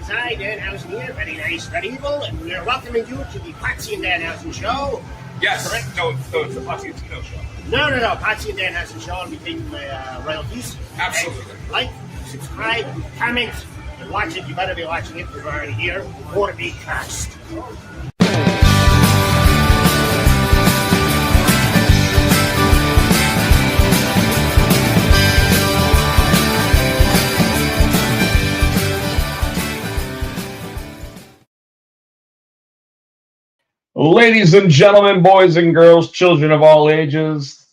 Potsy, Danhausen here, very nice, very evil, and we're welcoming you to the Potsy and Danhausen show. Yes. Correct? No, it's the Potsy and Tino show. No. Potsy and Danhausen show, and we pay my royalties. Absolutely. And like, subscribe, comment, and watch it. You better be watching it because we're already here, or be cast. Ladies and gentlemen, boys and girls, children of all ages,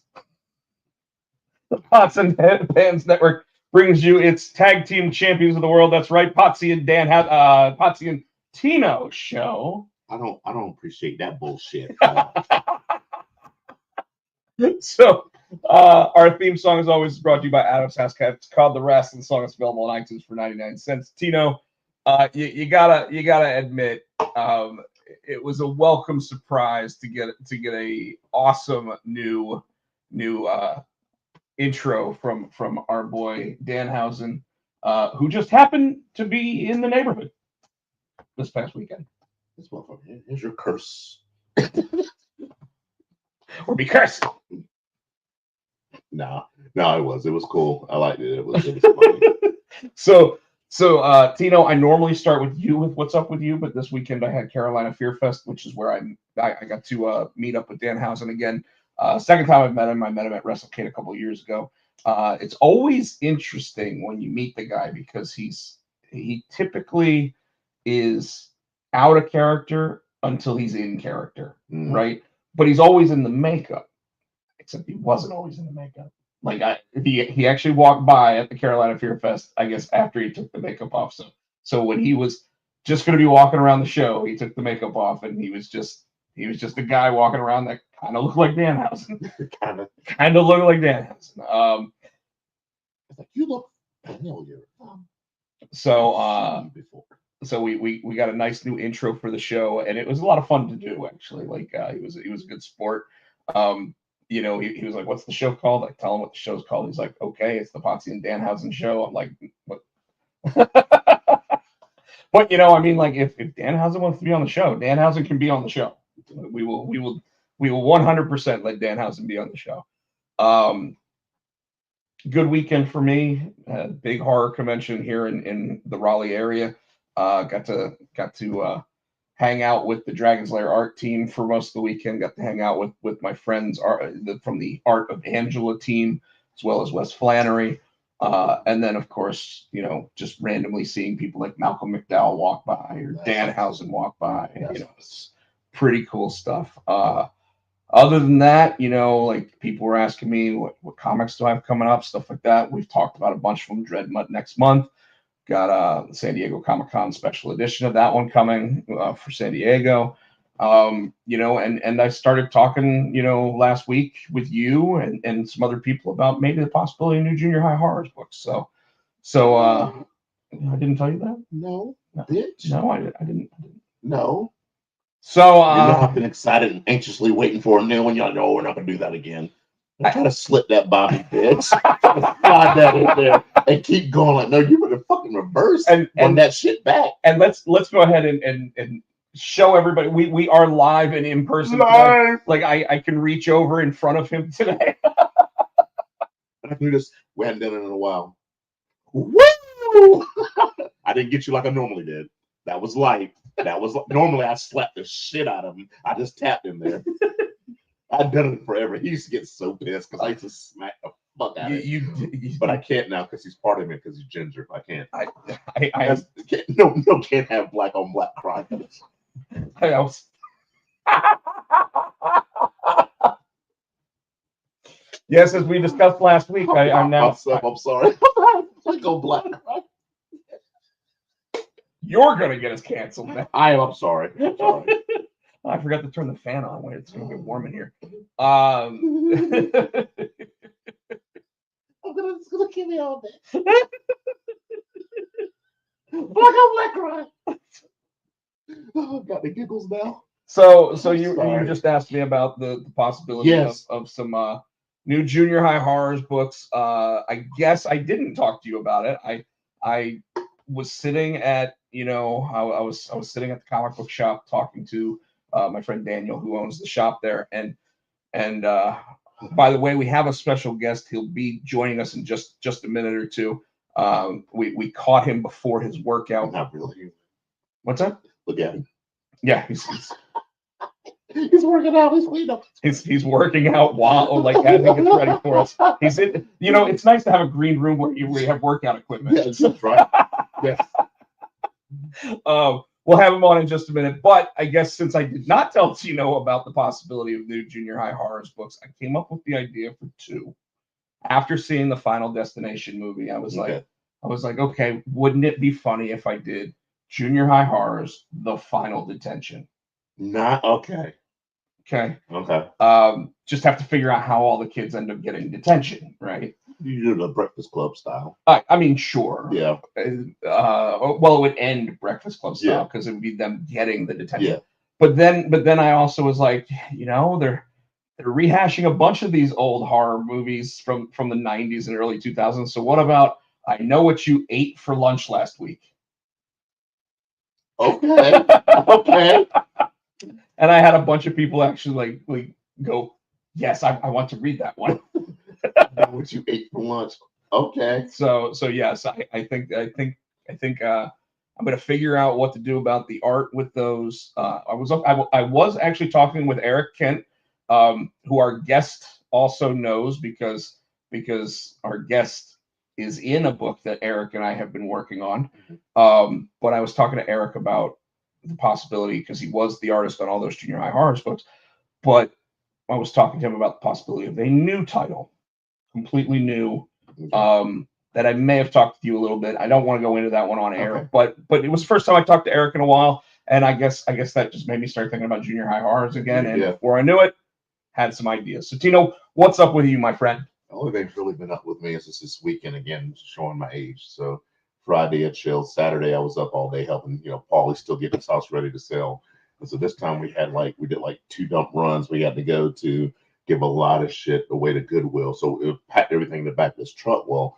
the Pots and Pans Network brings you its tag team champions of the world. That's right, Potsy and Potsy and Tino show. I don't appreciate that bullshit. So, our theme song is always brought to you by Adam's House Cat. It's called The Rest, and the song is available on iTunes for 99 cents. Tino, you gotta admit, it was a welcome surprise to get a awesome new intro from our boy Danhausen, who just happened to be in the neighborhood this past weekend. This motherfucker, here's your curse. Or be cursed. No, it was cool. I liked it. It was funny. So, Tino, I normally start with you with what's up with you, but this weekend I had Carolina Fear Fest, which is where I got to meet up with Danhausen again. Second time I met him at WrestleCade a couple of years ago. It's always interesting when you meet the guy because he typically is out of character until he's in character, right? But he's always in the makeup, except he wasn't always in the makeup. Like he actually walked by at the Carolina Fear Fest, I guess, after he took the makeup off. So when he was just going to be walking around the show, he took the makeup off, and he was just a guy walking around that kind of looked like Danhausen. kind of looked like Danhausen. Like, you look familiar. So we got a nice new intro for the show, and it was a lot of fun to do. Actually, like he was a good sport. He was like, "What's the show called?" I tell him what the show's called. He's like, "Okay, it's the Potsy and Danhausen show." I'm like, "What?" But I mean, like, if Danhausen wants to be on the show, Danhausen can be on the show. We will 100% let Danhausen be on the show. Good weekend for me. Big horror convention here in the Raleigh area. Got to hang out with the Dragon's Lair art team for most of the weekend. Got to hang out with my friends from the Art of Angela team, as well as Wes Flannery. And then, of course, just randomly seeing people like Malcolm McDowell walk by or Danhausen walk by. It's pretty cool stuff. Other than that, like people were asking me what comics do I have coming up, stuff like that. We've talked about a bunch of them. Dreadmutt next month. Got the San Diego Comic-Con special edition of that one coming for San Diego. And I started talking, last week with you and some other people about maybe the possibility of new junior high horrors books. So I didn't tell you that? No, bitch. No, I didn't. No. So I've been excited and anxiously waiting for a new one. Y'all know we're not gonna do that again. I try to slip that Bobby bitch, slide that in there, and keep going. Like, no, you better fucking reverse and that shit back. And let's go ahead and show everybody we are live and in person. Like I can reach over in front of him today. I do this. We hadn't done it in a while. Woo! I didn't get you like I normally did. That was light. Normally I slapped the shit out of him. I just tapped him there. I've done it forever. He used to get so pissed because I used to smack the fuck out of him. But I can't now because he's part of me because he's ginger. I can't. No can't have black on black crime. Yes, as we discussed last week, I'm sorry. I go black. You're gonna get us canceled now. I'm sorry. I forgot to turn the fan on when it's gonna get warm in here. It's gonna kill me all day. Black on black crime. Oh, got the giggles now. So you just asked me about the possibility of some new junior high horrors books. I guess I didn't talk to you about it. I was sitting at, I was sitting at the comic book shop talking to my friend Daniel, who owns the shop there, and by the way, we have a special guest. He'll be joining us in just a minute or two. We caught him before his workout. Not really. What's that? Look at him. Yeah, He's working out. He's clean up. he's working out while like as he gets ready for us. He's in. It's nice to have a green room where you have workout equipment. Yes, that's right. Yes. We'll have him on in just a minute. But I guess since I did not tell Tino about the possibility of new junior high horrors books, I came up with the idea for 2. After seeing the Final Destination movie, I was like, okay, wouldn't it be funny if I did junior high horrors, The Final Detention? Not okay. Okay. Okay. Just have to figure out how all the kids end up getting detention, right? You do the Breakfast Club style. I mean, sure. Yeah. Well, it would end Breakfast Club style because it would be them getting the detention. Yeah. But then I also was like, they're rehashing a bunch of these old horror movies from the 90s and early 2000s. So what about I Know What You Ate for Lunch Last Week? Okay. Okay. And I had a bunch of people actually like go, yes, I want to read that one. What you ate for lunch? Okay. So yes, I think I'm gonna figure out what to do about the art with those. I was actually talking with Eric Kent, who our guest also knows because our guest is in a book that Eric and I have been working on. But I was talking to Eric about the possibility because he was the artist on all those junior high horrors books. But I was talking to him about the possibility of a new title, completely new. That I may have talked to you a little bit. I don't want to go into that one on air, but it was the first time I talked to Eric in a while, and I guess that just made me start thinking about junior high horrors again. And before I knew it, had some ideas. So Tino, what's up with you, my friend? The only thing's really been up with me is this weekend again, showing my age. So Friday I chilled. Saturday I was up all day helping, Paulie's still getting his house ready to sell. And so this time we did 2 dump runs. We had to go to give a lot of shit away to Goodwill. So it packed everything in the back of this truck. Well,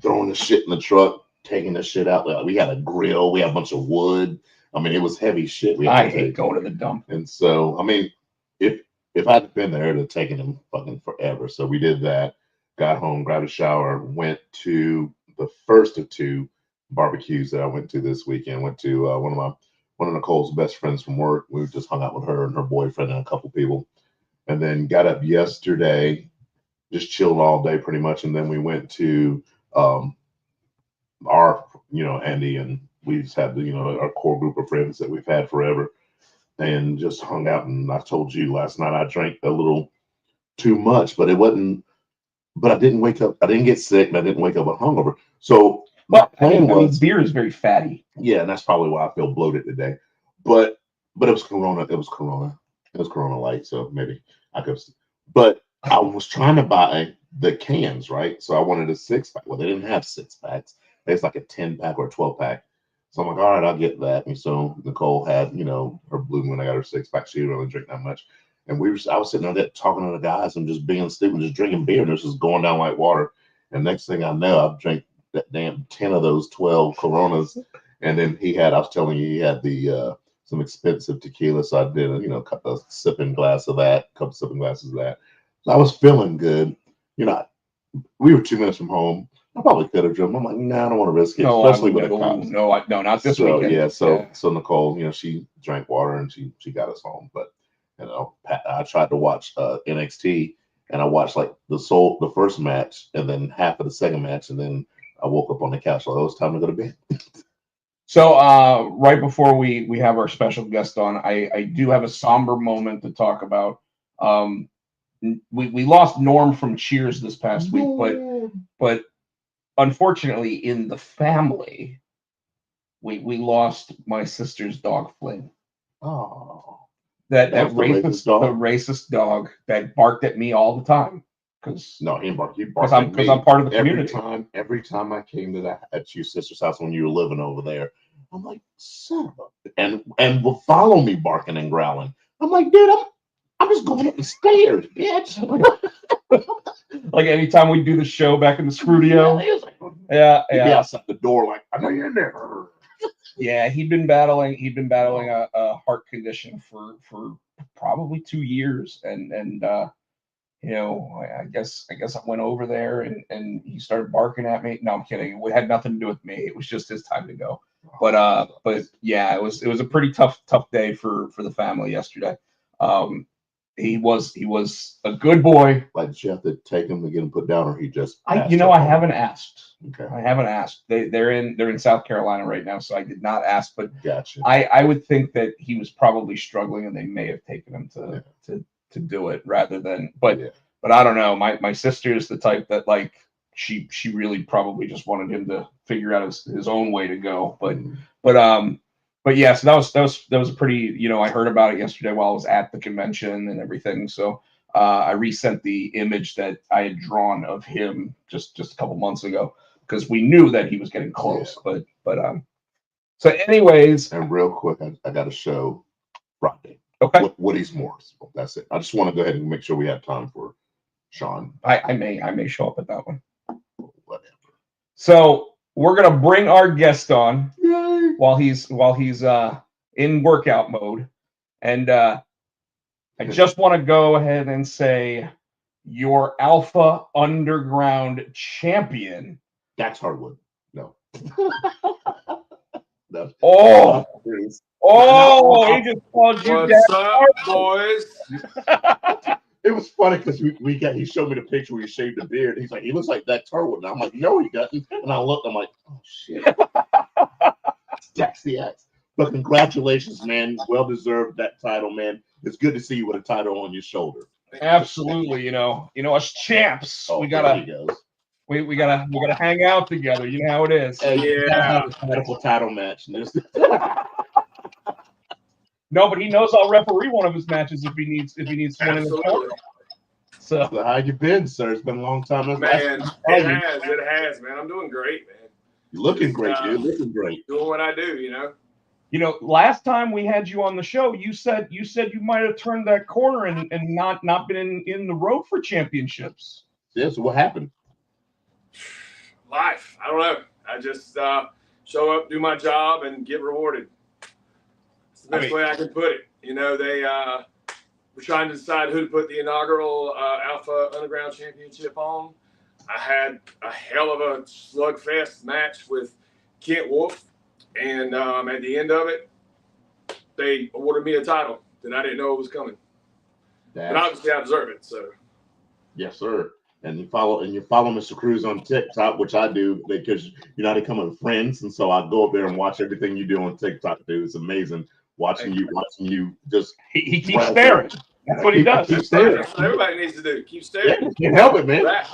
throwing the shit in the truck, taking the shit out. We had a grill. We had a bunch of wood. I mean, it was heavy shit. I hate going to the dump. And so, I mean, if I'd been there, it'd have taken him fucking forever. So we did that. Got home, grabbed a shower, went to the first of 2 barbecues that I went to this weekend. Went to one of Nicole's best friends from work. We just hung out with her and her boyfriend and a couple people. And then got up yesterday, just chilled all day pretty much. And then we went to our, Andy, and we just had our core group of friends that we've had forever, and just hung out. And I told you last night I drank a little too much, but it wasn't. But I didn't wake up. I didn't get sick, and I didn't wake up with hungover. So my plan was beer is very fatty. Yeah, and that's probably why I feel bloated today. But it was Corona. It was Corona Light, so maybe I could. But I was trying to buy the cans, right? So I wanted a 6-pack. Well, they didn't have 6-packs. It's like a 10-pack or a 12-pack. So I'm like, all right, I'll get that. And so Nicole had, her Blue Moon. I got her 6-pack. She didn't really drink that much. And I was sitting there talking to the guys and just being stupid, just drinking beer, and it's just going down like water. And next thing I know, I've drank that damn 10 of those 12 Coronas. And then I was telling you, he had the some expensive tequila. So I did a sipping glass of that, a couple sipping glasses of that. So I was feeling good. We were 2 minutes from home. I probably could have driven. I'm like, I don't want to risk it, especially with the cops. No, not this weekend. Yeah, so Nicole, she drank water and she got us home. But I tried to watch NXT, and I watched like the first match and then half of the second match, and then I woke up on the couch. So it was time to go to bed. So right before we have our special guest on, I do have a somber moment to talk about. We lost Norm from Cheers this past week, but unfortunately in the family, we lost my sister's dog Flynn. Oh, that racist dog that barked at me all the time. No, he barked. Because I'm part of the community. Every time I came to at your sister's house when you were living over there, I'm like, son of a, and will follow me barking and growling. I'm like, dude, I'm just going up the stairs, bitch. Like anytime we do the show back in the studio. He was like, Yeah, he'd be yeah. outside the door, like, I know you're in there. Yeah, he'd been battling a heart condition for probably 2 years, and I guess I went over there and he started barking at me. No, I'm kidding. It had nothing to do with me. It was just his time to go. But yeah, it was a pretty tough day for the family yesterday. He was a good boy. Like, did you have to take him to get him put down, or he just? I passed haven't asked. Okay. I haven't asked. They're in South Carolina right now, so I did not ask. But Gotcha. I would think that he was probably struggling, and they may have taken him to do it rather than. But I don't know. My sister is the type that, like, she really probably just wanted him to figure out his own way to go. But yeah, so that was a pretty, I heard about it yesterday while I was at the convention and everything. So I resent the image that I had drawn of him just a couple months ago, because we knew that he was getting close. Yeah. But so anyways, and real quick, I got a show Friday. Okay. Woody's Morris. That's it. I just want to go ahead and make sure we have time for Sean. I may show up at that one. Whatever. So we're gonna bring our guest on. Yay. while he's in workout mode, and I just want to go ahead and say your Alpha Underground champion. Dax Hardwood. No. No. Oh, he just called you What's Dax up, Hardwood. boys? It was funny because he showed me the picture where he shaved the beard. He's like, he looks like Dax Hardwood. And I'm like, no, he doesn't. And I looked, I'm like, oh shit. Dax the X. But congratulations, man. Well deserved that title, man. It's good to see you with a title on your shoulder. Absolutely, us champs. Oh, we there gotta he goes. we gotta hang out together. You know how it is. And you gotta Yeah. have a title match. And No, but he knows I'll referee one of his matches if he needs one in the Absolutely. corner. So how you been, sir? It's been a long time. Man, it has, man. I'm doing great, man. You're looking great, dude. Looking great. Doing what I do, last time we had you on the show, you said you might have turned that corner and not been in the road for championships. Yeah, so what happened? Life. I don't know. I just show up, do my job, and get rewarded. It's the best way I can put it. They were trying to decide who to put the inaugural Alpha Underground Championship on. I had a hell of a slugfest match with Kent Wolf, and at the end of it, they awarded me a title that I didn't know was coming. But obviously, I deserve it. So, yes, sir. And you follow Mr. Cruz on TikTok, which I do because they come with friends, and so I go up there and watch everything you do on TikTok, dude. It's amazing watching you just. He keeps staring. That's what he does. Keep staring. That's what everybody needs to do. Keep staring. Yeah, you can't help it, man. Right.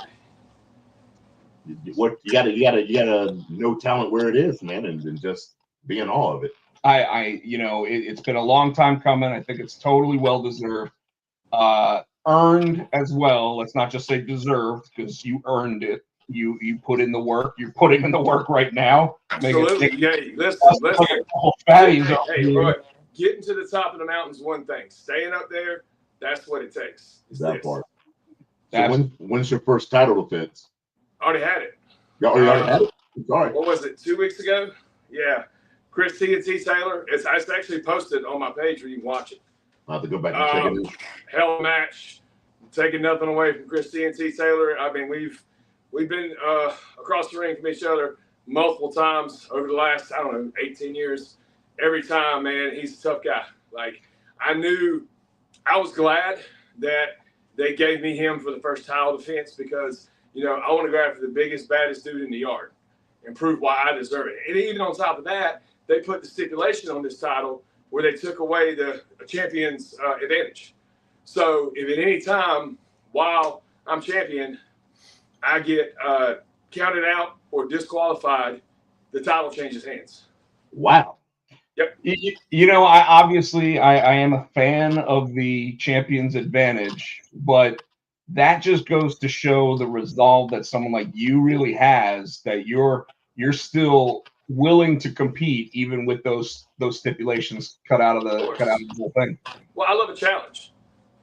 You gotta know talent where it is, man, and just be in awe of it. It's been a long time coming. I think it's totally well deserved, earned as well. Let's not just say deserved, because you earned it. You put in the work. You're putting in the work right now. Absolutely. Listen. Hey, bro, getting to the top of the mountain is one thing. Staying up there, that's what it takes. That part. So when's your first title defense? Already had it. You already had it? Sorry. What was it, 2 weeks ago? Yeah. Chris T&T Taylor. It's actually posted on my page where you can watch it. I'll have to go back and check it out. Hell of a match. Taking nothing away from Chris T&T Taylor. I mean, we've been across the ring from each other multiple times over the last, 18 years. Every time, man, he's a tough guy. Like, I was glad that they gave me him for the first title defense because, I want to go after the biggest, baddest dude in the yard and prove why I deserve it. And even on top of that, they put the stipulation on this title where they took away the champion's advantage. So if at any time while I'm champion, I get counted out or disqualified, the title changes hands. Wow. Yep. I am a fan of the champion's advantage, but that just goes to show the resolve that someone like you really has, that you're still willing to compete even with those stipulations cut out of the whole thing. Well, I love a challenge.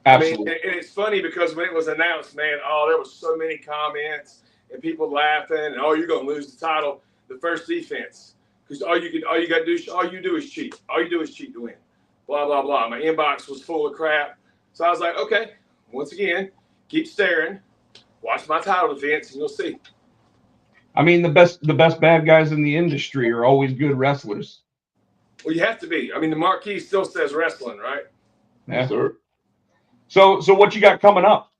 Absolutely. I mean, and it's funny because when it was announced, man, oh, there was so many comments and people laughing, and oh, you're gonna lose the title, the first defense, because all you do is cheat. All you do is cheat to win. Blah blah blah. My inbox was full of crap, so I was like, okay, once again, keep staring, watch my title defense, and you'll see. I mean, the best bad guys in the industry are always good wrestlers. Well, you have to be. I mean, the marquee still says wrestling, right? Yeah. Yes, sir. So what you got coming up?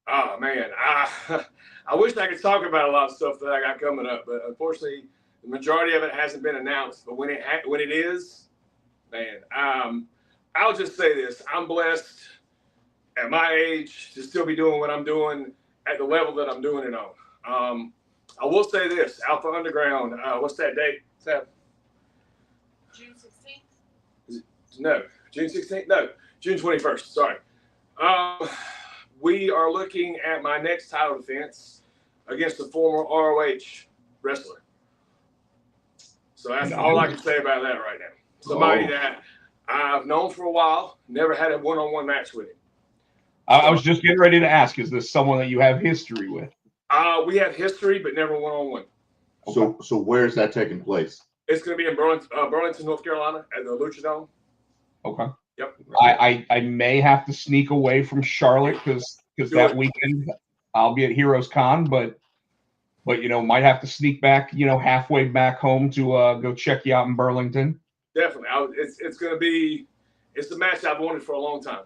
Oh man, I wish I could talk about a lot of stuff that I got coming up, but unfortunately, the majority of it hasn't been announced. But when it is, man, I'll just say this: I'm blessed at my age to still be doing what I'm doing at the level that I'm doing it on. I will say this: Alpha Underground. What's that date? Is that June 16th? no June 16th? No, June 21st. Sorry. We are looking at my next title defense against a former ROH wrestler. So that's all I can say about that right now. Somebody that I've known for a while, never had a one-on-one match with him. I was just getting ready to ask, is this someone that you have history with? We have history, but never one-on-one. So where's that taking place? It's going to be in Burlington, North Carolina at the Lucha Dome. Okay. Yep. I may have to sneak away from Charlotte because that weekend I'll be at Heroes Con, but might have to sneak back, halfway back home to go check you out in Burlington. Definitely. It's a match I've wanted for a long time.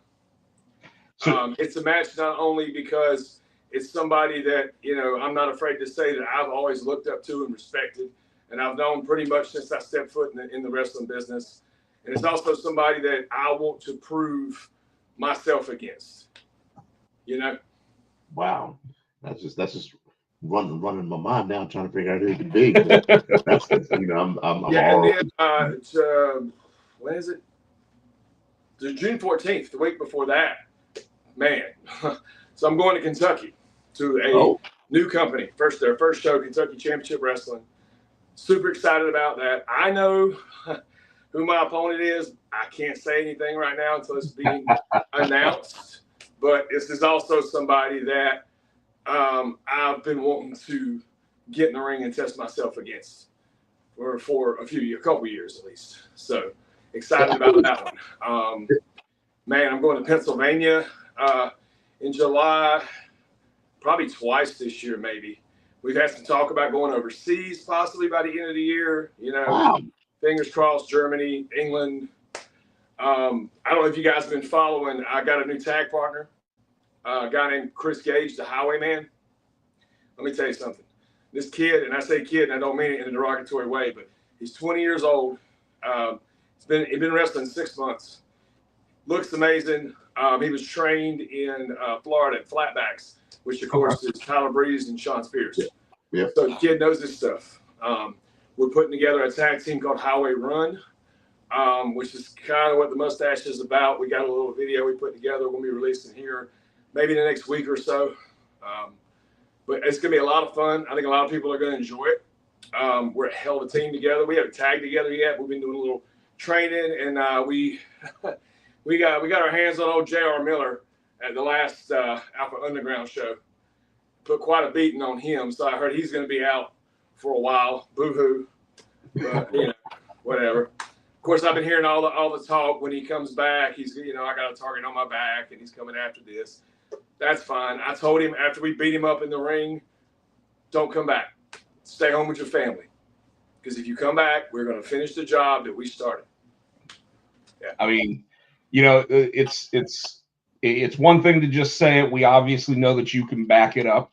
So, it's a match not only because it's somebody that, I'm not afraid to say that I've always looked up to and respected, and I've known pretty much since I stepped foot in the wrestling business. And it's also somebody that I want to prove myself against. Wow, that's just running my mind now, trying to figure out who it could be. That's I'm and then when is it? The June 14th, the week before that, man. So I'm going to Kentucky to a new company. Their first show, Kentucky Championship Wrestling. Super excited about that. I know who my opponent is. I can't say anything right now until it's being announced. But this is also somebody that I've been wanting to get in the ring and test myself against for a couple years at least. So excited about that one. Man, I'm going to Pennsylvania in July, probably twice this year, maybe. We've had some talk about going overseas possibly by the end of the year. Wow. Fingers crossed, Germany, England. I don't know if you guys have been following. I got a new tag partner, a guy named Chris Gage, the Highwayman. Let me tell you something. This kid, and I say kid, and I don't mean it in a derogatory way, but he's 20 years old. He's been wrestling 6 months. Looks amazing. He was trained in Florida at Flatbacks, which of course is Tyler Breeze and Sean Spears. Yeah. So the kid knows his stuff. We're putting together a tag team called Highway Run, which is kind of what the mustache is about. We got a little video we put together. We'll be releasing here maybe in the next week or so. But it's going to be a lot of fun. I think a lot of people are going to enjoy it. We're a hell of a team together. We haven't tagged together yet. We've been doing a little training, and we got our hands on old J.R. Miller at the last Alpha Underground show. Put quite a beating on him, so I heard he's going to be out for a while. Boo-hoo. But, whatever. Of course, I've been hearing all the talk. When he comes back, he's, I got a target on my back, and he's coming after this. That's fine. I told him after we beat him up in the ring, don't come back. Stay home with your family. Because if you come back, we're going to finish the job that we started. Yeah. I mean, it's one thing to just say it. We obviously know that you can back it up.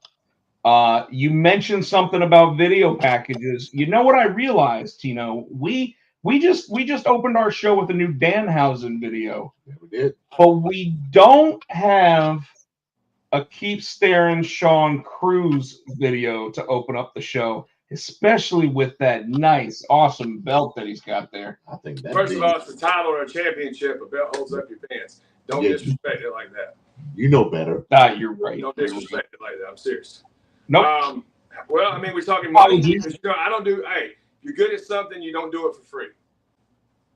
You mentioned something about video packages. You know what I realized, Tino? We just opened our show with a new Danhausen video. Yeah, we did. But we don't have a Keep Staring Sean Cruz video to open up the show, especially with that nice, awesome belt that he's got there. I think that. First of all, it's a title or a championship. A belt holds up your pants. Don't disrespect it like that. You know better. You're right. Don't disrespect it like that. I'm serious. Nope. Well, I mean, we're talking money. Because, I don't do. Hey, you're good at something, you don't do it for free.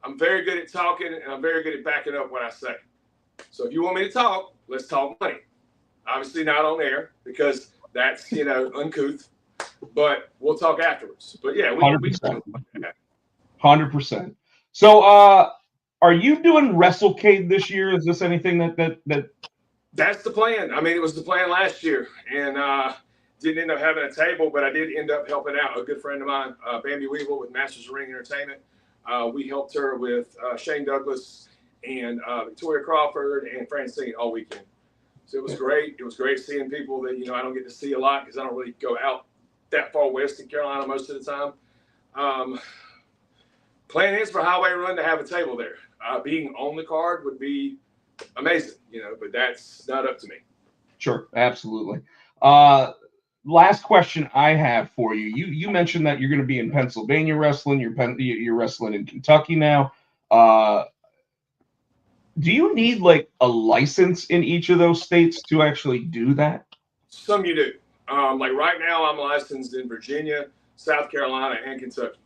I'm very good at talking, and I'm very good at backing up what I say. So if you want me to talk, let's talk money. Obviously not on air because that's, uncouth, but we'll talk afterwards. But yeah, we 100%. 100%. So, are you doing WrestleCade this year? Is this anything that? That's the plan. I mean, it was the plan last year, and didn't end up having a table, but I did end up helping out a good friend of mine, Bambi Weevil with Masters of Ring Entertainment. We helped her with Shane Douglas and Victoria Crawford and Francine all weekend. So it was great. It was great seeing people that, I don't get to see a lot because I don't really go out that far west in Carolina most of the time. Plan is for Highway Run to have a table there. Being on the card would be amazing, but that's not up to me. Sure, absolutely. Last question I have for you. You mentioned that you're going to be in Pennsylvania wrestling. You're wrestling in Kentucky now. Do you need like a license in each of those states to actually do that? Some you do. Like right now, I'm licensed in Virginia, South Carolina, and Kentucky.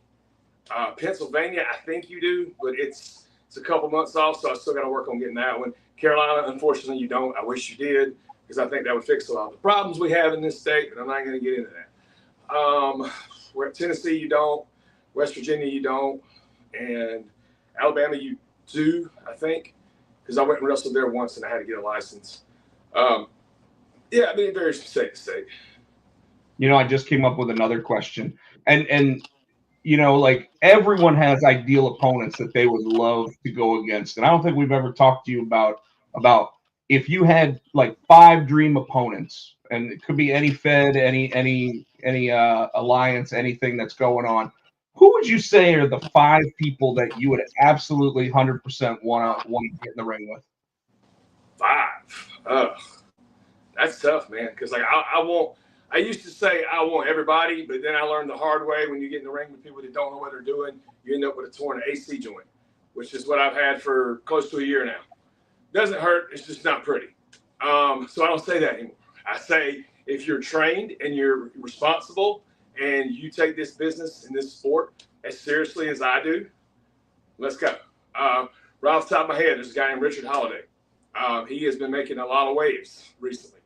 Pennsylvania, I think you do, but it's a couple months off, so I still got to work on getting that one. Carolina, unfortunately, you don't. I wish you did, because I think that would fix a lot of the problems we have in this state, but I'm not going to get into that. We're at Tennessee, you don't. West Virginia, you don't. And Alabama, you do, I think, because I went and wrestled there once and I had to get a license. Yeah, I mean, it varies from state to state. I just came up with another question. And like everyone has ideal opponents that they would love to go against. And I don't think we've ever talked to you about if you had like 5 dream opponents, and it could be any Fed, any alliance, anything that's going on. Who would you say are the 5 people that you would absolutely 100% want to get in the ring with? 5. That's tough, man. Because like I used to say I want everybody, but then I learned the hard way when you get in the ring with people that don't know what they're doing, you end up with a torn AC joint, which is what I've had for close to a year now. Doesn't hurt. It's just not pretty. So I don't say that anymore. I say if you're trained and you're responsible and you take this business and this sport as seriously as I do, let's go. Right off the top of my head, there's a guy named Richard Holiday. He has been making a lot of waves recently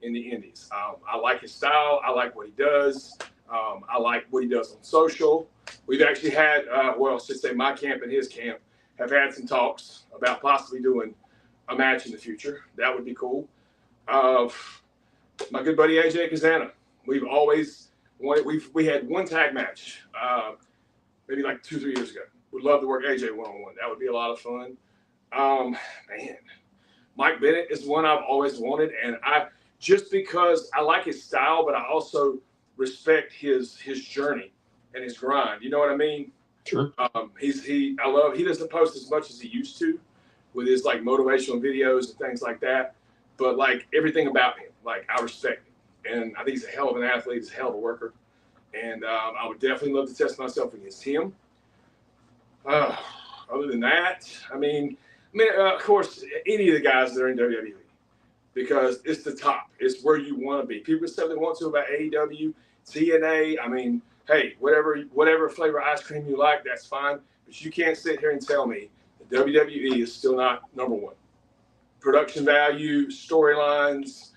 in the indies. I like his style. I like what he does. I like what he does on social. We've actually had, I should say my camp and his camp have had some talks about possibly doing a match in the future. That would be cool. My good buddy AJ Kazana. We've always wanted. We had one tag match, maybe like 2-3 years ago. Would love to work AJ one-on-one. That would be a lot of fun. Man, Mike Bennett is one I've always wanted, and just because I like his style, but I also respect his journey and his grind. You know what I mean? Sure. He doesn't post as much as he used to with his like motivational videos and things like that. But like everything about him, like I respect him. And I think he's a hell of an athlete, he's a hell of a worker. And I would definitely love to test myself against him. Other than that, I mean, of course, any of the guys that are in WWE, because it's the top. It's where you want to be. People say they want to about AEW, TNA. I mean, hey, whatever flavor ice cream you like, that's fine. But you can't sit here and tell me that WWE is still not number one. Production value, storylines,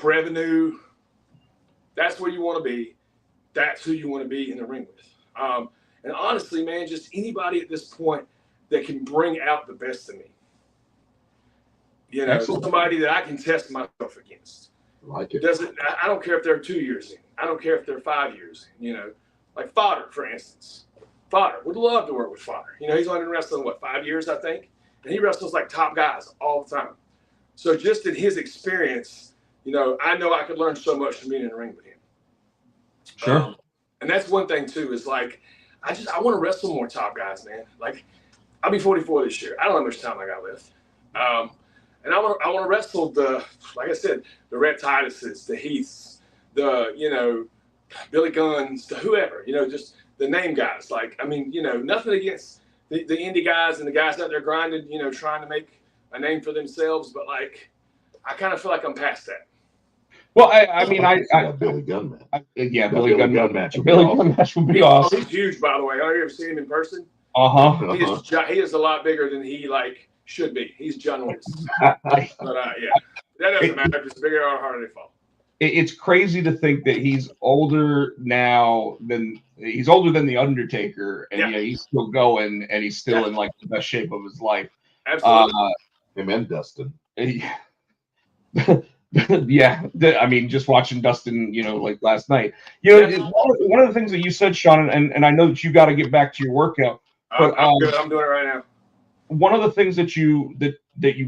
revenue, that's where you want to be. That's who you want to be in the ring with. And honestly, man, just anybody at this point that can bring out the best in me. Excellent. Somebody that I can test myself against. Like it. I don't care if they're 2 years in. I don't care if they're 5 years in. Like Fodder, for instance. Fodder, would love to work with Fodder. He's only been wrestling, 5 years, I think? And he wrestles like top guys all the time. So just in his experience, I know I could learn so much from being in the ring with him. Sure. And that's one thing, too, is like, I want to wrestle more top guys, man. Like, I'll be 44 this year. I don't know how much time I got left. And I want to wrestle like I said, the Red Tituses, the Heaths, the, Billy Guns, the whoever, just the name guys. Like, I mean, nothing against the indie guys and the guys out there grinding, trying to make a name for themselves. But, like, I kind of feel like I'm past that. Well, I mean, Billy Gunn match. Billy Gunn match. Billy Gunn match would be awesome. He's huge, by the way. Have you ever seen him in person? He is a lot bigger than he, like, should be. He's ginormous. But, yeah. That doesn't matter if it's bigger or harder they fall. It's crazy to think that he's older now than the Undertaker, and Yeah. he's still going, and he's still in like the best shape of his life. Absolutely. Him and Dustin. Yeah, I mean, just watching Dustin, like last night. One of the things that you said, Sean, and I know that you got to get back to your workout, but I'm good. I'm doing it right now. One of the things that you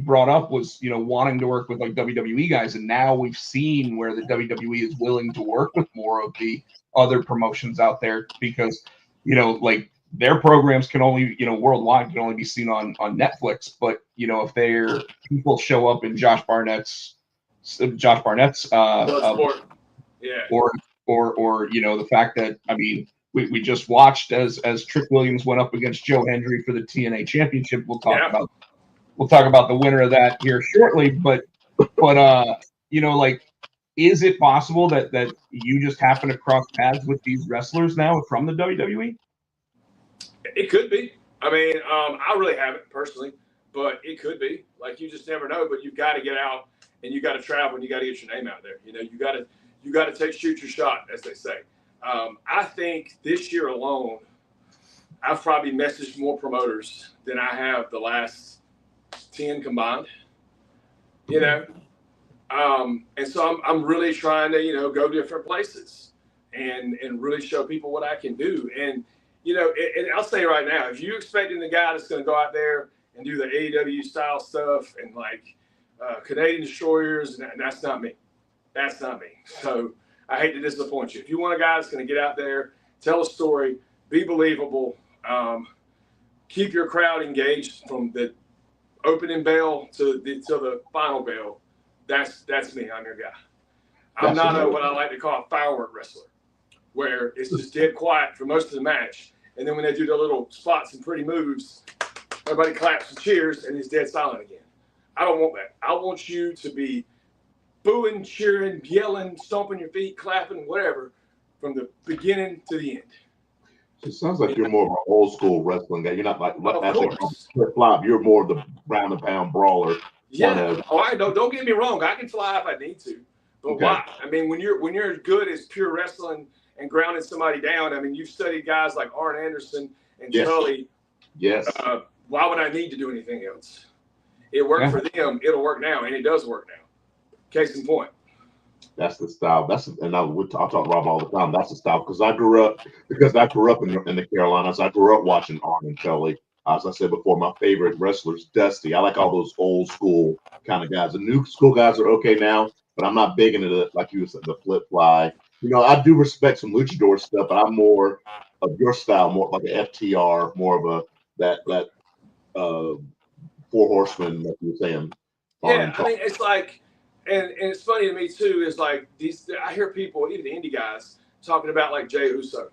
brought up was wanting to work with like WWE guys, and now we've seen where the WWE is willing to work with more of the other promotions out there because like their programs can only worldwide can only be seen on Netflix, but if their people show up in Josh Barnett's Bloodsport. Yeah. or the fact that we just watched as Trick Williams went up against Joe Hendry for the TNA Championship. We'll talk about the winner of that here shortly, but like, is it possible that you just happen to cross paths with these wrestlers now from the WWE? It could be. I mean, I really haven't personally, but it could be. Like, you just never know. But you've got to get out and you got to travel and you got to get your name out there. You got to shoot your shot, as they say. I think this year alone, I've probably messaged more promoters than I have the last 10 combined. And so I'm really trying to go different places and really show people what I can do. And and I'll say right now, if you're expecting the guy that's going to go out there and do the AEW style stuff and like Canadian Destroyers, and that's not me. That's not me. So I hate to disappoint you. If you want a guy that's going to get out there, tell a story, be believable, keep your crowd engaged from the opening bell to the final bell, that's me. I'm your guy. I'm not what I like to call a firework wrestler, where it's just dead quiet for most of the match. And then when they do their little spots and pretty moves, everybody claps and cheers, and it's dead silent again. I don't want that. I want you to be booing, cheering, yelling, stomping your feet, clapping, whatever, from the beginning to the end. It sounds like you're more of an old school wrestling guy. You're not like flip-flop. You're more of the round and pound brawler. Yeah. Don't get me wrong. I can fly if I need to. But why? I mean, when you're good as pure wrestling and grounding somebody down, I mean, you've studied guys like Arn Anderson and Tully. Yes. Why would I need to do anything else? It worked for them. It'll work now, and it does work now. Case in point. That's the style. I talk to Rob all the time. That's the style because I grew up in the Carolinas. I grew up watching Arn and Tully. As I said before, my favorite wrestlers, Dusty. I like all those old school kind of guys. The new school guys are okay now, but I'm not big into like you said, the flip fly. I do respect some luchador stuff, but I'm more of your style, more like an FTR, more of that four horsemen, like you were saying. Yeah, I mean, it's like, and it's funny to me too. Is like I hear people, even the indie guys, talking about like Jey Uso,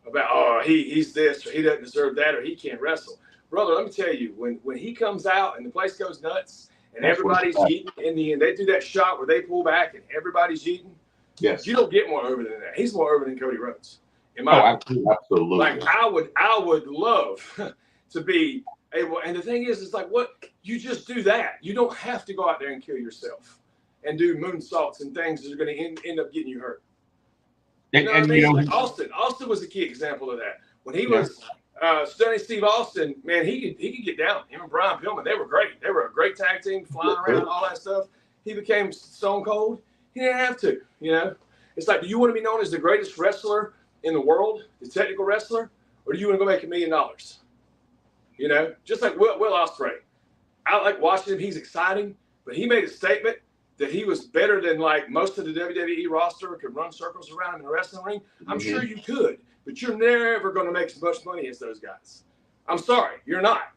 about he's this or he doesn't deserve that or he can't wrestle. Brother, let me tell you, when he comes out and the place goes nuts and everybody's eating in the end, they do that shot where they pull back and everybody's eating. Yes, you don't get more over than that. He's more over than Cody Rhodes. Absolutely. Like I would love to be able. And the thing is like what you just do that. You don't have to go out there and kill yourself and do moonsaults and things that are going to end up getting you hurt. Like Austin was a key example of that. When he was Stunning Steve Austin, man, he could get down. Him and Brian Pillman, they were great. They were a great tag team, flying around, all that stuff. He became Stone Cold. He didn't have to, It's like, do you want to be known as the greatest wrestler in the world, the technical wrestler, or do you want to go make $1 million? Just like Will Ospreay. I like watching him. He's exciting, but he made a statement that he was better than like most of the WWE roster, could run circles around him in the wrestling ring. I'm sure you could, but you're never going to make as much money as those guys. I'm sorry, you're not.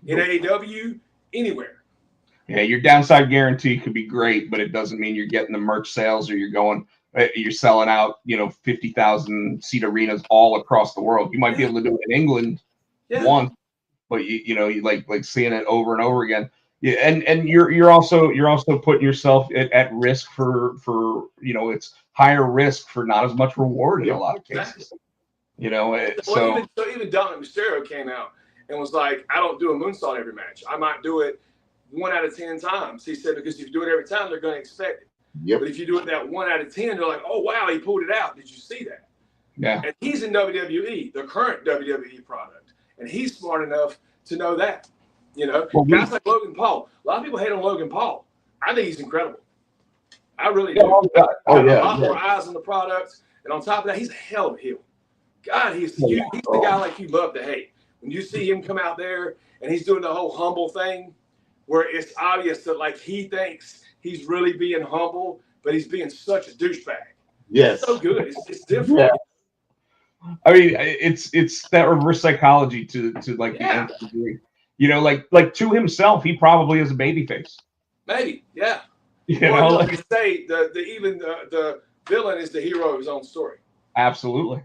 In AEW, anywhere. Yeah, your downside guarantee could be great, but it doesn't mean you're getting the merch sales or you're selling out, 50,000 seat arenas all across the world. You might be able to do it in England once, but you like seeing it over and over again. Yeah, and you're also putting yourself at risk for it's higher risk for not as much reward in a lot of cases. Even Dominic Mysterio came out and was like, I don't do a moonsault every match. I might do it 1 out of 10 times. He said, because if you do it every time, they're going to expect it. Yep. But if you do it that 1 out of 10, they're like, oh, wow, he pulled it out. Did you see that? Yeah. And he's in WWE, the current WWE product. And he's smart enough to know that. You know, Well, guys like Logan Paul. A lot of people hate on Logan Paul. I think he's incredible. I really do. Oh, yeah. A lot more eyes on the product. And on top of that, he's a hell of a heel. God, he's the guy like you love to hate. When you see him come out there and he's doing the whole humble thing, where it's obvious that like he thinks he's really being humble, but he's being such a douchebag. Yes. It's so good. It's different. Yeah. I mean, it's that reverse psychology to like the nth degree. You know, like to himself, he probably is a babyface. Maybe, yeah. You Well, know, like you say, the villain is the hero of his own story. absolutely.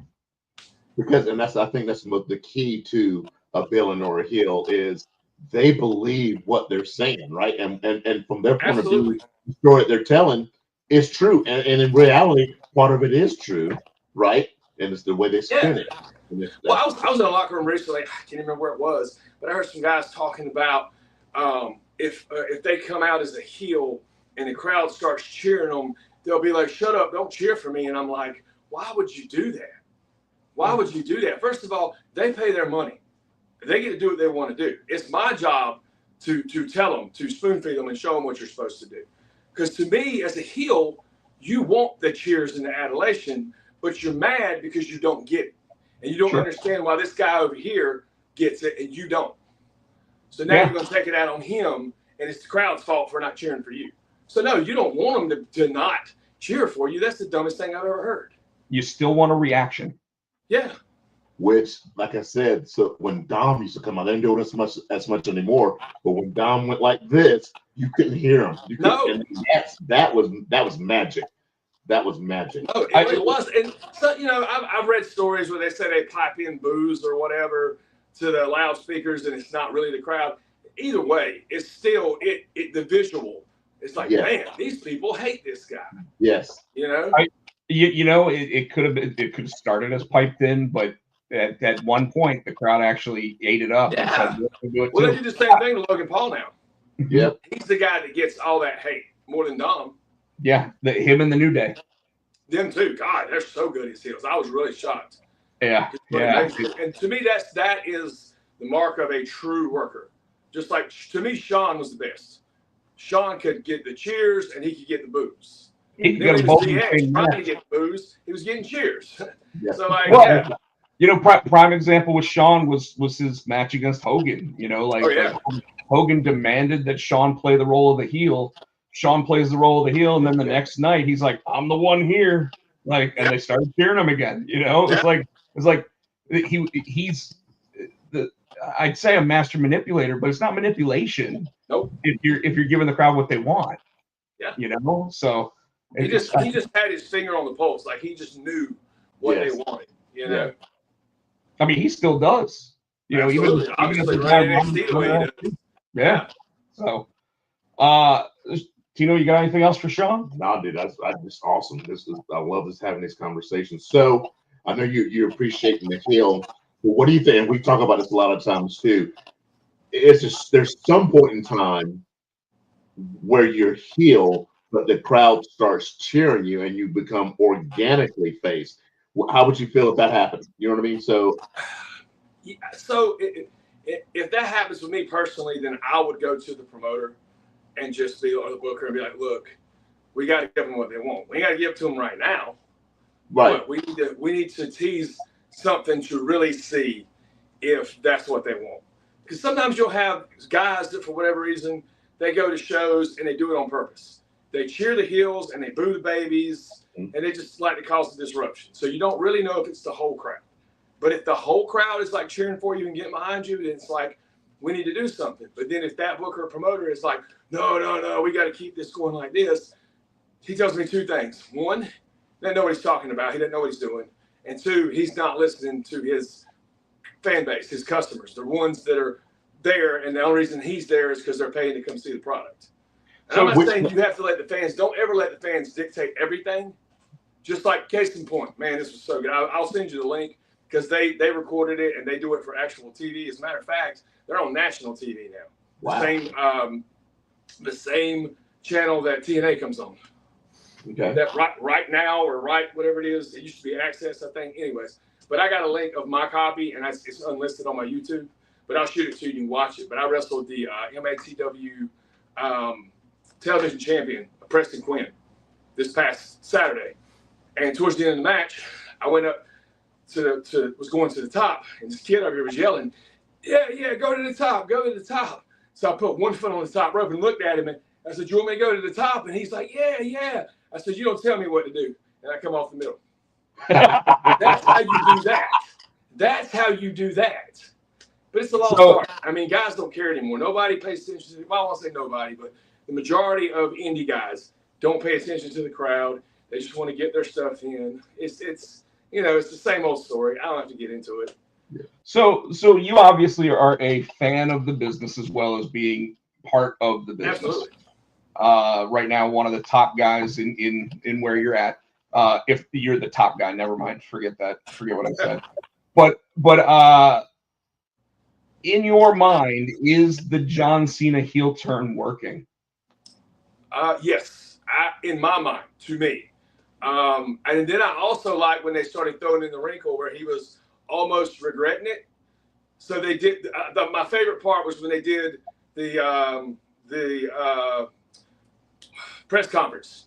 Because, and I think that's the key to a villain or a heel is they believe what they're saying, right? And from their point of view, the story they're telling is true. And in reality, part of it is true, right? And it's the way they spin it. Well, I was in a locker room recently. I can't remember where it was, but I heard some guys talking about if they come out as a heel and the crowd starts cheering them, they'll be like, "Shut up! Don't cheer for me." And I'm like, "Why would you do that? Why would you do that? First of all, they pay their money. They get to do what they want to do. It's my job to tell them, to spoon feed them, and show them what you're supposed to do. Because to me, as a heel, you want the cheers and the adulation, but you're mad because you don't get it. And you don't understand why this guy over here gets it and you don't. So now you're going to take it out on him, and it's the crowd's fault for not cheering for you. So no, you don't want them to not cheer for you. That's the dumbest thing I've ever heard. You still want a reaction. Yeah. Which, like I said, so when Dom used to come out, they didn't do it as much anymore. But when Dom went like this, you couldn't hear him. You couldn't, and that was magic. That was magic. No, it was. And so, you know, I've read stories where they say they pipe in booze or whatever to the loudspeakers, and it's not really the crowd. Either way, it's still the visual. It's like, man, these people hate this guy. Yes. You know. You know, it could have started as piped in, but at one point the crowd actually ate it up. Yeah. And said, do it Well, too. they do the same thing to Logan Paul now. Yep. He's the guy that gets all that hate more than Dom. Yeah, him and the New Day. Them too. God, they're so good as heels. I was really shocked. Yeah. And to me, that is the mark of a true worker. Just like, to me, Sean was the best. Sean could get the cheers and he could get the boos. He could get them both. Trying to get boos, he was getting cheers. Yeah. So like, you know, prime example with Sean was his match against Hogan. You know, like Hogan demanded that Sean play the role of the heel. Sean plays the role of the heel, and then the next night he's like, "I'm the one here," like, and they started cheering him again. You know, it's like he's the I'd say a master manipulator, but it's not manipulation. Nope. If you're giving the crowd what they want. Yeah. You know, so he just had his finger on the pulse, like he just knew what they wanted. You know. I mean, he still does. You know, even obviously right NXT the way he does. Yeah. So, Tino, you got anything else for Sean? No, dude, that's just awesome. I love this having these conversations. So I know you're appreciating the heel. But what do you think? And we talk about this a lot of times too. It's just there's some point in time where you're heel, but the crowd starts cheering you and you become organically face. How would you feel if that happened? You know what I mean? So if that happens with me personally, then I would go to the promoter and just be or the booker and be like, look, we got to give them what they want. We got to give it to them right now. Right. But we need to tease something to really see if that's what they want. Because sometimes you'll have guys that for whatever reason, they go to shows and they do it on purpose. They cheer the heels and they boo the babies and they just like to cause a disruption. So you don't really know if it's the whole crowd. But if the whole crowd is like cheering for you and getting behind you, then it's like, we need to do something. But then if that booker or promoter is like, no, we got to keep this going like this, he tells me two things. One, he doesn't know what he's talking about. He doesn't know what he's doing. And two, he's not listening to his fan base, his customers, the ones that are there. And the only reason he's there is because they're paying to come see the product. And so I'm not saying you have to let the fans, don't ever let the fans dictate everything. Just like case in point, man, this was so good. I'll send you the link because they recorded it and they do it for actual TV. As a matter of fact, they're on national TV now. Wow. Same the same channel that TNA comes on. Okay. That right now or whatever it is, it used to be Access, I think. Anyways, but I got a link of my copy, and it's unlisted on my YouTube. But I'll shoot it to you. You can watch it. But I wrestled the MATW television champion, Preston Quinn, this past Saturday. And towards the end of the match, I went up was going to the top, and this kid over here was yelling, yeah, go to the top, go to the top. So I put one foot on the top rope and looked at him, and I said, you want me to go to the top? And he's like, yeah. I said, you don't tell me what to do. And I come off the middle. That's how you do that. That's how you do that. But it's a lost art. I mean, guys don't care anymore. Nobody pays attention to, well, I won't say nobody, but the majority of indie guys don't pay attention to the crowd. They just want to get their stuff in. It's the same old story. I don't have to get into it. So you obviously are a fan of the business as well as being part of the business. Absolutely. Right now, one of the top guys in where you're at. If you're the top guy, never mind. Forget that. Forget what I said. But in your mind, is the John Cena heel turn working? Yes, in my mind, to me. And then I also like when they started throwing in the wrinkle where he was almost regretting it. So they did. My favorite part was when they did the press conference,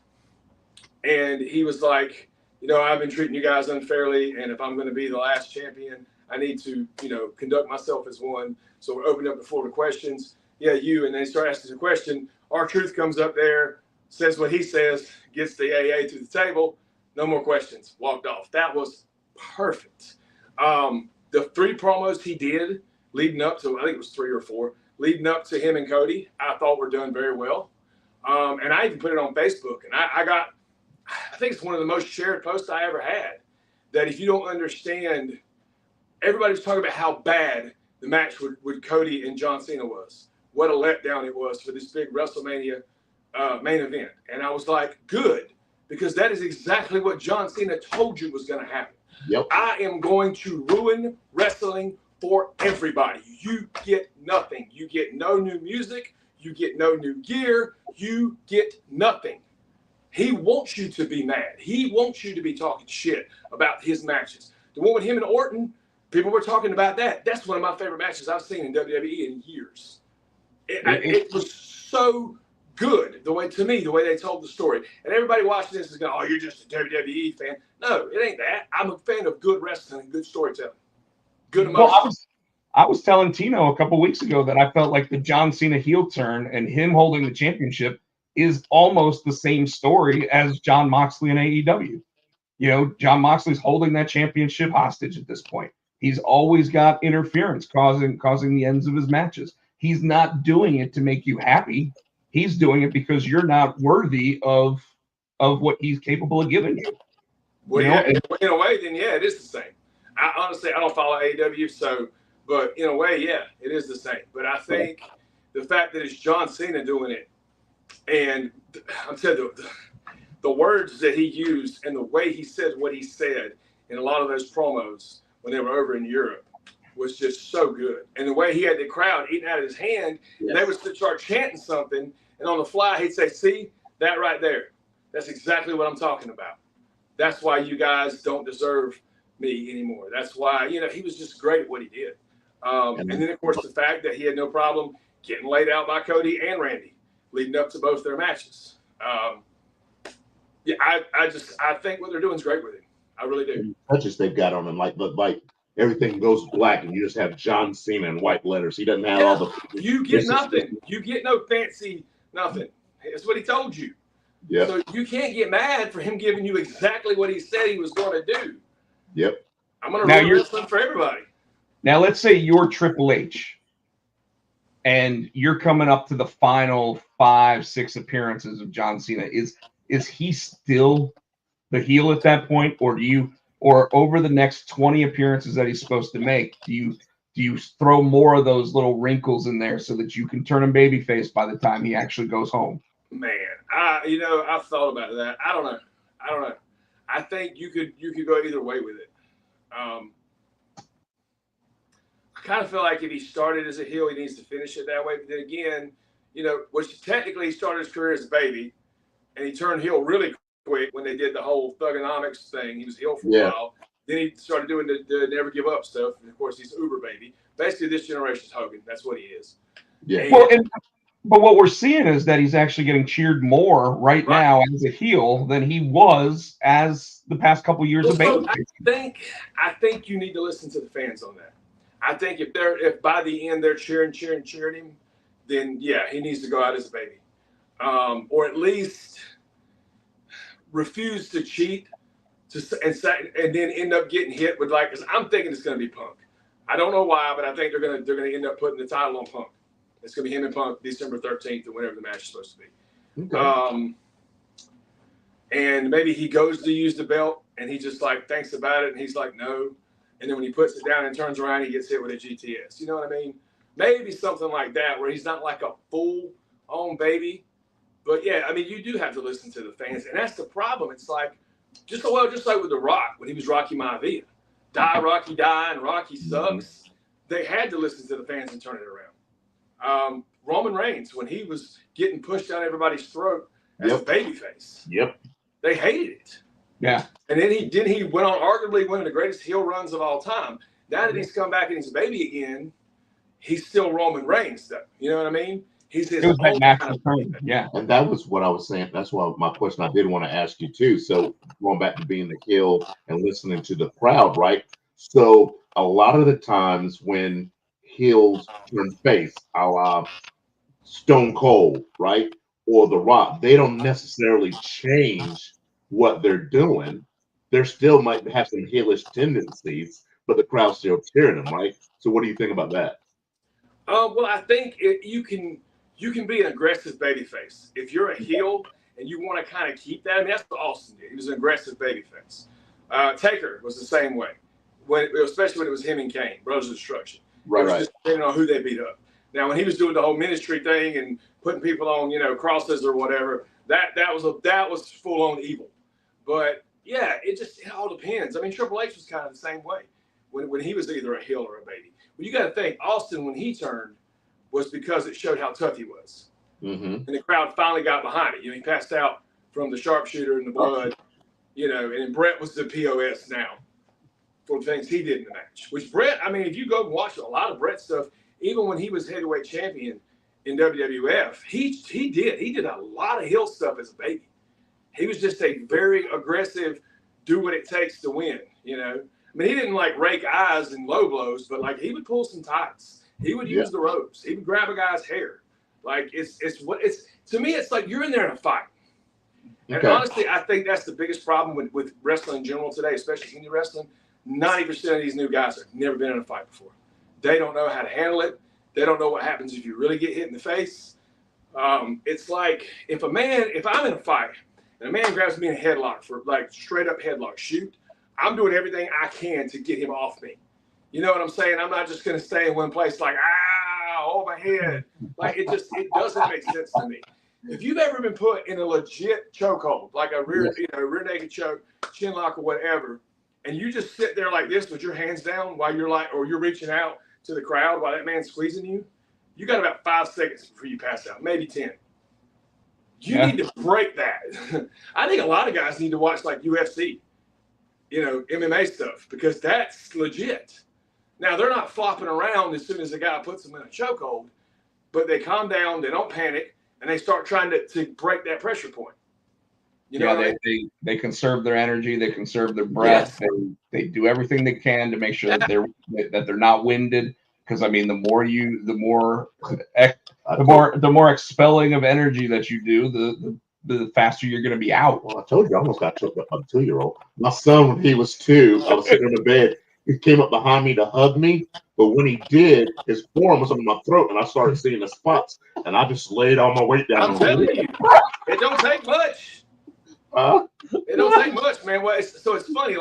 and he was like, I've been treating you guys unfairly, and if I'm going to be the last champion, I need to, conduct myself as one. So we're opening up the floor to questions. Yeah, you. And they start asking the question. R-Truth comes up there, says what he says, gets the AA to the table. No more questions. Walked off. That was perfect. The 3 promos he did leading up to, I think it was 3 or 4, leading up to him and Cody, I thought were done very well. And I even put it on Facebook. And I think it's one of the most shared posts I ever had. That if you don't understand, everybody was talking about how bad the match with Cody and John Cena was. What a letdown it was for this big WrestleMania main event. And I was like, good, because that is exactly what John Cena told you was going to happen. Yep. I am going to ruin wrestling for everybody. You get nothing. You get no new music. You get no new gear. You get nothing. He wants you to be mad. He wants you to be talking shit about his matches. The one with him and Orton, people were talking about that. That's one of my favorite matches I've seen in WWE in years. It was so good, the way they told the story. And everybody watching this is going, oh, you're just a WWE fan. No, it ain't that. I'm a fan of good wrestling and good storytelling. Good emotion. Well, I was telling Tino a couple weeks ago that I felt like the John Cena heel turn and him holding the championship is almost the same story as John Moxley and AEW. John Moxley's holding that championship hostage at this point. He's always got interference causing the ends of his matches. He's not doing it to make you happy. He's doing it because you're not worthy of what he's capable of giving you. Well, in a way, then yeah, it is the same. I honestly don't follow AEW, but in a way, yeah, it is the same. But I think the fact that it's John Cena doing it, and I'm telling you, the words that he used and the way he said what he said in a lot of those promos when they were over in Europe was just so good. And the way he had the crowd eating out of his hand, and they would start chanting something, and on the fly he'd say, see, that right there. That's exactly what I'm talking about. That's why you guys don't deserve me anymore. That's why, he was just great at what he did. And then, of course, the fact that he had no problem getting laid out by Cody and Randy leading up to both their matches. I think what they're doing is great with him. I really do. Touches they've got on him, like everything goes black, and you just have John Cena in white letters. He doesn't have all the. You get nothing. You get no fancy nothing. That's what he told you. Yeah. So you can't get mad for him giving you exactly what he said he was going to do. Yep. I'm going to ruin wrestling for everybody. Now let's say you're Triple H, and you're coming up to the final 5-6 appearances of John Cena. Is he still the heel at that point, or over the next 20 appearances that he's supposed to make, do you throw more of those little wrinkles in there so that you can turn him babyface by the time he actually goes home? Man, I've thought about that. I don't know. I think you could go either way with it. I kind of feel like if he started as a heel, he needs to finish it that way. But then again, which technically he started his career as a baby, and he turned heel really quick when they did the whole thugonomics thing. He was heel for a while. Then he started doing the never give up stuff. And of course, he's uber baby. Basically, this generation's Hogan. That's what he is. Yeah. But what we're seeing is that he's actually getting cheered more right now as a heel than he was as the past couple years of baby. I think you need to listen to the fans on that. I think if by the end they're cheering him, then yeah, he needs to go out as a baby, or at least refuse to cheat, and then end up getting hit with because I'm thinking it's going to be Punk. I don't know why, but I think they're going to end up putting the title on Punk. It's going to be him and Punk December 13th or whenever the match is supposed to be. Okay. And maybe he goes to use the belt and he just thinks about it and he's like, no. And then when he puts it down and turns around, he gets hit with a GTS. You know what I mean? Maybe something like that where he's not like a full-on baby. But yeah, I mean, you do have to listen to the fans. And that's the problem. It's just like with The Rock when he was Rocky Maivia. Die, Rocky, die, and Rocky sucks. They had to listen to the fans and turn it around. Roman Reigns, when he was getting pushed down everybody's throat as a babyface. Yep. They hated it. Yeah. And then he went on arguably one of the greatest heel runs of all time. Now that he's come back and he's a baby again, he's still Roman Reigns, though. You know what I mean? He's his own kind of turn. Yeah. And that was what I was saying. That's why my question I did want to ask you too. So going back to being the heel and listening to the crowd, right? So a lot of the times when heels turn face, a la Stone Cold, right? Or The Rock, they don't necessarily change what they're doing. They still might have some heelish tendencies, but the crowd's still cheering them, right? So what do you think about that? Well, I think you can be an aggressive babyface. If you're a heel and you want to kind of keep that, I mean, that's what Austin did. He was an aggressive babyface. Taker was the same way, especially when it was him and Kane, Brothers of Destruction. Right, it was just depending on who they beat up. Now, when he was doing the whole ministry thing and putting people on, crosses or whatever, that was full on evil. But yeah, it all depends. I mean, Triple H was kind of the same way when he was either a heel or a baby. Well, you got to think Austin when he turned was because it showed how tough he was, and the crowd finally got behind it. He passed out from the sharpshooter and the blood, and then Brett was the POS now for the things he did in the match. Which Brett, I mean, if you go and watch a lot of Brett stuff, even when he was heavyweight champion in WWF, he did a lot of heel stuff as a baby. He was just a very aggressive, do what it takes to win. I mean, he didn't rake eyes and low blows, but he would pull some tights. He would use the ropes. He would grab a guy's hair. To me, it's like you're in there in a fight. And honestly, I think that's the biggest problem with wrestling in general today, especially indie wrestling. 90% of these new guys have never been in a fight before. They don't know how to handle it. They don't know what happens if you really get hit in the face. It's like if I'm in a fight and a man grabs me in a headlock for straight up headlock shoot, I'm doing everything I can to get him off me. You know what I'm saying? I'm not just going to stay in one place oh my head. It doesn't make sense to me. If you've ever been put in a legit chokehold, like a rear naked choke, chin lock or whatever, and you just sit there like this with your hands down while you're reaching out to the crowd while that man's squeezing you, you got about 5 seconds before you pass out, maybe 10. You need to break that. I think a lot of guys need to watch UFC, MMA stuff, because that's legit. Now, they're not flopping around as soon as the guy puts them in a chokehold, but they calm down, they don't panic, and they start trying to break that pressure point. They conserve their energy, they conserve their breath, they do everything they can to make sure that they're not winded. Because I mean, the more expelling of energy that you do, the faster you're going to be out. Well, I told you, I almost got choked up by a 2-year-old. My son, when he was 2, I was sitting in the bed. He came up behind me to hug me, but when he did, his forearm was under my throat, and I started seeing the spots, and I just laid all my weight down. I'm telling you, it don't take much. It don't take much, man. Well, it's funny,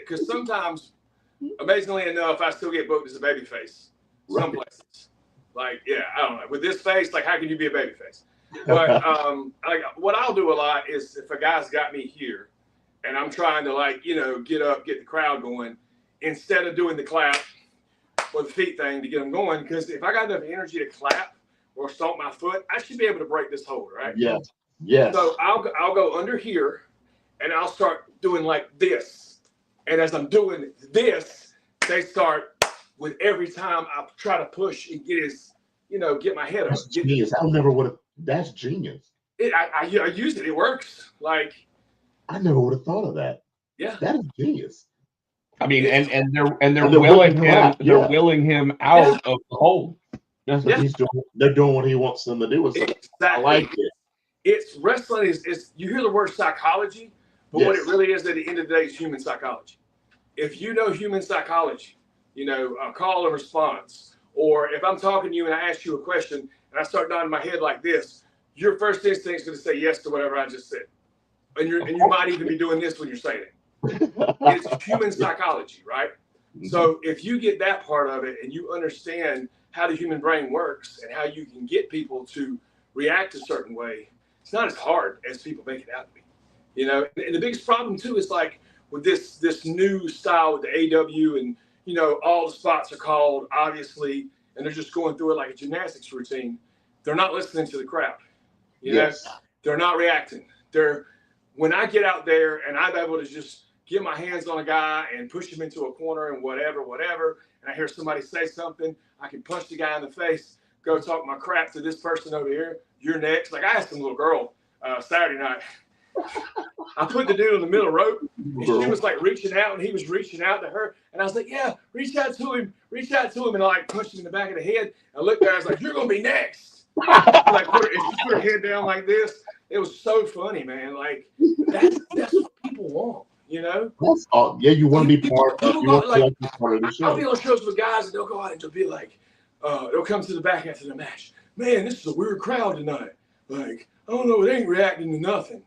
because sometimes, amazingly enough, I still get booked as a babyface. Some places, I don't know. With this face, how can you be a babyface? But what I'll do a lot is if a guy's got me here, and I'm trying to get up, get the crowd going, instead of doing the clap or the feet thing to get them going, because if I got enough energy to clap or stomp my foot, I should be able to break this hold, right? Yes. Yes. So I'll go under here, and I'll start doing like this. And as I'm doing this, they start with every time I try to push and get my head up. That's genius. I never would have. That's genius. I use it. It works. Like I never would have thought of that. Yeah. That is genius. I mean, and they're they're willing willing him. to They're yeah. willing him out of the hole. That's what he's doing. They're doing what he wants them to do. Exactly. I like it. It's wrestling is you hear the word psychology, but what it really is at the end of the day is human psychology. If you know human psychology, a call and response, or if I'm talking to you and I ask you a question and I start nodding my head like this, your first instinct is going to say yes to whatever I just said, and you might even be doing this when you're saying it. It's human psychology, right? Mm-hmm. So if you get that part of it and you understand how the human brain works and how you can get people to react a certain way, it's not as hard as people make it out to be. And the biggest problem too is like with this new style with the AW and all the spots are called obviously, and they're just going through it like a gymnastics routine. They're not listening to the crowd. They're not reacting. When I get out there and I'm able to just get my hands on a guy and push him into a corner and whatever, and I hear somebody say something, I can punch the guy in the face, go talk my crap to this person over here. You're next. Like I asked some little girl Saturday night. I put the dude on the middle rope, and she was like reaching out, and he was reaching out to her, and I was like, "Yeah, reach out to him," and I like punched him in the back of the head. I looked at her, I was like, "You're gonna be next." Like she put her head down like this. It was so funny, man. Like that's what people want, That's all. Yeah, you want to be part of. You want to be part of the show. I'll be on shows with guys, and they'll go out and they'll be like, they'll come to the back after the match. Man, this is a weird crowd tonight. Like I don't know, they ain't reacting to nothing.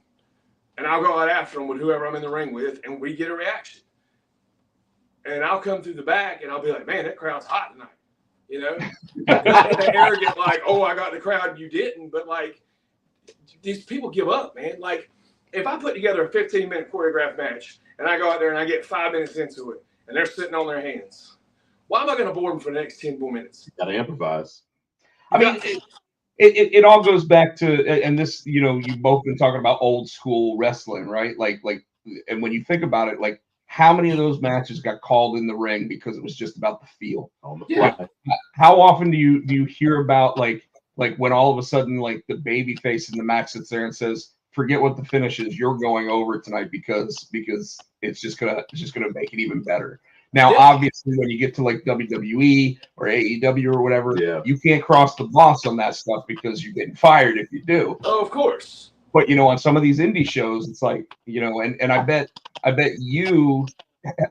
And I'll go out after them with whoever I'm in the ring with, and we get a reaction. And I'll come through the back, and I'll be like, man, that crowd's hot tonight. And arrogant, like, oh, I got the crowd, you didn't. But, like, these people give up, man. Like, if I put together a 15-minute choreographed match, and I go out there and I get 5 minutes into it, and they're sitting on their hands, why am I going to bore them for the next 10 more minutes? You got to improvise. I mean, it all goes back to, and this, you've both been talking about old school wrestling, right? Like, and when you think about it, like, how many of those matches got called in the ring because it was just about the feel? How often do you hear about like when all of a sudden like the baby face in the match sits there and says, "Forget what the finish is, you're going over tonight because it's just gonna make it even better." Now, obviously, when you get to like WWE or AEW or whatever, you can't cross the boss on that stuff because you're getting fired if you do. Oh, of course. But on some of these indie shows, it's like and I bet you,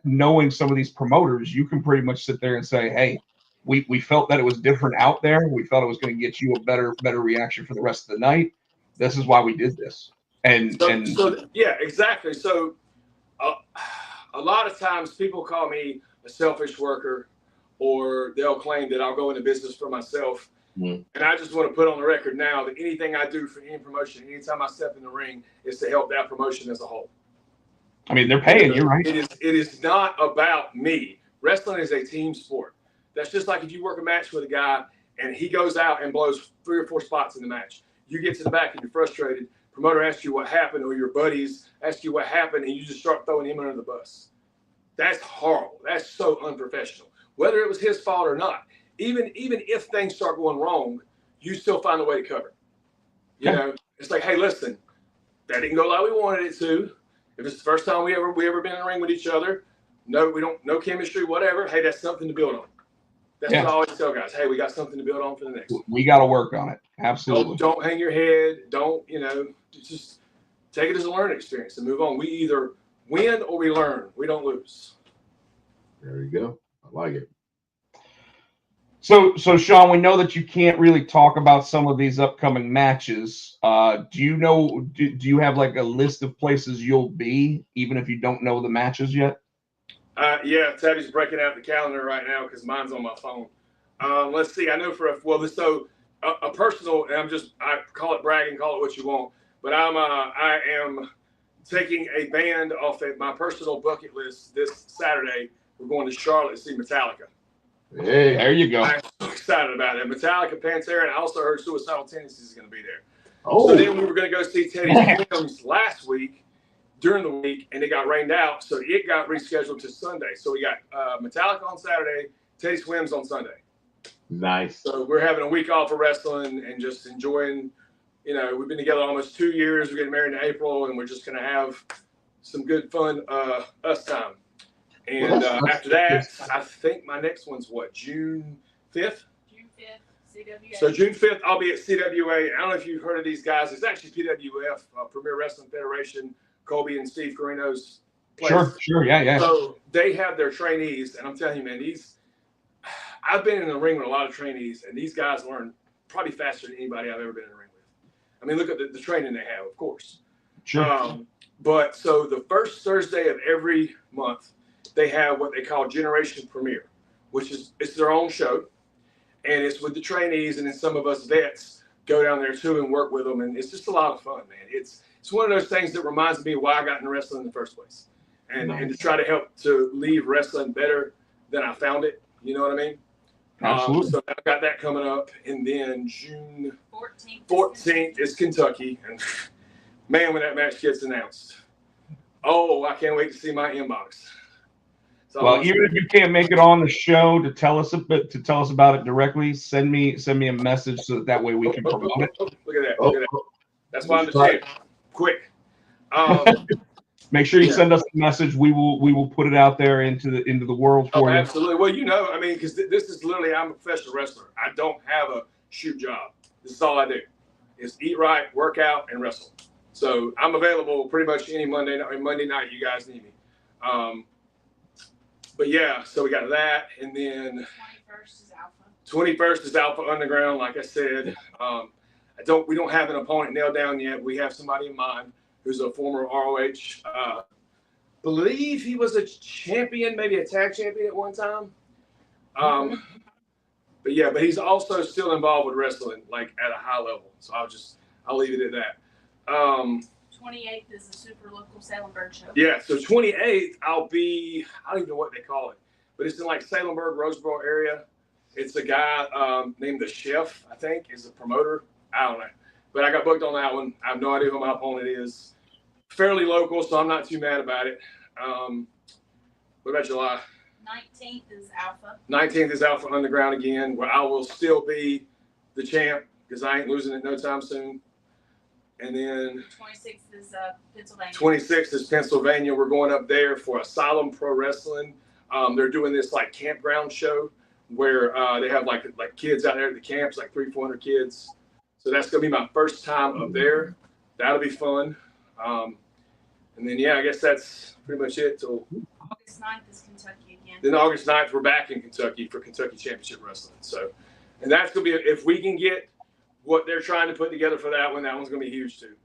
knowing some of these promoters, you can pretty much sit there and say, "Hey, we felt that it was different out there. We felt it was going to get you a better reaction for the rest of the night. This is why we did this." So yeah, exactly. So. A lot of times people call me a selfish worker, or they'll claim that I'll go into business for myself. And I just want to put on the record now that anything I do for any promotion, anytime I step in the ring, is to help that promotion as a whole. I mean, they're paying you, right? It is not about me. Wrestling is a team sport. That's just like if you work a match with a guy and he goes out and blows 3 or 4 spots in the match. You get to the back and you're frustrated. Promoter asks you what happened, or your buddies ask you what happened, and you just start throwing him under the bus. That's horrible. That's so unprofessional. Whether it was his fault or not, even if things start going wrong, you still find a way to cover it. It's like, hey, listen, that didn't go like we wanted it to. If it's the first time we ever been in a ring with each other, no chemistry, whatever. Hey, that's something to build on. That's what I always tell guys. Hey, we got something to build on for the next one. We got to work on it. Absolutely. Don't hang your head. Don't, just take it as a learning experience and move on. We either win or we learn. We don't lose. There you go. I like it. So Sean, we know that you can't really talk about some of these upcoming matches. Do you have like a list of places you'll be, even if you don't know the matches yet? Yeah, Tabby's breaking out the calendar right now because mine's on my phone. Let's see. I know a personal, and I call it bragging, call it what you want, but I am taking a band off my personal bucket list this Saturday. We're going to Charlotte to see Metallica. Hey, there you go. I'm so excited about it. Metallica, Pantera, and I also heard Suicidal Tendencies is going to be there. Oh, So then we were going to go see Teddy Swims last week during the week, and it got rained out, so it got rescheduled to Sunday. So we got Metallica on Saturday, Teddy Swims on Sunday. nice. So we're having a week off of wrestling and just enjoying. You know, we've been together almost 2 years. We're getting married in April, and we're just going to have some good fun us time. And Well, that's after that, I think my next one's what, June 5th? June 5th, CWA. So June 5th, I'll be at CWA. I don't know if you've heard of these guys. It's actually PWF, Premier Wrestling Federation, Colby and Steve Carino's place. Sure, yeah. So they have their trainees, and I'm telling you, man, I've been in the ring with a lot of trainees, and these guys learn probably faster than anybody I've ever been in the ring with. I mean, look at the training they have, of course. Sure. But so the first Thursday of every month, they have what they call Generation Premier, which is it's their own show, and it's with the trainees, and then some of us vets go down there too and work with them, and it's just a lot of fun, man. It's one of those things that reminds me why I got into wrestling in the first place, and to try to help to leave wrestling better than I found it. You know what I mean? Absolutely. So I've got that coming up, and then June 14th is Kentucky, and man, when that match gets announced, oh, I can't wait to see my inbox. So Well, even if you can't make it on the show to tell us about it directly, send me a message so that way we can promote it. Look at that! Look at that! That's why I'm just saying, quick. Make sure you send us a message. We will put it out there into the world for you. Absolutely. Well, you know, I mean, because this is literally, I'm a professional wrestler. I don't have a shoot job. This is all I do: is eat right, work out, and wrestle. So I'm available pretty much any Monday night you guys need me. But yeah, so we got that, and then 21st is Alpha. 21st is Alpha Underground. Like I said, we don't have an opponent nailed down yet. We have somebody in mind who's a former ROH. Believe he was a champion, maybe a tag champion at one time. But he's also still involved with wrestling, like at a high level. So I'll leave it at that. 28th is the Super Local Salemburg show. Yeah, so 28th, I don't even know what they call it, but it's in like Salemburg, Roseboro area. It's a guy named The Chef, I think, is the promoter. I don't know. But I got booked on that one. I have no idea who my opponent is. Fairly local, so I'm not too mad about it. What about July? 19th is Alpha. 19th is Alpha Underground again, where I will still be the champ because I ain't losing it no time soon. And then 26th is Pennsylvania. 26th is Pennsylvania. We're going up there for Asylum Pro Wrestling. They're doing this like campground show where they have like kids out there at the camps, like 300-400 kids. So that's gonna be my first time up there. That'll be fun. And then I guess that's pretty much it. Till August 9th is Kentucky again. then August 9th, we're back in Kentucky for Kentucky Championship Wrestling. So, and that's gonna be if we can get what they're trying to put together for that one's going to be huge too.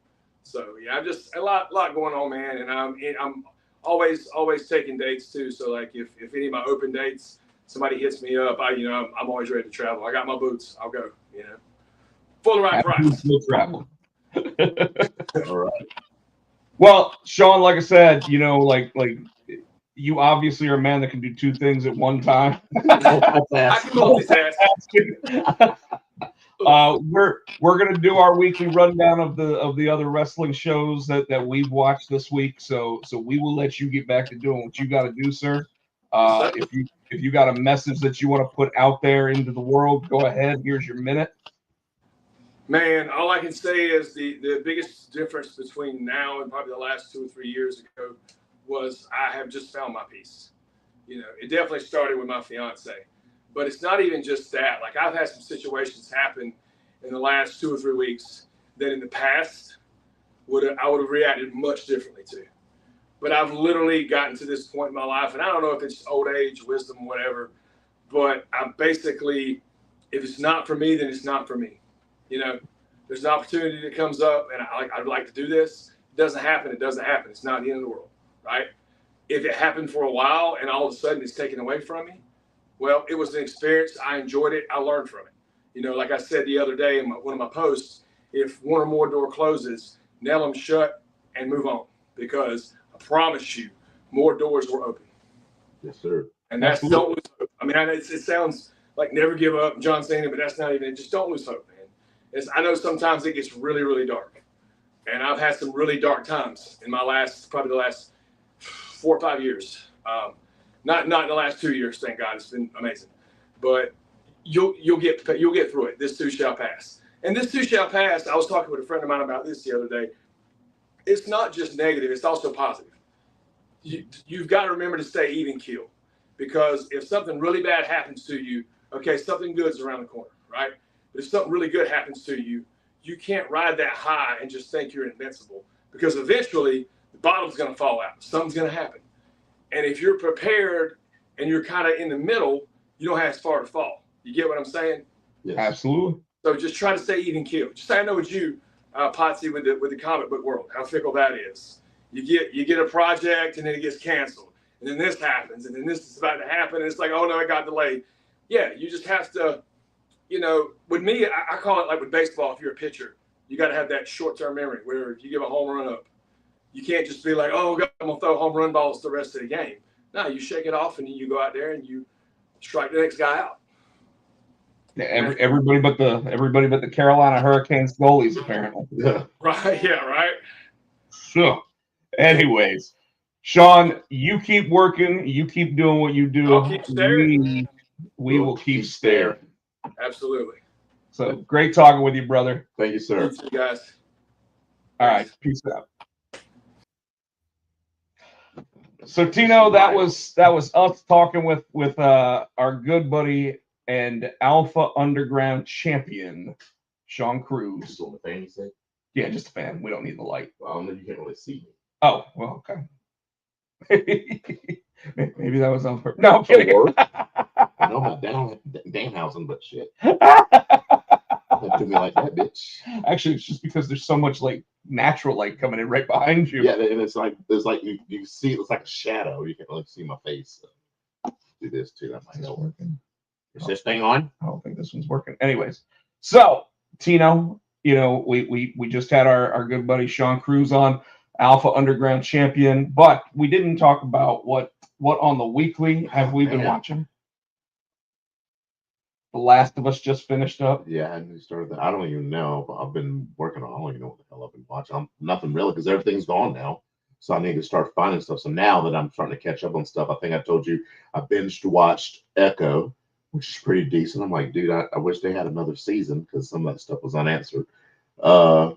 So I'm just a lot going on, man. And I'm always taking dates too. So like if any of my open dates, somebody hits me up, I'm always ready to travel. I got my boots. I'll go, for the right price. Travel. All right. Well, Sean, like I said, like you obviously are a man that can do two things at one time. I can multitask. We're gonna do our weekly rundown of the other wrestling shows that we've watched this week. So we will let you get back to doing what you got to do, sir. If you got a message that you want to put out there into the world, go ahead. Here's your minute. Man, all I can say is the biggest difference between now and probably the last 2 or 3 years ago was I have just found my peace. It definitely started with my fiance. But it's not even just that. Like I've had some situations happen in the last 2 or 3 weeks that in the past I would have reacted much differently to. But I've literally gotten to this point in my life, and I don't know if it's old age, wisdom, whatever, but I basically, if it's not for me, then it's not for me. There's an opportunity that comes up, and I'd like to do this. It doesn't happen. It doesn't happen. It's not the end of the world, right? If it happened for a while and all of a sudden it's taken away from me, well, it was an experience. I enjoyed it. I learned from it. Like I said the other day in one of my posts, if one or more door closes, nail them shut and move on, because I promise you, more doors will open. Yes, sir. And that's don't. I mean, it sounds like never give up. John Cena, but that's not even it. Just don't lose hope, man. I know sometimes it gets really, really dark. And I've had some really dark times in my probably the last 4 or 5 years. Not in the last 2 years, thank God. It's been amazing. But you'll get through it. This too shall pass. And this too shall pass. I was talking with a friend of mine about this the other day. It's not just negative, it's also positive. You've got to remember to stay even keel. Because if something really bad happens to you, okay, something good's around the corner, right? But if something really good happens to you, you can't ride that high and just think you're invincible, because eventually the bottom's going to fall out. Something's going to happen. And if you're prepared and you're kind of in the middle, you don't have as far to fall. You get what I'm saying? Yes. Absolutely. So just try to stay even keel. Just I know with you, Potsy, with the comic book world, how fickle that is. You get a project and then it gets canceled, and then this happens, and then this is about to happen, and it's like, oh no, it got delayed. Yeah, you just have to. With me, I call it like with baseball. If you're a pitcher, you got to have that short-term memory where if you give a home run up, you can't just be like, oh, God, I'm going to throw home run balls the rest of the game. No, you shake it off and you go out there and you strike the next guy out. Yeah, everybody but the Carolina Hurricanes goalies, apparently. Yeah. Right, yeah, right. So, anyways, Sean, you keep working. You keep doing what you do. I'll keep staring. We will keep staring. Absolutely. So, great talking with you, brother. Thank you, sir. You too, guys. All right, peace out. So, Tino, that was us talking with our good buddy and Alpha Underground champion, Sean Cruz. Just on the fan, you said? Yeah, just a fan. We don't need the light. Well, I don't know. You can't really see me. Oh, well, okay. Maybe that was on purpose. No, I'm kidding. I know I'm not down Danhausen, but shit. That to me like that, bitch. Actually, it's just because there's so much like natural light coming in right behind you. Yeah, and it's like there's like you see it's like a shadow. You can't really see my face. So do this too. That might help. Working. Is this thing on? I don't think this one's working. Anyways, so Tino, we just had our good buddy Sean Cruz on, Alpha Underground champion, but we didn't talk about what on the weekly have we been watching. The Last of Us just finished up. Yeah, I hadn't started that. I don't even know, but I've been working on. I don't even know what the hell I've been watching. Nothing really, because everything's gone now. So I need to start finding stuff. So now that I'm starting to catch up on stuff, I think I told you I binged watched Echo, which is pretty decent. I'm like, dude, I wish they had another season because some of that stuff was unanswered. I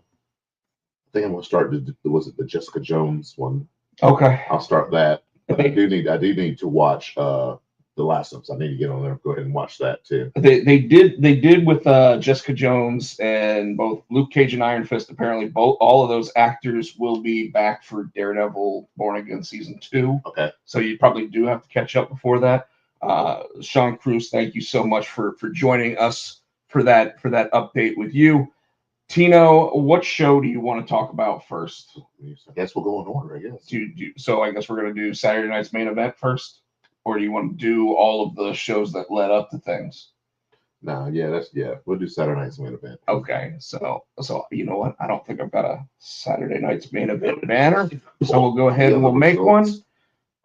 think I'm gonna start. Was it the Jessica Jones one? Okay, I'll start that. But I do need to watch The Last of Us. I need to get on there. Go ahead and watch that too. They did with Jessica Jones and both Luke Cage and Iron Fist. Apparently, all of those actors will be back for Daredevil Born Again season 2. Okay. So you probably do have to catch up before that. Sean Cruz, thank you so much for joining us for that update with you. Tino, what show do you want to talk about first? I guess we'll go in order. I guess. So I guess we're going to do Saturday night's main event first, or do you want to do all of the shows that led up to things? No, yeah, we'll do Saturday night's main event. Okay, so you know what? I don't think I've got a Saturday night's main event banner, so we'll go ahead and we'll make one.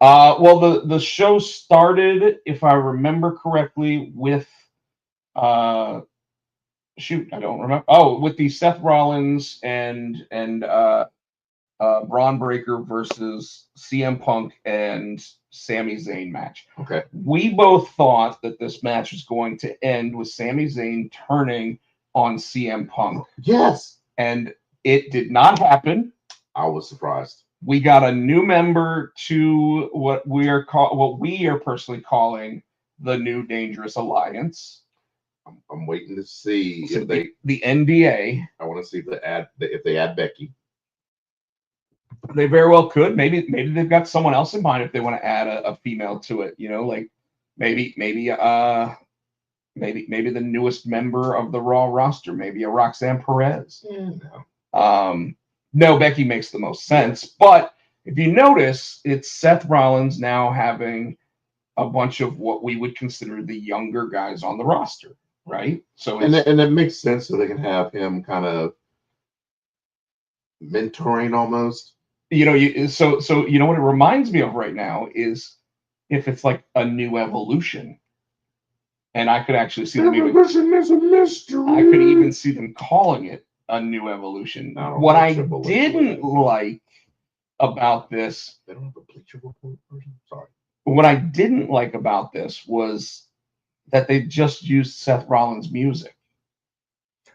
Well, the show started, if I remember correctly, with shoot, I don't remember. Oh, with the Seth Rollins and Braun Breaker versus CM Punk and Sami Zayn match. Okay. We both thought that this match was going to end with Sami Zayn turning on CM Punk. Yes. And it did not happen. I was surprised. We got a new member to what we are personally calling the New Dangerous Alliance. I'm waiting to see So if they. the NDA. I want to see if they add Becky. They very well could. Maybe they've got someone else in mind if they want to add a female to it. Like maybe the newest member of the Raw roster, maybe a Roxanne Perez. Yeah, no, Becky makes the most sense. But if you notice, it's Seth Rollins now having a bunch of what we would consider the younger guys on the roster, right? So and that makes sense, so they can have him kind of mentoring almost. So you know what it reminds me of right now is if it's like a new evolution. and I could actually see them Evolution is a mystery. I could even see them calling it a new evolution. I don't What know I Triple H didn't would. like about this, They don't have a Bleacher Report version. Sorry. what I didn't like about this was that they just used Seth Rollins' music.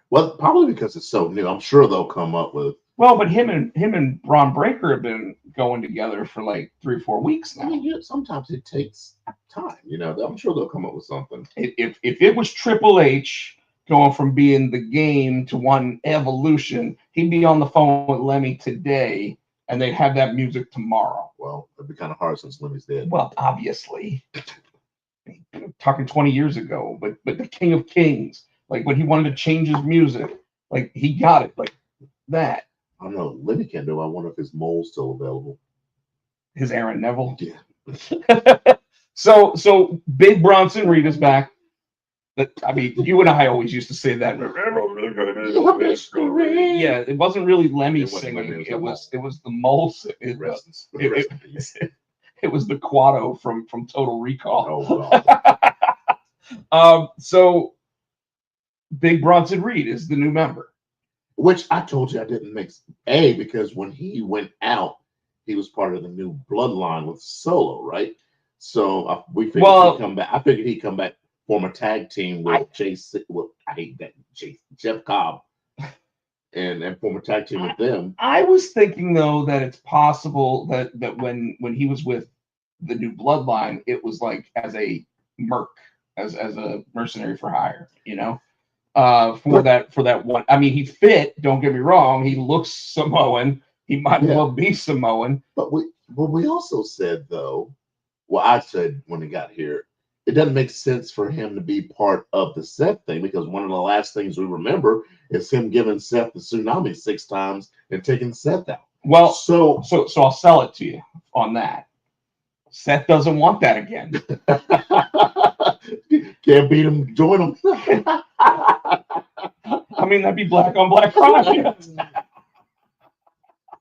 Well, probably because it's so new. I'm sure they'll come up with. Well, but him and Braun Breaker have been going together for like 3 or 4 weeks I now. mean, yeah, sometimes it takes time. I'm sure they'll come up with something. If it was Triple H going from being the Game to one Evolution, he'd be on the phone with Lemmy today, and they'd have that music tomorrow. Well, it'd be kind of hard since Lemmy's dead. Well, obviously, talking 20 years ago, but the King of Kings, like when he wanted to change his music, like he got it like that. I don't know. Lemmy can do. I wonder if his mole's still available. His Aaron Neville. Yeah. So Big Bronson Reed is back. But I mean, you and I always used to say that. Yeah, it wasn't really Lemmy It wasn't singing. Lemmy, It was the mole. Rest in peace. It was the Quado from Total Recall. Oh, God. So Big Bronson Reed is the new member. Which I told you I didn't mix. Because when he went out, he was part of the new bloodline with Solo, right? So we figured he'd come back. I figured he'd come back, form a tag team with I hate that Jeff Cobb, and form a tag team with them. I was thinking though that it's possible that when he was with the new bloodline, it was like as a merc, as a mercenary for hire, for that one. I mean, he fit. Don't get me wrong. He looks Samoan. He might as well be Samoan. But we also said though. Well, I said when he got here, it doesn't make sense for him to be part of the Seth thing because one of the last things we remember is him giving Seth the tsunami 6 times and taking Seth out. Well, so I'll sell it to you on that. Seth doesn't want that again. Can't beat him, join him. I mean, that'd be black on black crime.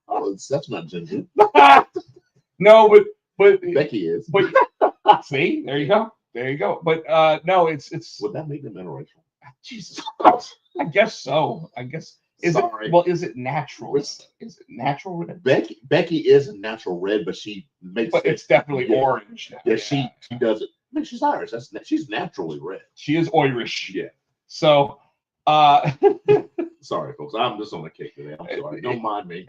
Oh, Seth's not ginger. No, but Becky is. But see, there you go. But no, it's. Would that make them interracial? Jesus, I guess so. I guess. Is it natural? Is it natural red? Becky is a natural red, but she makes. But it's definitely orange now. Yeah, she does it. I mean, she's Irish. She's naturally red. She is Irish. Yeah. So. Sorry, folks. I'm just on a kick today. I'm sorry. Don't mind me.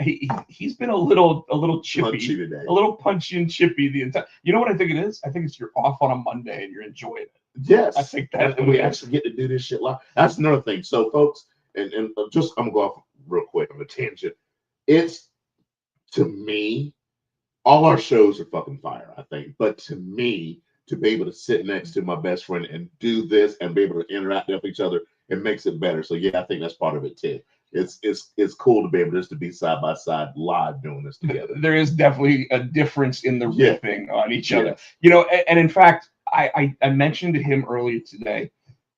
He's been a little chippy Punchy today. A little punchy and chippy the entire. You know what I think it is? I think it's you're off on a Monday and you're enjoying it. Yes, I think that. And we actually get to do this shit live. That's another thing. So, folks, and just I'm gonna go off real quick on a tangent. It's to me, all our shows are fucking fire. I think, but to me, to be able to sit next to my best friend and do this and be able to interact with each other. It makes it better. So yeah, I think that's part of it too. It's cool to be able just to be side by side live doing this together. There is definitely a difference in the riffing on each other. And in fact, I mentioned to him earlier today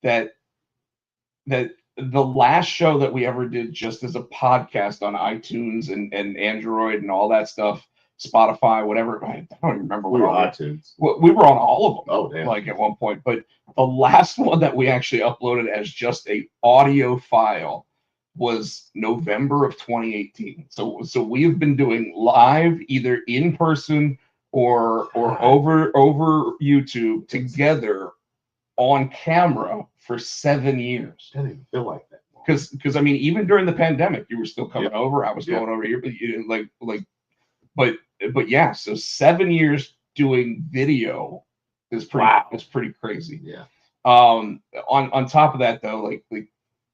that the last show that we ever did just as a podcast on iTunes and Android and all that stuff, Spotify, whatever. I don't even remember what iTunes. We were on all of them. Oh, damn. Like at one point, but the last one that we actually uploaded as just a audio file was November of 2018. So we have been doing live either in person or over YouTube together on camera for 7 years. I didn't even feel like that. Because I mean, even during the pandemic, you were still coming over. I was going over here, but but yeah. So 7 years doing video is pretty crazy. Yeah. On top of that though, like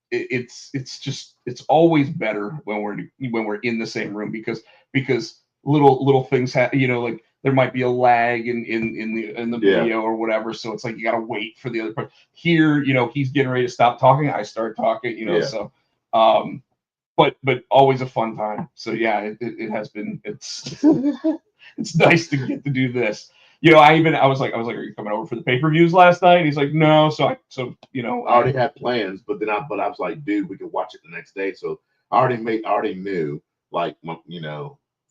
it's always better when we're in the same room because little things like there might be a lag in the video or whatever, so it's like you gotta wait for the other part. Here, he's getting ready to stop talking, I start talking, so but always a fun time. So yeah, it has been. It's nice to get to do this. I was like, are you coming over for the pay-per-views last night? And he's like, no. I already had plans, but I was like, dude, we could watch it the next day. So I already knew, like,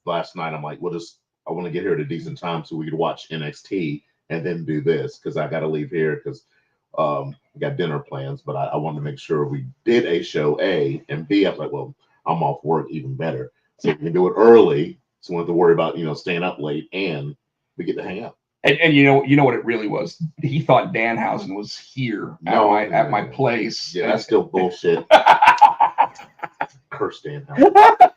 last night I'm like, I want to get here at a decent time so we could watch NXT and then do this because I got to leave here because We got dinner plans, but I wanted to make sure we did a show A, and B, I was like, well, I'm off work, even better, so we can do it early, so we don't have to worry about staying up late, and we get to hang out. And you know what it really was. He thought Danhausen was here at my place. Yeah, that's still bullshit. Curse Danhausen.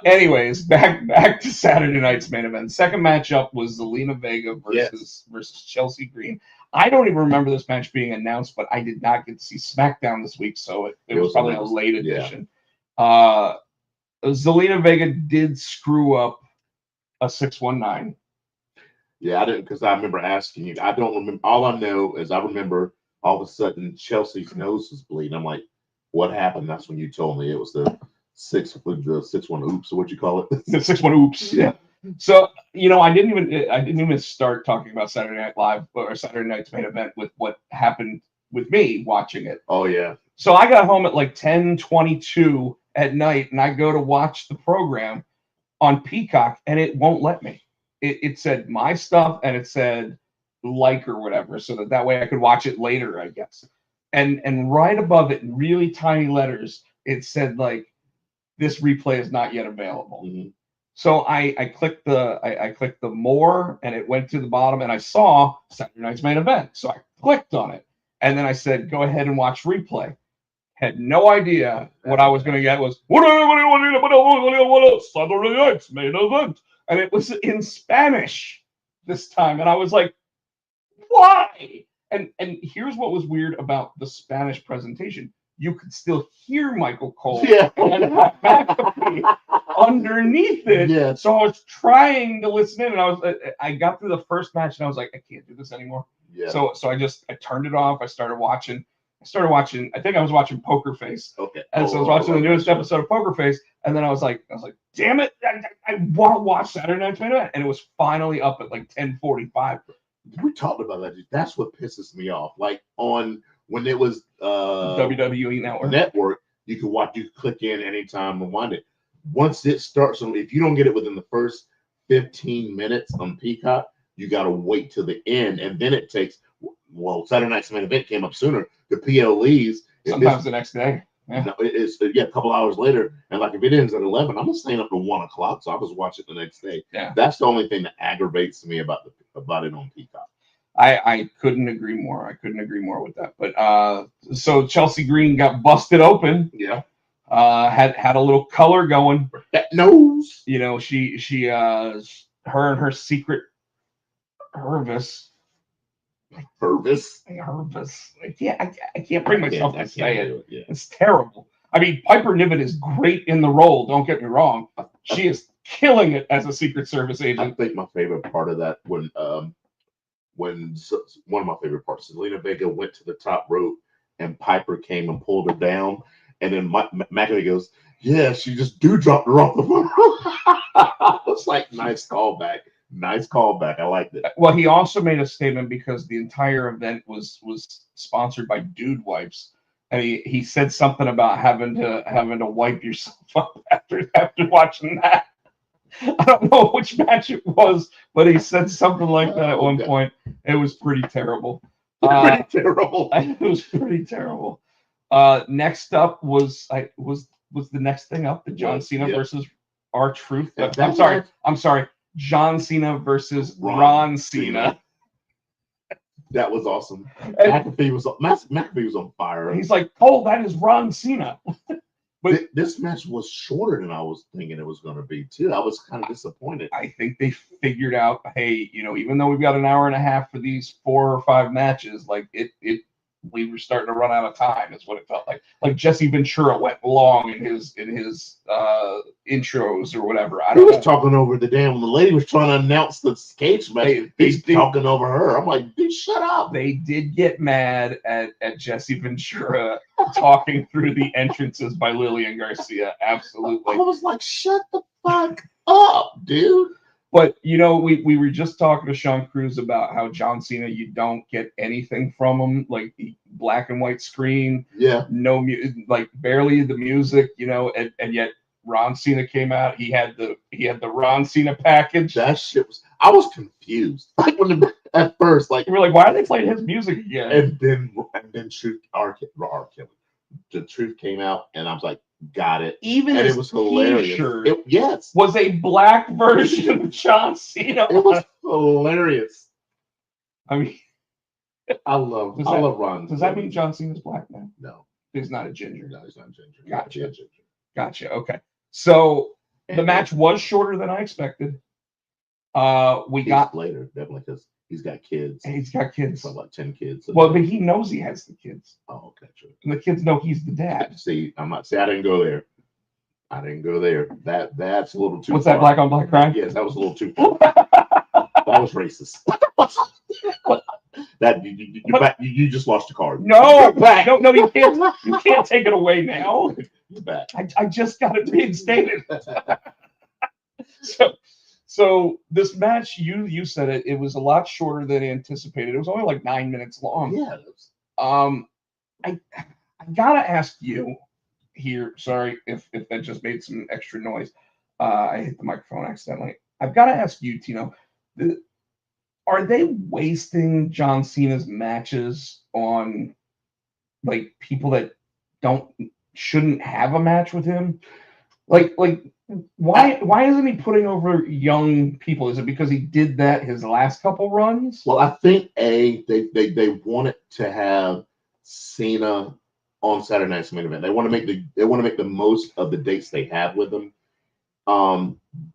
Anyways, back to Saturday night's main event. Second matchup was Zelina Vega versus Chelsea Green. I don't even remember this match being announced, but I did not get to see SmackDown this week, so it was probably a late edition. Zelina Vega did screw up a 619. Yeah, I didn't, because I remember asking you. I don't remember. All I know is I remember all of a sudden Chelsea's nose was bleeding. I'm like, what happened? That's when you told me it was the 6-1 oops, or what you call it? The 6-1 oops. Yeah. So I didn't even start talking about Saturday Night Live or Saturday Night's main event with what happened with me watching it. Oh yeah. So I got home at like 10:22 at night, and I go to watch the program on Peacock, and it won't let me. It said my stuff, and it said like or whatever, so that way I could watch it later, I guess. And right above it, in really tiny letters, it said like, this replay is not yet available. Mm-hmm. So I clicked the more, and it went to the bottom, and I saw Saturday Night's main event. So I clicked on it, and then I said, go ahead and watch replay. Had no idea what I was going to get was Saturday Night's main event, and it was in Spanish this time, and I was like, why? And here's what was weird about the Spanish presentation: you could still hear Michael Cole and McAfee underneath it. Yeah. So I was trying to listen in, and I got through the first match, and I was like, I can't do this anymore. Yeah. So I turned it off. I started watching. I think I was watching Poker Face. Okay. And so I was watching the newest episode of Poker Face, and then I was like, damn it, I want to watch Saturday Night's main event, and it was finally up at like 10:45. We talked about that. That's what pisses me off. Like when it was WWE Network, you could click in anytime and wind it. Once it starts, if you don't get it within the first 15 minutes on Peacock, you got to wait till the end, and then it takes. Well, Saturday Night's main event came up sooner. The PLEs sometimes the next day. Yeah. No, it's a couple hours later, and like if it ends at 11, I'm staying up to 1 o'clock, so I was watching the next day. Yeah, that's the only thing that aggravates me about it on Peacock. I couldn't agree more. I couldn't agree more with that. But so Chelsea Green got busted open. Yeah. Had a little color going. That nose. She her and her secret Hervis. I can't bring myself to say it. Yeah. It's terrible. I mean, Piper Niven is great in the role. Don't get me wrong. She is killing it as a Secret Service agent. I think my favorite part of that when one of my favorite parts, Zelina Vega went to the top rope and Piper came and pulled her down, and then McAfee goes, "Yeah, she just dropped her off the front." It's like nice callback. Nice callback. I liked it. Well, he also made a statement because the entire event was sponsored by Dude Wipes, and he said something about having to wipe yourself up after watching that. I don't know which match it was, but he said something like that at one point. It was pretty terrible. Pretty terrible. It was pretty terrible. Next up was the next thing up, the John Cena versus R-Truth. I'm sorry. John Cena versus Ron Cena. That was awesome. McAfee was on fire. He's like, "Oh, that is Ron Cena." But this match was shorter than I was thinking it was going to be too. I was kind of disappointed. I think they figured out, hey, even though we've got an hour and a half for these 4 or 5 matches, like we were starting to run out of time. Is what it felt like. Like Jesse Ventura went long in his intros or whatever. I don't know. Talking over the damn. The lady was trying to announce the cage match. He's talking over her. I'm like, dude, shut up. They did get mad at Jesse Ventura talking through the entrances by Lillian Garcia. Absolutely. I was like, shut the fuck up, dude. But we were just talking to Sean Cruz about how John Cena, you don't get anything from him, like the black and white screen, no like barely the music, and yet Ron Cena came out. He had the Ron Cena package. That shit was. I was confused. Like at first, like, We're like, why are they playing his music again? and then Truth, R. Kelly, the Truth came out, and I was like, got it. Even And his it was hilarious. T-shirt Yes, was a black version of John Cena. it was hilarious. I mean, I love Ron. does that mean John Cena's black now? No, He's not a ginger. no, he's not ginger. Gotcha. He's not ginger. Gotcha. Okay. So the And match was shorter than I expected. We he's got later, definitely, because he's got kids. he's got kids. He's got like 10 kids. Well, but he knows he has the kids, Oh, okay, true. and the kids know he's the dad. See, I didn't go there. I didn't go there. That's a little too What's far. that black on black crime? Yes, that was a little too far. That was racist. That you just lost your card. No, You're back. no, you can't. You can't take it away now. You're back. I just got it reinstated. So this match, you said it was a lot shorter than anticipated. It was only like 9 minutes long. Yeah. I gotta ask you here. Sorry if that just made some extra noise. I hit the microphone accidentally. I've got to ask you, Tino. Are they wasting John Cena's matches on like people that shouldn't have a match with him? Like why isn't he putting over young people? Is it because he did that his last couple runs? Well, I think they wanted to have Cena on Saturday Night's Main Event. They want to make the most of the dates they have with him.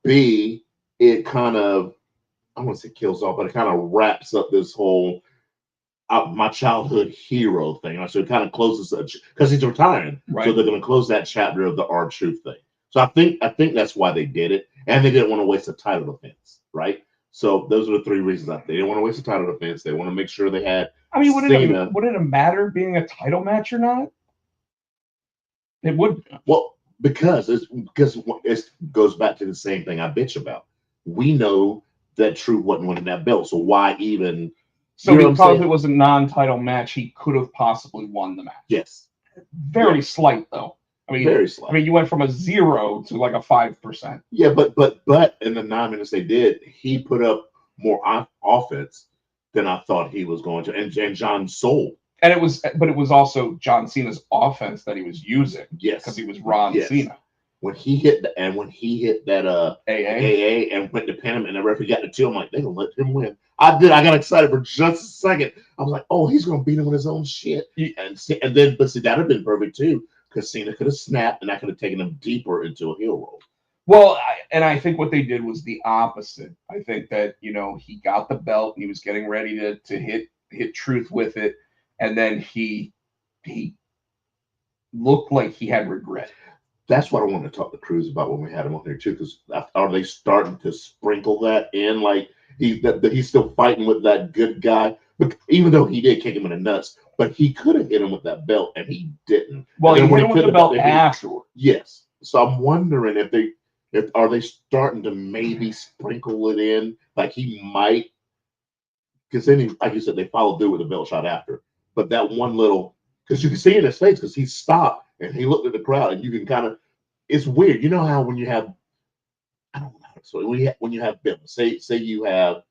B, it kind of, I don't want to say kills off, but it kind of wraps up this whole my childhood hero thing. So it kind of closes because he's retiring, Right. So they're going to close that chapter of the R-Truth thing. So I think that's why they did it, and they didn't want to waste a title defense, right? So those are the three reasons. They didn't want to waste a title defense. They want to make sure they had. I mean, would Cena. it matter being a title match or not? It would. Well, because it goes back to the same thing I bitch about. We know that Truth wasn't winning that belt, so why even? So You know what I'm because saying? it was a non-title match, he could have possibly won the match. Yes, Very slight though. I mean, very slight. I mean, you went from a 0 to like a 5%. Yeah, but in the 9 minutes they did, he put up more offense than I thought he was going to, and John sold. And it was also John Cena's offense that he was using. Yes, because he was Ron Yes. Cena. When he hit that AA. and went to pin him, and the referee got the two, I'm like, they gonna let him win. I got excited for just a second. I was like, oh, he's gonna beat him with his own shit. And then but see, that'd have been perfect too, because Cena could have snapped, and that could have taken him deeper into a heel roll. Well, I think what they did was the opposite. I think that he got the belt and he was getting ready to hit Truth with it, and then he looked like he had regret. That's what I wanted to talk to Cruz about when we had him on here too, because are they starting to sprinkle that in, like he's still fighting with that good guy, but even though he did kick him in the nuts, but he could have hit him with that belt and he didn't. Well, he hit him with the belt he, afterward. Yes, so I'm wondering if are they starting to maybe sprinkle it in, like he might, because then like you said, they followed through with the belt shot after, but that one little, because you can see in his face, because he stopped and he looked at the crowd, and you can kind of, it's weird. You know how when you have, I don't know how to say it, when you have Venom, say you have,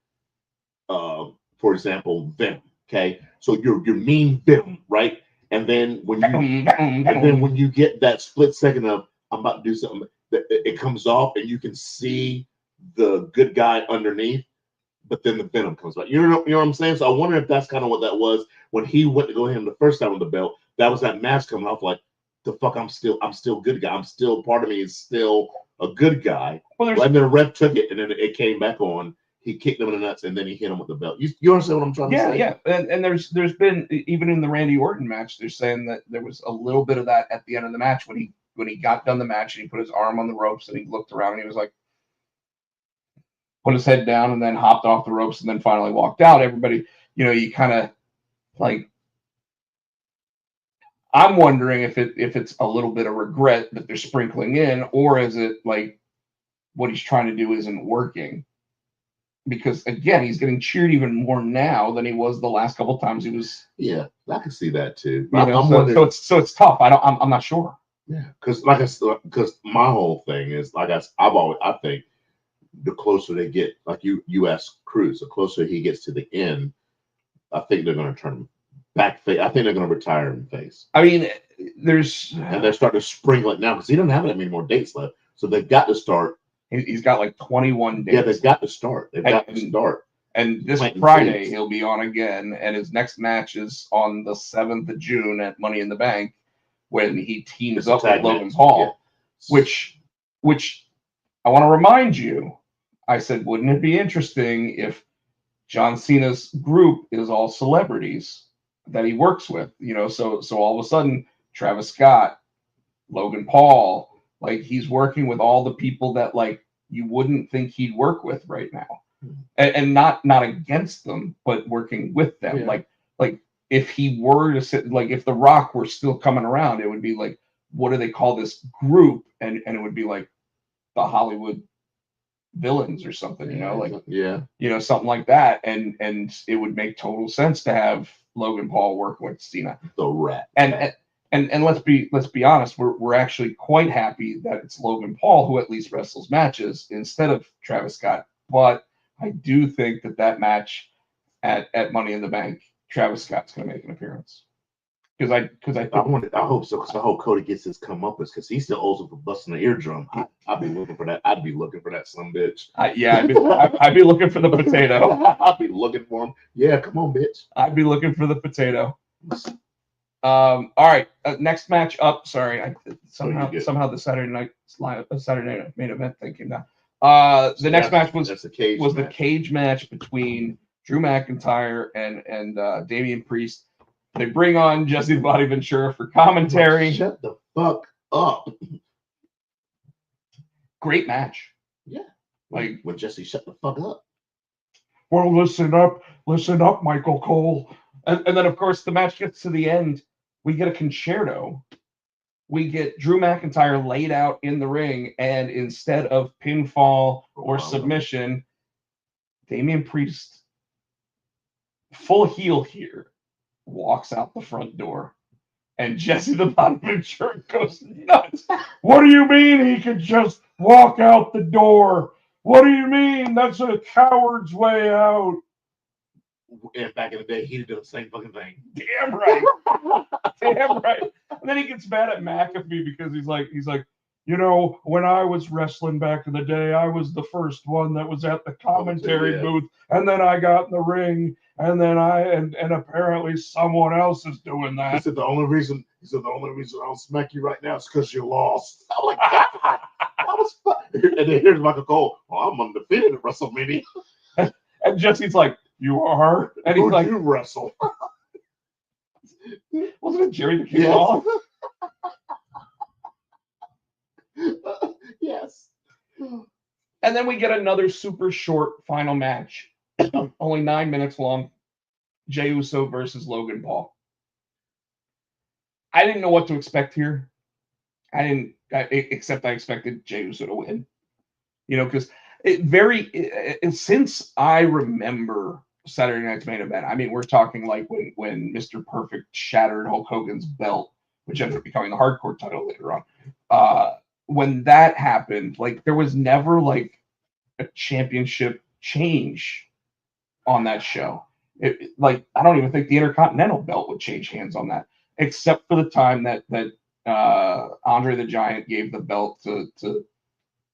for example, Venom. Okay, so you're mean Venom, right? And then when you get that split second of I'm about to do something, it comes off, and you can see the good guy underneath, but then the Venom comes back. You know what I'm saying? So I wonder if that's kind of what that was when he went to go him the first time with the belt. That was that mask coming off, like, the fuck, I'm still good guy. I'm still, part of me is still a good guy. Well, and then the ref took it, and then it came back on. He kicked him in the nuts, and then he hit him with the belt. You understand what I'm trying to say? Yeah. And there's been, even in the Randy Orton match, they're saying that there was a little bit of that at the end of the match when he got done the match and he put his arm on the ropes and he looked around and he was like, put his head down and then hopped off the ropes and then finally walked out. Everybody, you kind of like, I'm wondering if it's a little bit of regret that they're sprinkling in, or is it like what he's trying to do isn't working? Because again, he's getting cheered even more now than he was the last couple of times he was. Yeah, I can see that too. So it's tough. I'm not sure. Yeah, because my whole thing is I think the closer they get, like you asked Cruz, the closer he gets to the end, I think they're going to turn him back face. I think they're going to retire him face. I mean, And they're starting to sprinkle it now because he doesn't have that many more dates left. So they've got to start. he's got like 21 days. Yeah, they've got to start. They've got to start. And this Planting Friday, seeds. he'll be on again. And his next match is on the 7th of June at Money in the Bank when he teams It's a up with tag Logan match. Paul, Yeah. which I want to remind you, I said, wouldn't it be interesting if John Cena's group is all celebrities that he works with? So all of a sudden, Travis Scott, Logan Paul, like he's working with all the people that like you wouldn't think he'd work with right now. And not against them, but working with them. Yeah. Like if he were to sit, like if The Rock were still coming around, it would be like, what do they call this group? And it would be like the Hollywood villains or something, something like that. And it would make total sense to have Logan Paul work with Cena. The Rat. And let's be honest, we're actually quite happy that it's Logan Paul who at least wrestles matches instead of Travis Scott. But I do think that match at Money in the Bank, Travis Scott's going to make an appearance because I hope so because I hope Cody gets his comeuppance because he still owes him for busting the eardrum. I'd be looking for that. I'd be looking for that son bitch. I'd be looking for the potato. I'd be looking for him. Yeah, come on, bitch. I'd be looking for the potato. All right, next match up. Sorry, somehow the Saturday night main event thing came down. The next match was the cage match between Drew McIntyre and Damian Priest. They bring on Jesse the Body Ventura for commentary. Shut the fuck up. Great match. Yeah. Like when Jesse shut the fuck up. Well, listen up, Michael Cole. And then of course the match gets to the end. We get a concerto. We get Drew McIntyre laid out in the ring, and instead of pinfall or submission, Damian Priest, full heel here, walks out the front door. And Jesse the Body Ventura goes nuts. What do you mean he could just walk out the door? What do you mean? That's a coward's way out. And back in the day, he'd do the same fucking thing. Damn right. Damn right. And then he gets mad at McAfee because he's like, when I was wrestling back in the day, I was the first one that was at the commentary booth, and then I got in the ring, and then and apparently someone else is doing that. He said the only reason I'll smack you right now is because you lost. I'm like, God, that was fun. And then here's Michael Cole. Oh, I'm undefeated at WrestleMania. And Jesse's like, you are? And he's like, you wrestle? Wasn't it Jerry the King Lawler? Yes. And then we get another super short final match, only 9 minutes long. Jey Uso versus Logan Paul. I didn't know what to expect here. Except I expected Jey Uso to win. Because since I remember Saturday Night's Main Event, I mean, we're talking like when Mr. Perfect shattered Hulk Hogan's belt, which ended up becoming the hardcore title later on. When that happened, like there was never like a championship change on that show. I don't even think the Intercontinental belt would change hands on that, except for the time that Andre the Giant gave the belt to.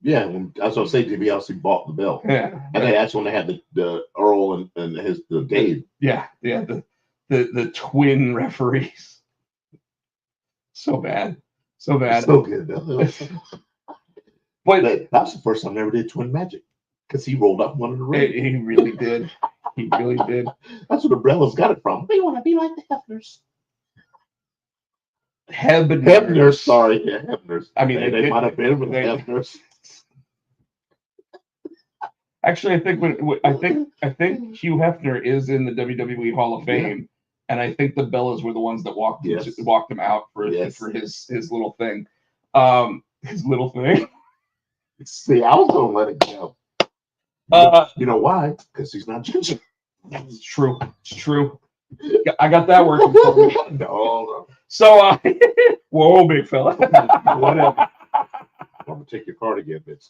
Yeah, that's what I say. DiBiase bought the belt. Yeah, and that's when they had the Earl and the Dave. Yeah, the twin referees. So bad. So good though. But that was the first time I ever did twin magic because he rolled up one of the ring. He really did. He really did. That's where Umbrella's got it from. We want to be like the Hefners. Hebners. Sorry, yeah, Hefners. I mean, they might have been with Hefners. Actually, I think Hugh Hefner is in the WWE Hall of Fame, and I think the Bellas were the ones that walked him out for his little thing. His little thing. See, I was gonna let it go. You know why? Because he's not ginger. It's true. It's true. I got that working for me. No. So, whoa, big fella. Whatever. I'm gonna take your card again, bitch.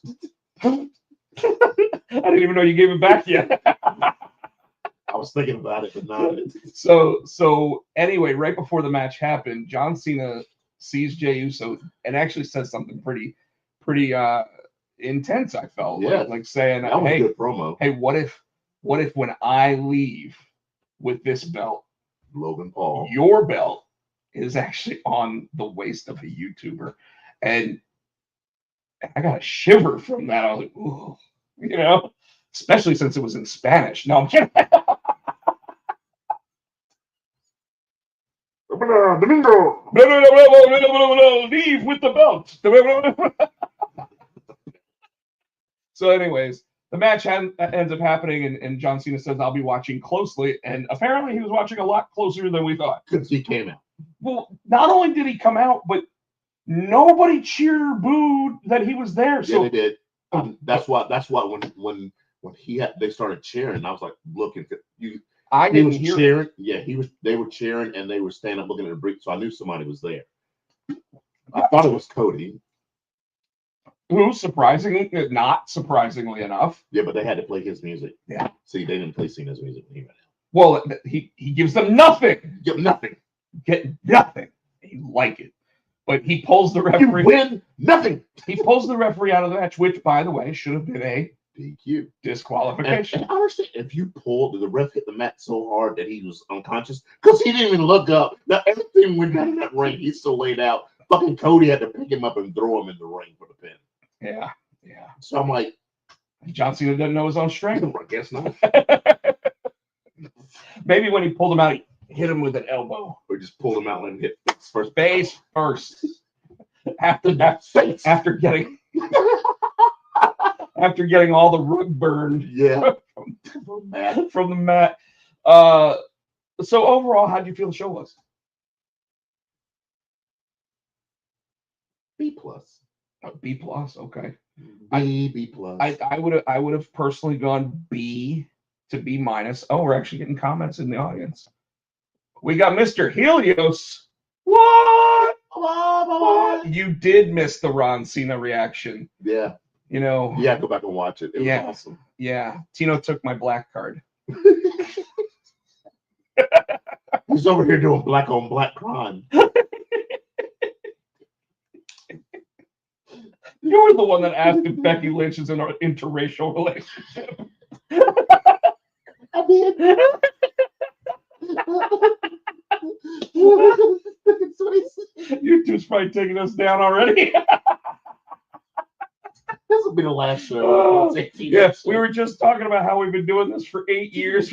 I didn't even know you gave it back yet. I was thinking about it, but not. So anyway, right before the match happened, John Cena sees Jey Uso and actually says something pretty intense. I felt Yeah. like saying, That was a "Hey, good promo. hey, what if when I leave with this belt, Logan Paul. your belt is actually on the waist of a YouTuber?" And I got a shiver from that. I was like, "Ooh," especially since it was in Spanish. No, I'm kidding. Domingo. Leave with the belt. So, anyways, the match ends up happening, and John Cena says, "I'll be watching closely." And apparently, he was watching a lot closer than we thought. Because he came out. Well, not only did he come out, but nobody cheered or booed that he was there. Yeah, So they did. That's why when they started cheering, I was like looking. I He didn't was hear. cheering. Yeah, they were cheering, and they were standing up looking at the brick. So I knew somebody was there. I thought it was Cody. Who, not surprisingly enough. Yeah, but they had to play his music. Yeah. See, they didn't play Cena's music when he went out. Well, he gives them nothing. Give nothing. Get nothing. He like it. But he pulls the You referee. win nothing. He pulls the referee out of the match, which, by the way, should have been a DQ. disqualification. And I understand if you pulled, the ref hit the mat so hard that he was unconscious because he didn't even look up. Now everything went down in that ring. He's still laid out. Fucking Cody had to pick him up and throw him in the ring for the pin. Yeah. So I'm like, John Cena doesn't know his own strength. I guess not. Maybe when he pulled him out, he hit him with an elbow. Or just pulled him out and hit first Face first. After getting all the rug burned Yeah. from the mat. So overall, how do you feel the show was? B plus. B plus, okay. B plus. I would have personally gone B to B minus. Oh, we're actually getting comments in the audience. We got Mr. Helios. What? You did miss the Ron Cena reaction. Yeah. Yeah, Go back and watch it. It was awesome. Yeah. Tino took my black card. He's over here doing black on black crime. You were the one that asked if Becky Lynch is in an interracial relationship. I did. You two's probably taking us down already. This will be the last show. Oh, yes, we were just talking about how we've been doing this for 8 years.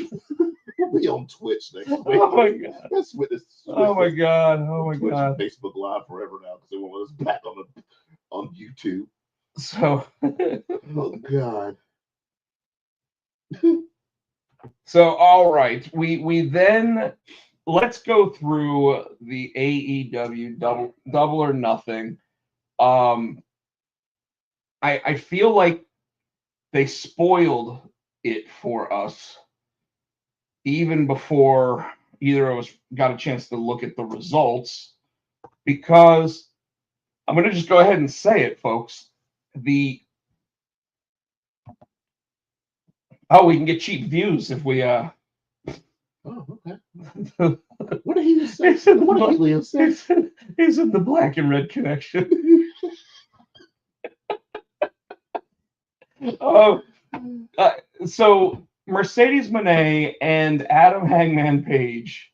We'll be on Twitch next week. Oh my god. Let's witness. Oh my god. Oh my Twitch god. and Facebook Live forever now because they won't let us back on YouTube. So Oh god. So all right. We then let's go through the AEW double or nothing. I feel like they spoiled it for us even before either of us got a chance to look at the results, because I'm going to just go ahead and say it, folks. We can get cheap views if we Oh, okay. What did he say? What did Liam say? He's in the black and red connection. So Mercedes Moné and Adam Hangman Page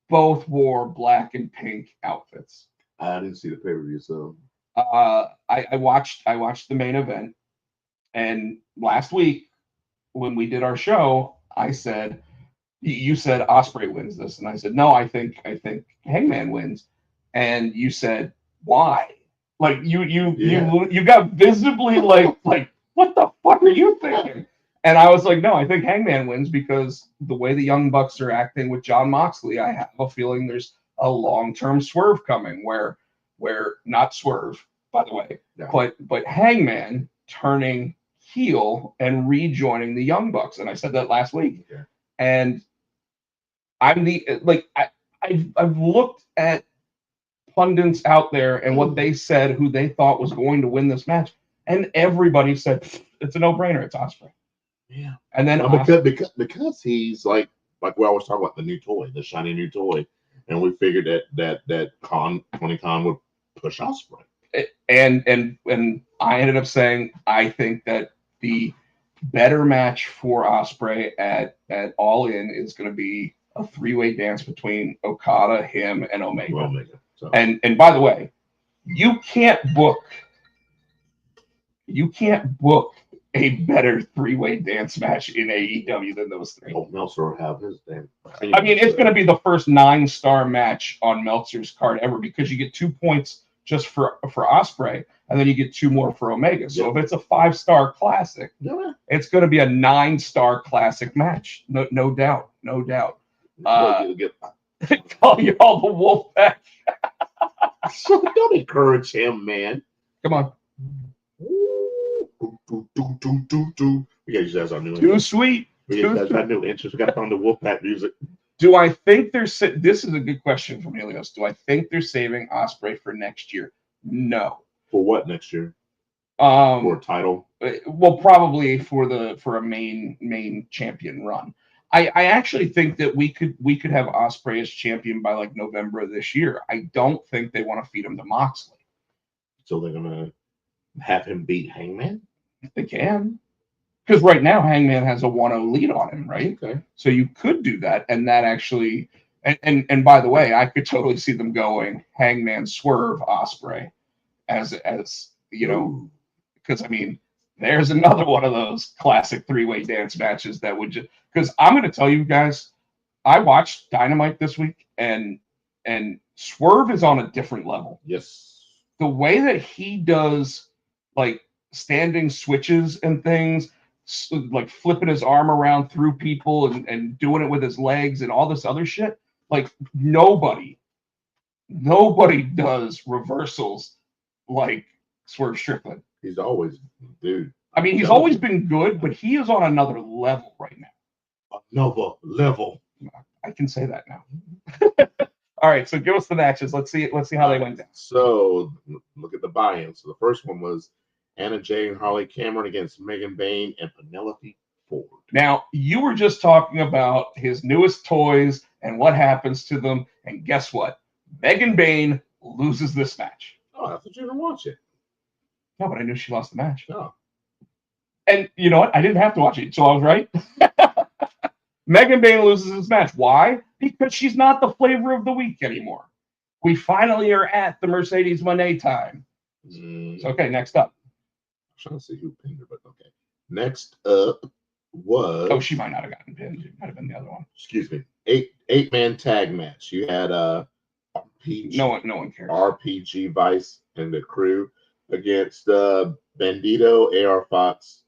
both wore black and pink outfits. I didn't see the pay-per-view, so I watched the main event, and last week when we did our show, I said, you said Ospreay wins this, and I said, no, I think Hangman wins, and you said, why? Like you got visibly like what the fuck are you thinking? And I was like, no, I think Hangman wins because the way the Young Bucks are acting with Jon Moxley, I have a feeling there's a long-term swerve coming where not Swerve, by the way, but Hangman turning heel and rejoining the Young Bucks. And I said that last week. Okay. And I've looked at pundits out there and what they said, who they thought was going to win this match, and everybody said it's a no-brainer. It's Osprey. Yeah. And then No, because he's like we always talk about the new toy, the shiny new toy, and we figured that Tony Khan would push Osprey. and I ended up saying I think that the better match for Osprey at All In is going to be a three-way dance between Okada, him, and Omega. So. And by the way, you can't book a better three-way dance match in AEW than those three. Oh, Meltzer will have his damn. I mean, it's going to be the first 9-star match on Meltzer's card ever because you get 2 points just for Osprey, and then you get 2 more for Omega. So if it's a 5-star classic, it's going to be a 9-star classic match. No doubt. Call you all the Wolfpack. So don't encourage him, man. Come on. We gotta use that as our new Too interest. sweet. We gotta use our new interest. We gotta find the Wolfpack music. Do I think this is a good question from Helios. Do I think they're saving Osprey for next year? No. For what next year? For a title? Well, probably for a main champion run. I actually think that we could have Osprey as champion by like November of this year. I don't think they want to feed him to Moxley. So they're gonna have him beat Hangman? If they can. Because right now Hangman has a 1-0 lead on him, right? Okay. So you could do that, and that actually and by the way, I could totally see them going Hangman Swerve Osprey as you know, because I mean, there's another one of those classic three-way dance matches that would just because I'm gonna tell you guys, I watched Dynamite this week and Swerve is on a different level. Yes. The way that he does like standing switches and things, like flipping his arm around through people and doing it with his legs and all this other shit, like nobody does reversals like Swerve Strickland. He's always, dude. I mean, he's always been good, but he is on another level right now. Another level. I can say that now. All right, so give us the matches. Let's see how they went down. So look at the buy-in. So the first one was Anna Jay and Harley Cameron against Megan Bayne and Penelope Ford. Now, you were just talking about his newest toys and what happens to them, and guess what? Megan Bayne loses this match. Oh, I thought you didn't watch it. No, but I knew she lost the match. Oh. And you know what? I didn't have to watch it, so I was right. Megan Bayne loses this match. Why? Because she's not the flavor of the week anymore. We finally are at the Mercedes Moné time. So, okay, next up. I'm trying to see who pinned her, but okay. Next up was. Oh, she might not have gotten pinned. It might have been the other one. Excuse me. Eight-man tag match. You had RPG. No one cares. RPG Vice and the crew against Bandito, AR Fox,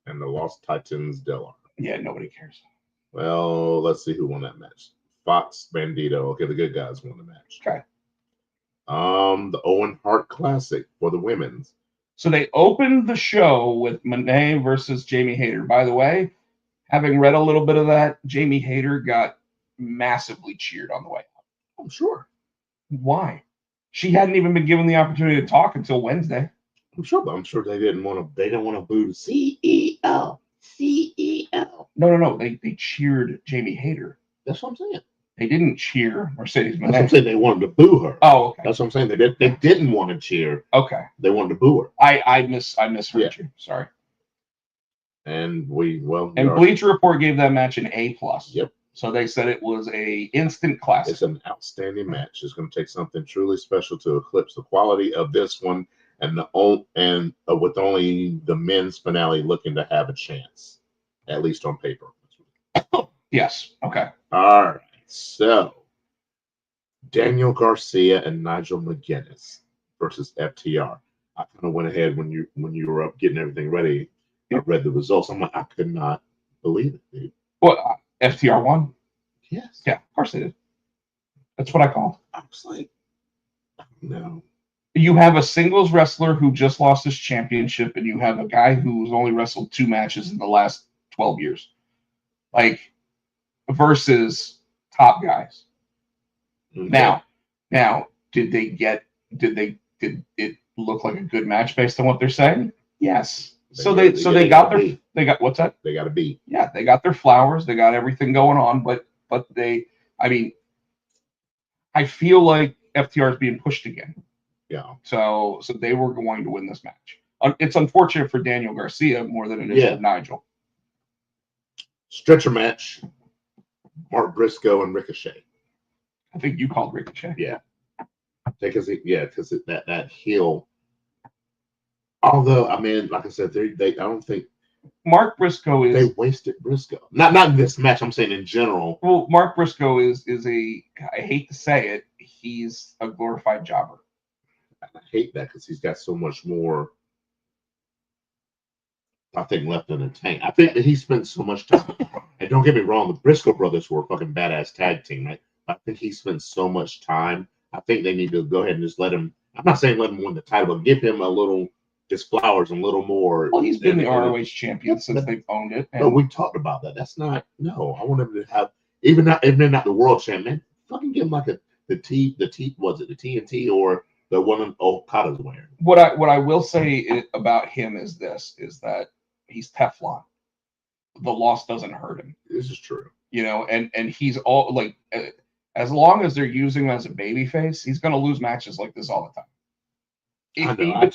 and the Lost Titans Del. Yeah, nobody cares. Well, let's see who won that match. Fox, Bandito. Okay, the good guys won the match. Okay. The Owen Hart Classic for the women's. So they opened the show with Monet versus Jamie Hayter. By the way, having read a little bit of that, Jamie Hayter got massively cheered on the way out. I'm sure. Why? She hadn't even been given the opportunity to talk until Wednesday. I'm sure, but I'm sure they didn't want to. They didn't want to boo CEO. No. They cheered Jamie Hayter. That's what I'm saying. They didn't cheer Mercedes Moné. That's what I'm saying. They wanted to boo her. Oh, okay. That's what I'm saying. They didn't want to cheer. Okay. They wanted to boo her. I misheard you. Sorry. And Bleacher Report gave that match an A+. Yep. So they said it was a instant classic. It's an outstanding match. It's going to take something truly special to eclipse the quality of this one, with only the men's finale looking to have a chance, at least on paper. Yes. Okay. All right. So Daniel Garcia and Nigel McGuinness versus FTR. I kind of went ahead when you were up getting everything ready. I read the results. I'm like, I could not believe it, dude. Well, FTR won. Yes. Yeah, of course they did. That's what I call. I was like, no. You have a singles wrestler who just lost his championship, and you have a guy who's only wrestled 2 matches in the last 12 years, like versus top guys. Okay. Now, did it look like a good match based on what they're saying? Yes. So they got what's that? They got to be. Yeah, they got their flowers, they got everything going on, but I mean, I feel like FTR is being pushed again. Yeah. So they were going to win this match. It's unfortunate for Daniel Garcia more than it is for Nigel. Stretcher match. Mark Briscoe and Ricochet. I think you called Ricochet. Yeah. Because that heel. Although, I mean, like I said, I don't think Mark Briscoe is. They wasted Briscoe. Not in this match. I'm saying in general. Well, Mark Briscoe is I hate to say it, he's a glorified jobber. I hate that because he's got so much more, I think, left in the tank. I think that he spent so much time. And don't get me wrong, the Briscoe brothers were a fucking badass tag team, right? I think he spent so much time. I think they need to go ahead and just let him. I'm not saying let him win the title, but give him a little, just flowers and a little more. Well, he's been the ROH champion since they've owned it. But we talked about that. That's not. No, I want him to have even not the world champion. Fucking give him like the TNT or the one Okada's wearing. What I will say about him is that he's Teflon. The loss doesn't hurt him. This is true. You know, and he's all like, as long as they're using him as a babyface, he's going to lose matches like this all the time.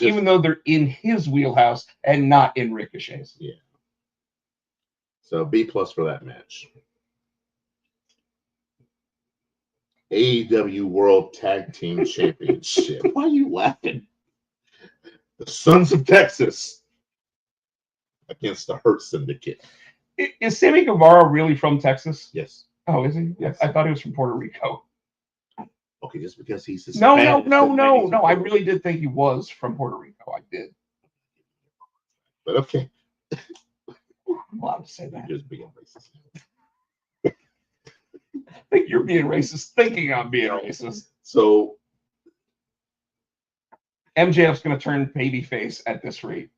Even though they're in his wheelhouse and not in Ricochet's. Yeah. So B+ for that match. AEW World Tag Team Championship. Why are you laughing? The Sons of Texas against the Hurt Syndicate. Is Sammy Guevara really from Texas? Yes. Oh, is he? Yes. I thought he was from Puerto Rico. Okay, just because he's Hispanic. No. I really did think he was from Puerto Rico. I did. But okay. I'm allowed to say that. You're just being racist. I think you're being racist, thinking I'm being racist. So MJF's going to turn babyface at this rate.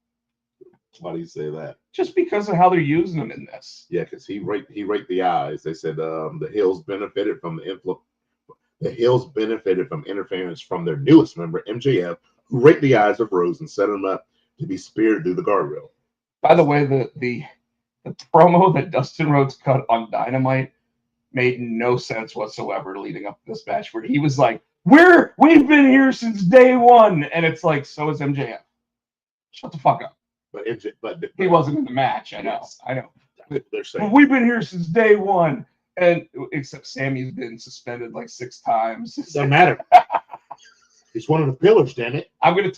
Why do you say that? Just because of how they're using him in this. Yeah, because he raked the eyes. They said the Hills benefited from the influence. The Hills benefited from interference from their newest member, MJF, who raked the eyes of Rose and set him up to be speared through the guardrail. By the way, the promo that Dustin Rhodes cut on Dynamite made no sense whatsoever leading up to this match, where he was like, we've been here since day one, and it's like, so is MJF. Shut the fuck up. But he wasn't in the match. I know. They're saying, we've been here since day one, and except Sammy's been suspended like 6 times. Doesn't matter. He's one of the pillars, damn it. I'm gonna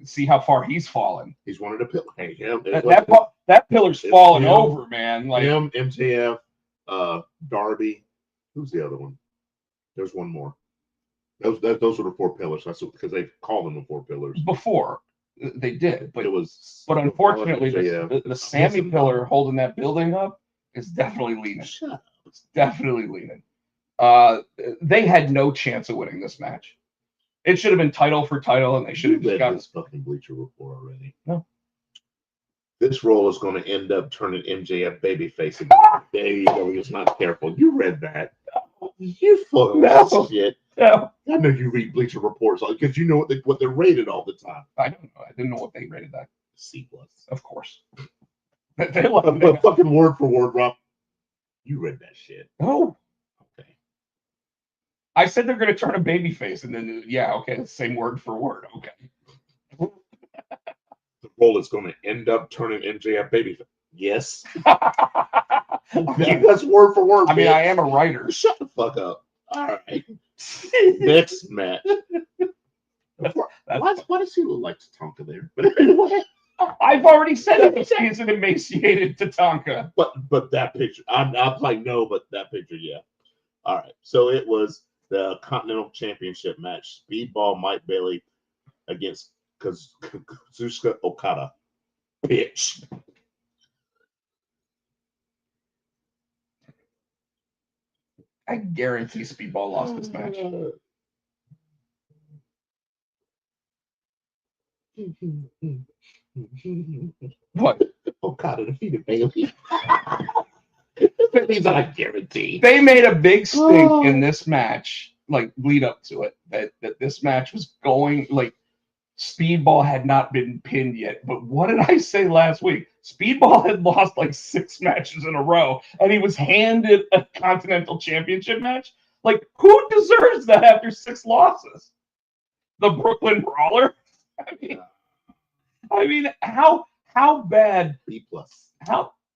see how far he's fallen. He's one of the pillars. Hey, that pillar's falling over, man. Like him, MJF, Darby. Who's the other one? There's one more. Those were the 4 pillars. That's because they called them the 4 pillars. Before they did, but it was. But unfortunately, the Sammy pillar holding that building up is definitely leaning. It's definitely leaning. They had no chance of winning this match. It should have been title for title, and they should have just got this fucking Bleacher Report already. No. This role is going to end up turning MJF babyface again. There you go. He was not careful. You read that. You full of shit. No. I know you read Bleacher Reports because you know what they're rated all the time. I don't know. I didn't know what they rated that. C+. Of course. But fucking word for word, Rob. You read that shit. Oh. Okay. I said they're going to turn a babyface, and then okay, same word for word. Okay. The role is going to end up turning MJF babyface. Yes. That's word for word. I mean, I am a writer. Shut the fuck up. All right. Next match. Why does he look like Tatanka there? But anyway, I've already said it. He's an emaciated Tatanka. But that picture, I'm like, no, but that picture, yeah. All right. So it was the Continental Championship match. Speedball Mike Bailey against Kazuchika Okada. Bitch. I guarantee Speedball lost this match. What? Okada defeated Bailey. These I guarantee. They made a big stink in this match, like lead up to it, that this match was going like Speedball had not been pinned yet. But what did I say last week? Speedball had lost like 6 matches in a row, and he was handed a Continental Championship match. Like, who deserves that after 6 losses? The Brooklyn Brawler? I mean, how bad? B plus.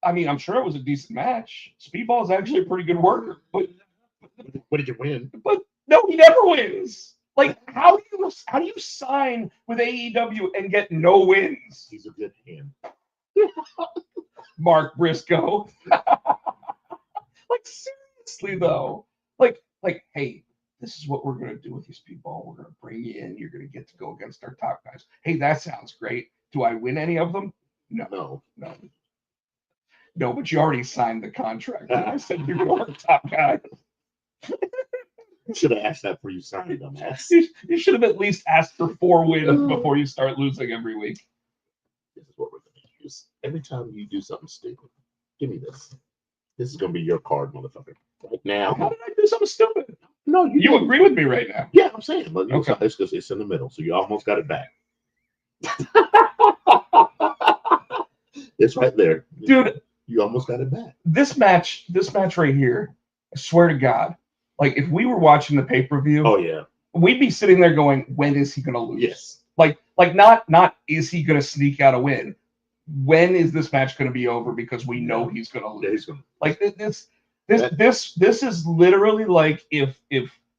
I'm sure it was a decent match. Speedball is actually a pretty good worker, but What did you win? no, he never wins. Like, how do you sign with AEW and get no wins? He's a good hand. Mark Briscoe. Like, seriously though, like, hey, this is what we're gonna do with these people. We're gonna bring you in. You're gonna get to go against our top guys. Hey, that sounds great. Do I win any of them? No. No, but you already signed the contract. I said you're our top guy. You should have asked that before you signed, dumbass. You should have at least asked for 4 wins before you start losing every week. This is what we're going to use. Every time you do something stupid, give me this. This is going to be your card, motherfucker. Right now. How did I do something stupid? No, You didn't. agree with me right now? Yeah, I'm saying, but Okay. it's because it's in the middle, so you almost got it back. It's right there, Dude. You almost got it back. This match right here, I swear to God, like if we were watching the pay-per-view, Oh yeah, we'd be sitting there going, when is he gonna lose? yes. Like not is he gonna sneak out a win? When is this match gonna be over? Because we know he's gonna Yeah, lose. he's gonna. Like this is literally like if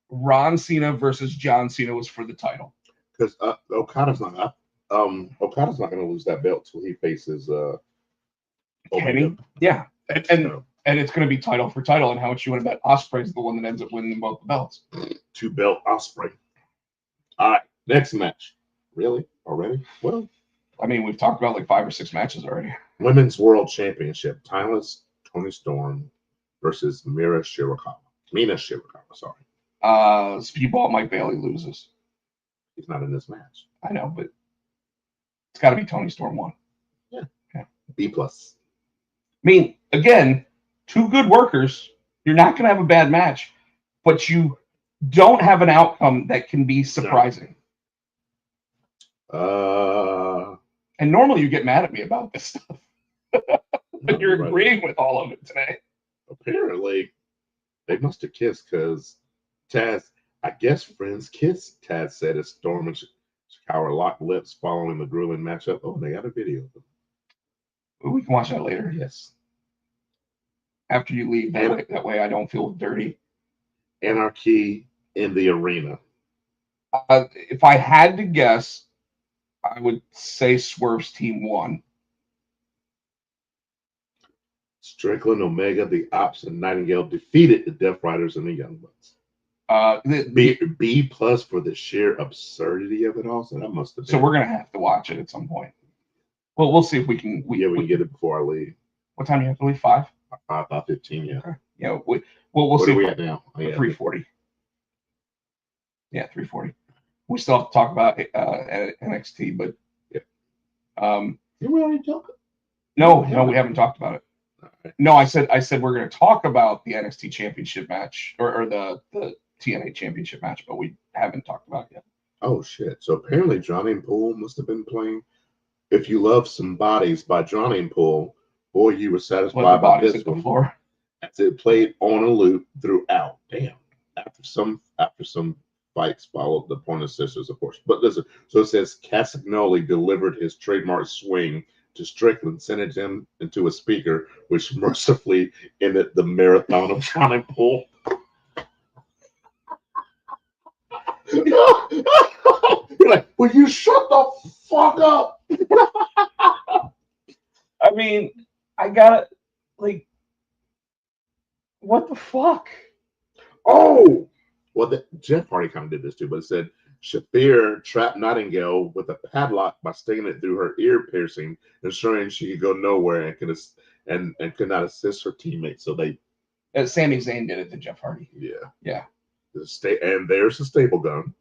Ron Cena versus John Cena was for the title. Because Okada's not going to lose that belt till he faces Kenny, Omega. yeah, and So, it's going to be title for title. And how much you want to bet Ospreay's the one that ends up winning both the belts? 2-belt Ospreay. All right, next match. Really? Already? Well, I mean, we've talked about like 5 or 6 matches already. Women's World Championship. Timeless Tony Storm versus Mina Shirakawa. Sorry, Speedball Mike Bailey loses. he's not in this match. I know, but it's got to be Tony Storm 1. B plus. I mean, again, 2 good workers. You're not going to have a bad match, but you don't have an outcome that can be surprising. No. And normally you get mad at me about this stuff, but you're Right. agreeing with all of it today. Apparently, they must have kissed because Taz, I guess friends kiss, Taz said as Storm and Shikawa locked lips following the grueling matchup. Oh, they got a video. We can watch that later Yes. after you leave. That way I don't feel dirty. Anarchy in the arena. If I had to guess, I would say Swerve's team won. Strickland, Omega, the Ops, and Nightingale defeated the Death Riders and the Young Bucks. B plus for the sheer absurdity of it all. So that must have been. So we're gonna have to watch it at some point. Well, we'll see if we can. We can get it before I leave. What time do you have to leave? 5? 5:15. Yeah. Okay. Yeah. We'll What see. are we at now? Oh, yeah. 3:40. Yeah, 3:40. We still have to talk about NXT, but Did we already talk? no, we haven't talked about it. Right. No, I said we're going to talk about the NXT Championship match or the TNA Championship match, but we haven't talked about it yet. Oh shit! So apparently Johnny and Poole must have been playing "If You Love Some Bodies" by Johnny and Poole. Boy, you were satisfied Let the by bodies this hit the one. floor. As it played on a loop throughout. Damn. After some fights followed the Pointer Sisters, of course. But listen, so it says Castagnoli delivered his trademark swing to Strickland, sending him into a speaker, which mercifully ended the marathon of Johnny and Poole. You're like, will you shut the fuck up? I mean, I got like, what the fuck? Oh, well, Jeff Hardy kind of did this too, but it said Shafir trapped Nightingale with a padlock by sticking it through her ear piercing, ensuring she could go nowhere and could not assist her teammates. So they, Sami Zayn did it to Jeff Hardy. yeah. And there's the stable gun.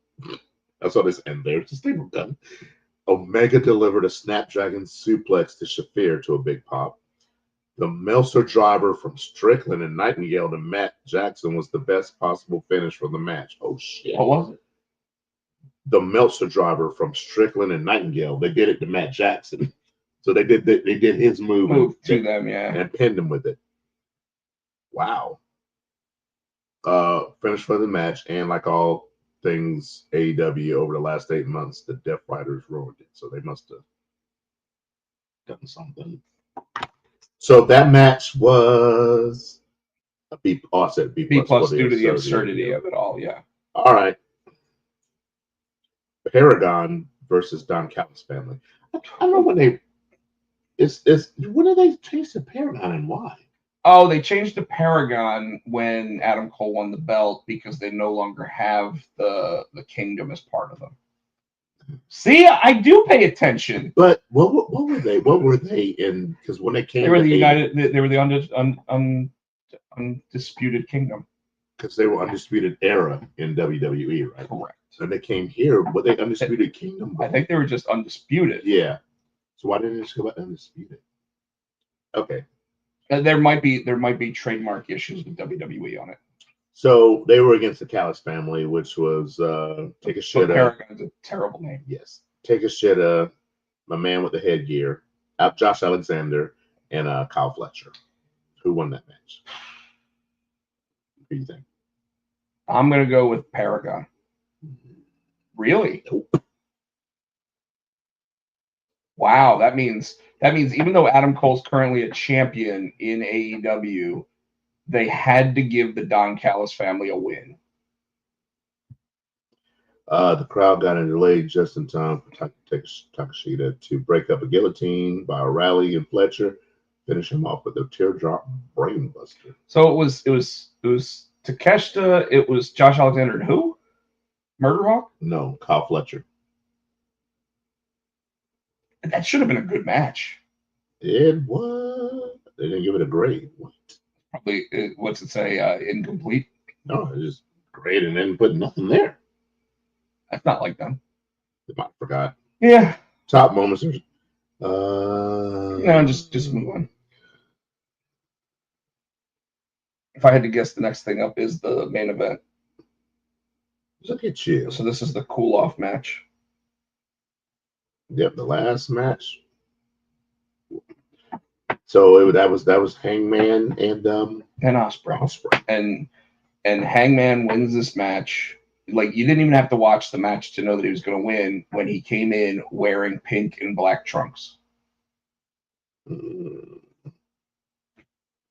That's what it is. And there's the stable gun. Omega delivered a Snapdragon suplex to Shafir to a big pop. The Meltzer driver from Strickland and Nightingale to Matt Jackson was the best possible finish for the match. Oh shit! What was it? the Meltzer driver from Strickland and Nightingale. They did it to Matt Jackson. So they did his move to them, yeah. and pinned him with it. Wow. Finished for the match, and like all things AEW over the last 8 months, the Death Riders ruined it. So they must have done something. So that match was a B. Oh, I said B+. B plus for due to the absurdity yeah. of it all, yeah. All right. Paragon versus Don Callis family. I don't know when they. When did they change the Paragon and why? Oh, they changed to Paragon when Adam Cole won the belt because they no longer have the Kingdom as part of them. See, I do pay attention. But what were they? What were they in? Because when they came, They were the United. They were the undisputed Kingdom. Because they were Undisputed Era in WWE, right? Correct. And they came here. Were they Undisputed Kingdom? I think they were just undisputed. Yeah. So why didn't they just go back to Undisputed? Okay. There might be trademark issues with WWE on it. So they were against the Callis family, which was Take a Shit. Paragon's a terrible name. Yes. Take a Shit. My man with the headgear, Josh Alexander, and Kyle Fletcher. Who won that match? Who do you think? I'm gonna go with Paragon. Really? Nope. Wow, that means even though Adam Cole's currently a champion in AEW, they had to give the Don Callis family a win. The crowd got in delay just in time for Takeshita to break up a guillotine by O'Reilly and Fletcher, finish him off with a teardrop brainbuster. So it was Takeshita, it was Josh Alexander, and who? Murderhawk? No, Kyle Fletcher. That should have been a good match. It was. They didn't give it a grade. What? Probably, what's it say? Incomplete? No, it just grade and then put nothing there. That's not like them. They might have forgot. Yeah. Top moments. No, just move on. If I had to guess, the next thing up is the main event. Look at you. So this is the cool-off match. Yep, the last match. So that was Hangman and Ospreay. And Hangman wins this match. Like, you didn't even have to watch the match to know that he was going to win when he came in wearing pink and black trunks. Did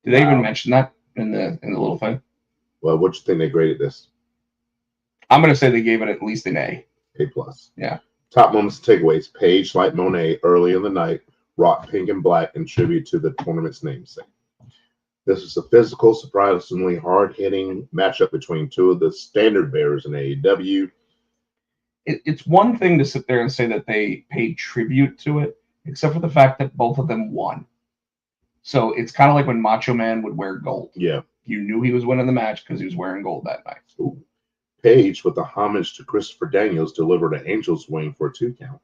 they even mention that in the little thing? Well, what you think they graded this? I'm going to say they gave it at least an A. A plus. Yeah. Top moments and takeaways. Paige, like Monet, early in the night, rocked pink and black in tribute to the tournament's namesake. This is a physical, surprisingly hard-hitting matchup between two of the standard bearers in AEW. It's one thing to sit there and say that they paid tribute to it, except for the fact that both of them won. So it's kind of like when Macho Man would wear gold. Yeah. You knew he was winning the match because he was wearing gold that night. Ooh. Paige, with a homage to Christopher Daniels, delivered an Angel's Wing for a 2 count.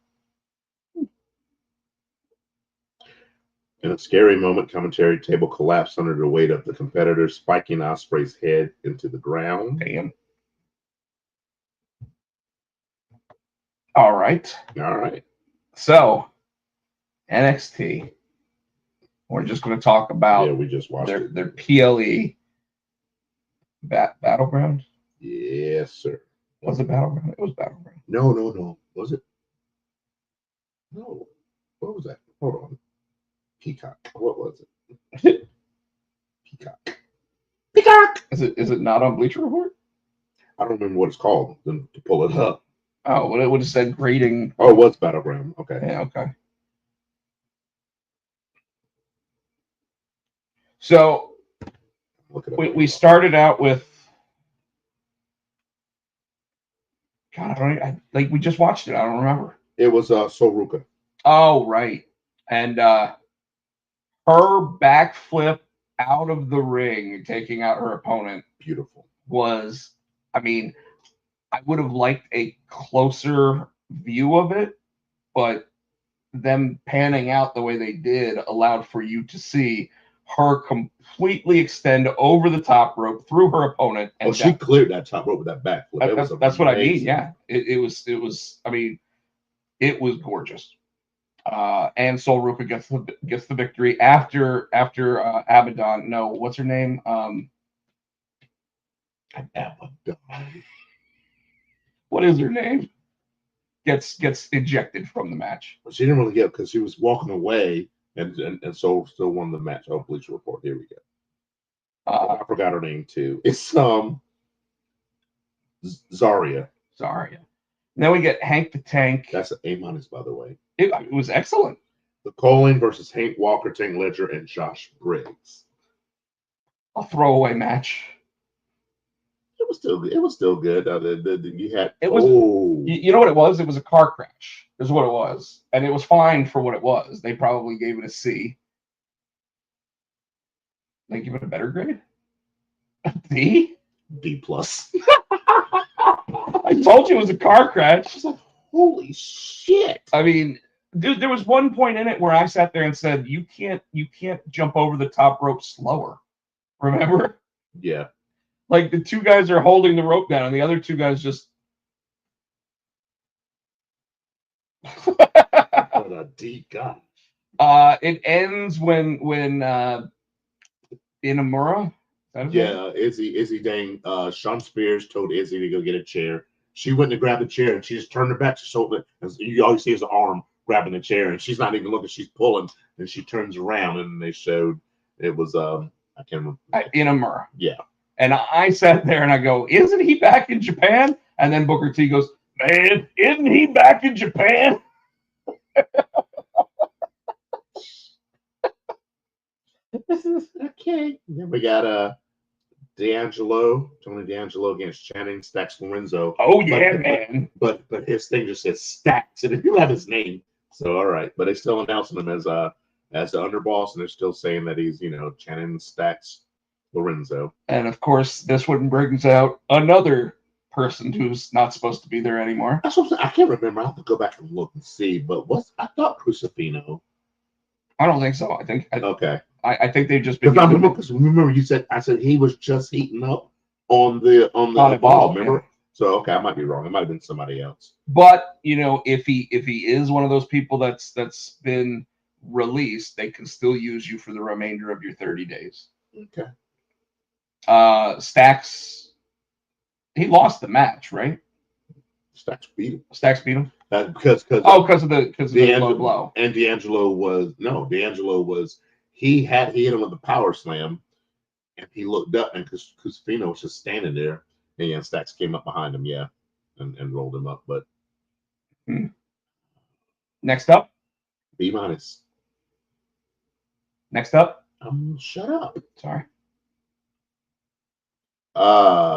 In a scary moment, commentary table collapsed under the weight of the competitor, spiking Ospreay's head into the ground. Damn. All right. All right. So, NXT. We're just going to talk about we just watched their PLE Battleground. Yes, sir. Was it Battleground? It was Battleground. No. Was it? No. What was that? Hold on. Peacock. What was it? Peacock. Is it not on Bleacher Report? I don't remember what it's called. Then to pull it up. Oh, well, it would have said grading. Oh, it was Battleground. Okay. Yeah, okay. So we started out with. God, we just watched it. I don't remember. It was Soruka. Oh, right. And her backflip out of the ring, taking out her opponent, Beautiful. was, I would have liked a closer view of it, but them panning out the way they did allowed for you to see her completely extend over the top rope through her opponent. And she cleared that top rope with that backflip. That's what I mean. amazing. Yeah, it was. I mean, it was gorgeous. And Sol Ruka gets the victory after Abaddon. No, what's her name? Abaddon. What is her name? Gets ejected from the match. She didn't really get because she was walking away, and so still won the match. Oh, Bleacher Report. Here we go. I forgot her name too. It's Zarya. Zarya. Then we get Hank the Tank. That's an A-, by the way. It was excellent. The Colleen versus Hank Walker, Tank Ledger, and Josh Briggs. A throwaway match. It was still good. You had you know what it was? It was a car crash. Is what it was, and it was fine for what it was. They probably gave it a C. They give it a better grade. A D. D+. I told you it was a car crash. Like, holy shit! I mean, dude, there was one point in it where I sat there and said, "You can't jump over the top rope slower." Remember? Yeah. Like the two guys are holding the rope down, and the other two guys just. What a D guy. It ends when Inamura. Yeah, Izzy dang. Sean Spears told Izzy to go get a chair. She went to grab the chair and she just turned her back to shoulder. And you always see his arm grabbing the chair, and she's not even looking. She's pulling, and she turns around, and they showed it was I can't remember. Inamura. Yeah. And I sat there and I go, "Isn't he back in Japan?" And then Booker T goes, "Man, isn't he back in Japan?" Okay. Then we got Tony D'Angelo against Channing Stacks Lorenzo. Oh yeah, man. But his thing just says Stacks, and it didn't have his name. So all right, but they're still announcing him as the underboss, and they're still saying that he's Channing Stacks Lorenzo. And of course, this one brings out another person who's not supposed to be there anymore. That's what I'm saying. I can't remember. I have to go back and look and see. But I thought Crucifino. I don't think so. Okay. I think they've just been. Because remember, I said he was just heating up on the ball. Remember? Yeah. So okay, I might be wrong. It might have been somebody else. But if he is one of those people that's been released, they can still use you for the remainder of your 30 days. Okay. Stacks, he lost the match, right? Stacks beat him. Because of the low blow. And D'Angelo was he hit him with the power slam, and he looked up, and Cusfino was just standing there, and Stacks came up behind him, and rolled him up. But next up, B-. Next up, shut up. Sorry.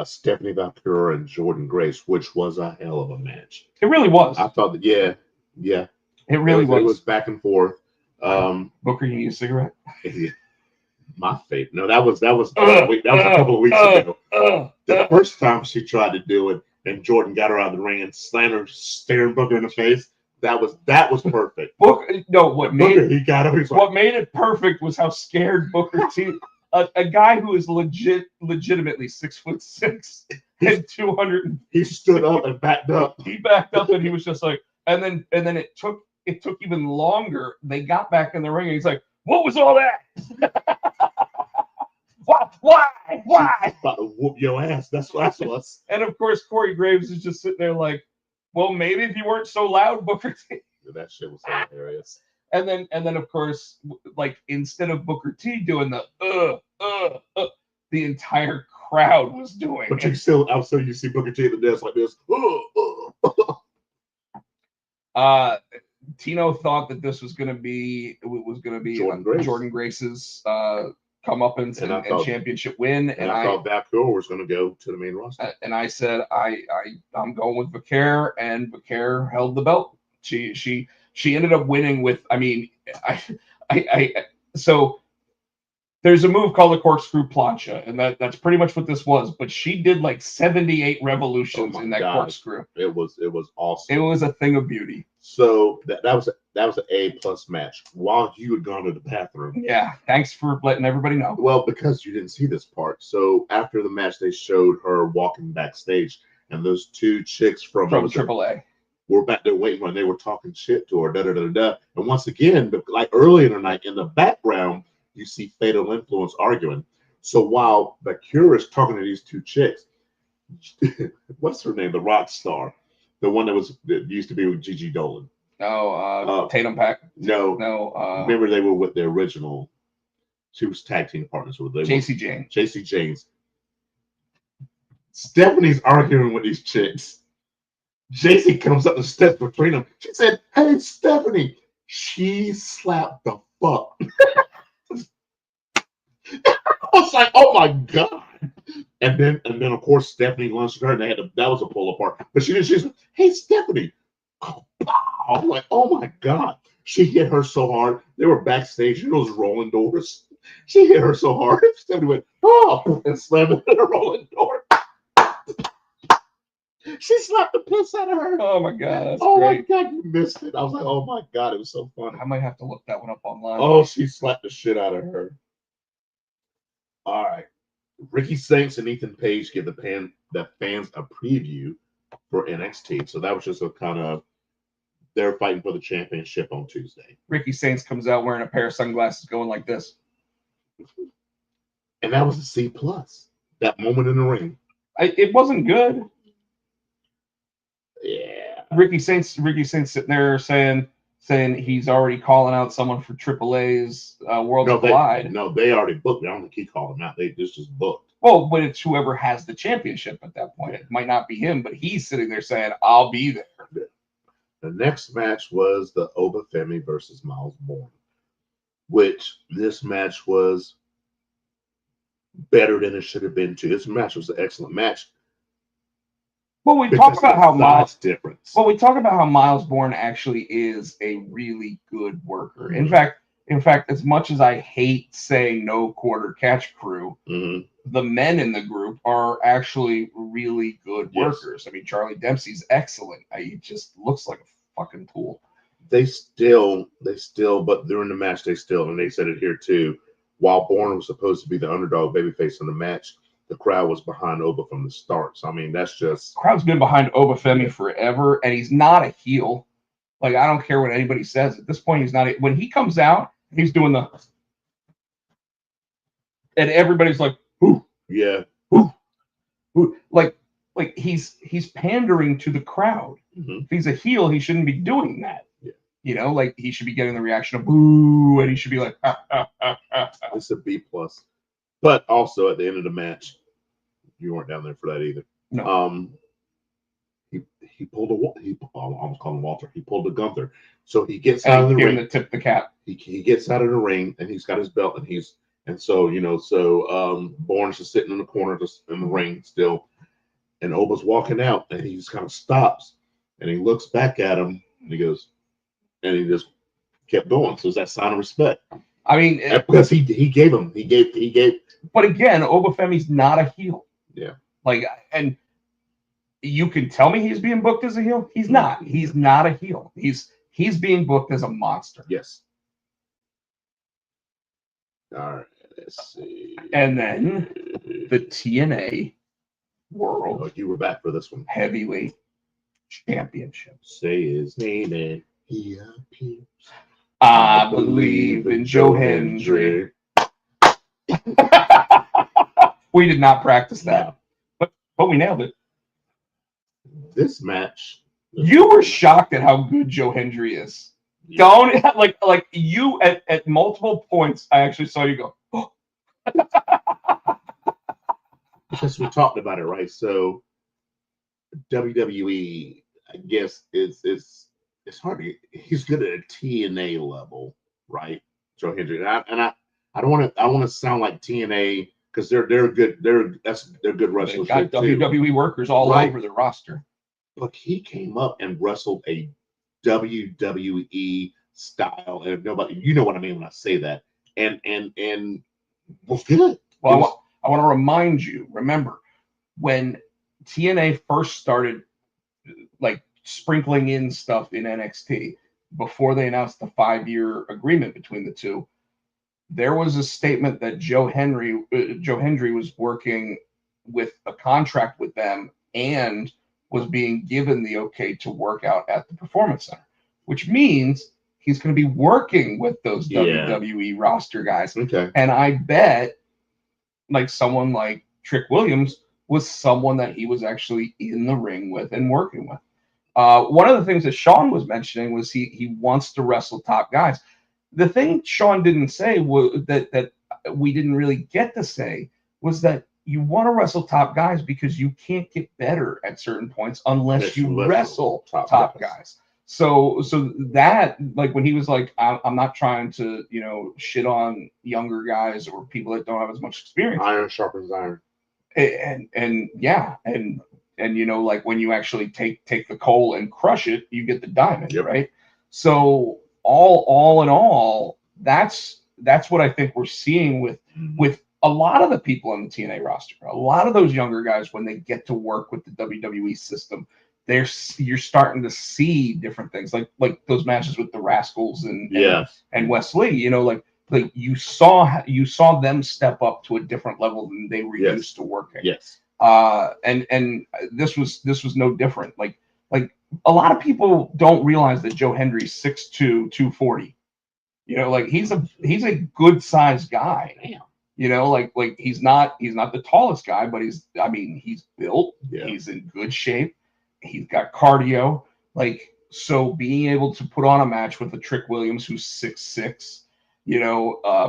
Stephanie Valkyra and Jordan Grace, which was a hell of a match. It really was. I thought that, yeah. It really was. It was back and forth. Booker, you need a cigarette? My favorite. No, that was a couple of weeks ago. The first time she tried to do it, and Jordan got her out of the ring and slammed her, staring Booker in the face. That was perfect. What made it perfect was how scared Booker T. A guy who is legitimately 6'6" and 200. He stood up and backed up. He backed up and he was just like, and then it took even longer. They got back in the ring and he's like, "What was all that? Why? About to whoop your ass. That's us." And of course, Corey Graves is just sitting there like, "Well, maybe if you weren't so loud, Booker T." That shit was hilarious. And then of course, like instead of Booker T doing the the entire crowd was doing. But you see Booker T at the desk like this. Tino thought that this was going to be Jordan Grace's comeuppance and championship win, and I thought Valkyra was going to go to the main roster. And I said I'm going with Valkyra, and Valkyra held the belt. She ended up winning with, so there's a move called the corkscrew plancha, and that's pretty much what this was. But she did like 78 revolutions in that corkscrew. It was awesome. It was a thing of beauty. So that an A+ match. While you had gone to the bathroom. Yeah, thanks for letting everybody know. Well, because you didn't see this part. So after the match, they showed her walking backstage, and those two chicks from AAA were back there waiting when they were talking shit to her. Da da da da. And once again, like early in the night, in the background, you see Fatal Influence arguing. So while the Cure is talking to these two chicks, what's her name? The rock star, the one that used to be with Gigi Dolan. Oh, Tatum Pack. No. Remember they were with the original. She was tag team partners with them. JC Jane. JC James. Stephanie's arguing with these chicks. JC comes up the steps between them. She said, "Hey, Stephanie." She slapped the fuck. I was like, "Oh my god!" And then of course Stephanie lunged her, and that was a pull apart. But she said, "Hey, Stephanie." Oh, I was like, "Oh my god!" She hit her so hard. They were backstage. You know those rolling doors. She hit her so hard. Stephanie went, "Oh!" and slammed into the rolling door. She slapped the piss out of her. Oh my god, that's great. great. My god, you missed it. I was like, "Oh my god, it was so funny." I might have to look that one up online. Oh, she slapped the shit out of her. All right. Ricky Saints and Ethan Page give the fans a preview for NXT. So that was just a kind of, they're fighting for the championship on Tuesday. Ricky Saints comes out wearing a pair of sunglasses going like this. And that was a C+. That moment in the ring. It wasn't good. Yeah. Ricky Saints sitting there saying he's already calling out someone for AAA's Worlds Collide. They already booked. I don't think he called him out. They just booked. Well, but it's whoever has the championship at that point. It might not be him, but he's sitting there saying, "I'll be there." The next match was the Obafemi versus Miles Bourne, which this match was better than it should have been too. This match was an excellent match. Well, we talk about how Miles difference. Well, we talk about how Miles Bourne actually is a really good worker. Mm-hmm. In fact, as much as I hate saying no quarter catch crew, mm-hmm. the men in the group are actually really good workers. I mean, Charlie Dempsey's excellent. He just looks like a fucking tool. They still, but during the match, and they said it here too, while Bourne was supposed to be the underdog babyface in the match, the crowd was behind Oba from the start. So, I mean, that's just... The crowd's been behind Obafemi forever, and he's not a heel. Like, I don't care what anybody says. At this point, he's not... When he comes out, he's doing the... And everybody's like, "Who?" Yeah. "Who?" "Who?" Like he's pandering to the crowd. Mm-hmm. If he's a heel, he shouldn't be doing that. Yeah. You know, like, he should be getting the reaction of boo, and he should be like, It's a B+. But also, at the end of the match, you weren't down there for that either. No. He pulled I almost called him Walter. He pulled a Gunther. So he gets out of the ring. To tip the cap. He gets out of the ring, and he's got his belt, and so Bourne's just sitting in the corner, just in the ring still, and Oba's walking out, and he just kind of stops, and he looks back at him, and he goes, and he just kept going. So it's that sign of respect. I mean, because he gave. But again, Obafemi's not a heel. Yeah. Like, and you can tell me he's being booked as a heel. He's not. He's not a heel. He's being booked as a monster. Yes. All right. Let's see. And then the TNA World. Oh, you were back for this one. Heavyweight Championship. Say his name and he appears. I believe in Joe Hendry. We did not practice that, but we nailed it. This match, you were shocked at how good Joe Hendry is. Yeah. Don't like you at multiple points. I actually saw you go. Oh. Because we talked about it, right? So WWE, I guess it's hard to. He's good at a TNA level, right? Joe Hendry, and I don't want to sound like TNA. Because they're good, they're good wrestlers. They got WWE workers all over the roster. But he came up and wrestled a WWE style, and nobody, you know what I mean when I say that, and was good. Well, I want to remind you. Remember when TNA first started, like, sprinkling in stuff in NXT. before they announced the 5-year agreement between the two, there was a statement that Joe Hendry was working with a contract with them and was being given the okay to work out at the Performance Center, which means he's going to be working with those WWE roster guys. Okay. And I bet like someone like Trick Williams was someone that he was actually in the ring with and working with. One of the things that Sean was mentioning was he wants to wrestle top guys. The thing Sean didn't say was that we didn't really get to say was that you want to wrestle top guys because you can't get better at certain points unless you wrestle top guys. So that, like, when he was like, I'm not trying to, shit on younger guys or people that don't have as much experience. Iron sharpens iron. And like when you actually take the coal and crush it, you get the diamond, right? So all in all, that's what I think we're seeing with a lot of the people on the TNA roster. A lot of those younger guys, when they get to work with the WWE system, you're starting to see different things, like those matches with the Rascals and Wes Lee. Like you saw them step up to a different level than they were used to working. Yes. And this was no different. Like a lot of people don't realize that Joe Hendry's 6'2", 240. Like he's a good sized guy. Damn. Like he's not the tallest guy, but he's built. Yeah. He's in good shape. He's got cardio. Like, so being able to put on a match with a Trick Williams who's 6'6",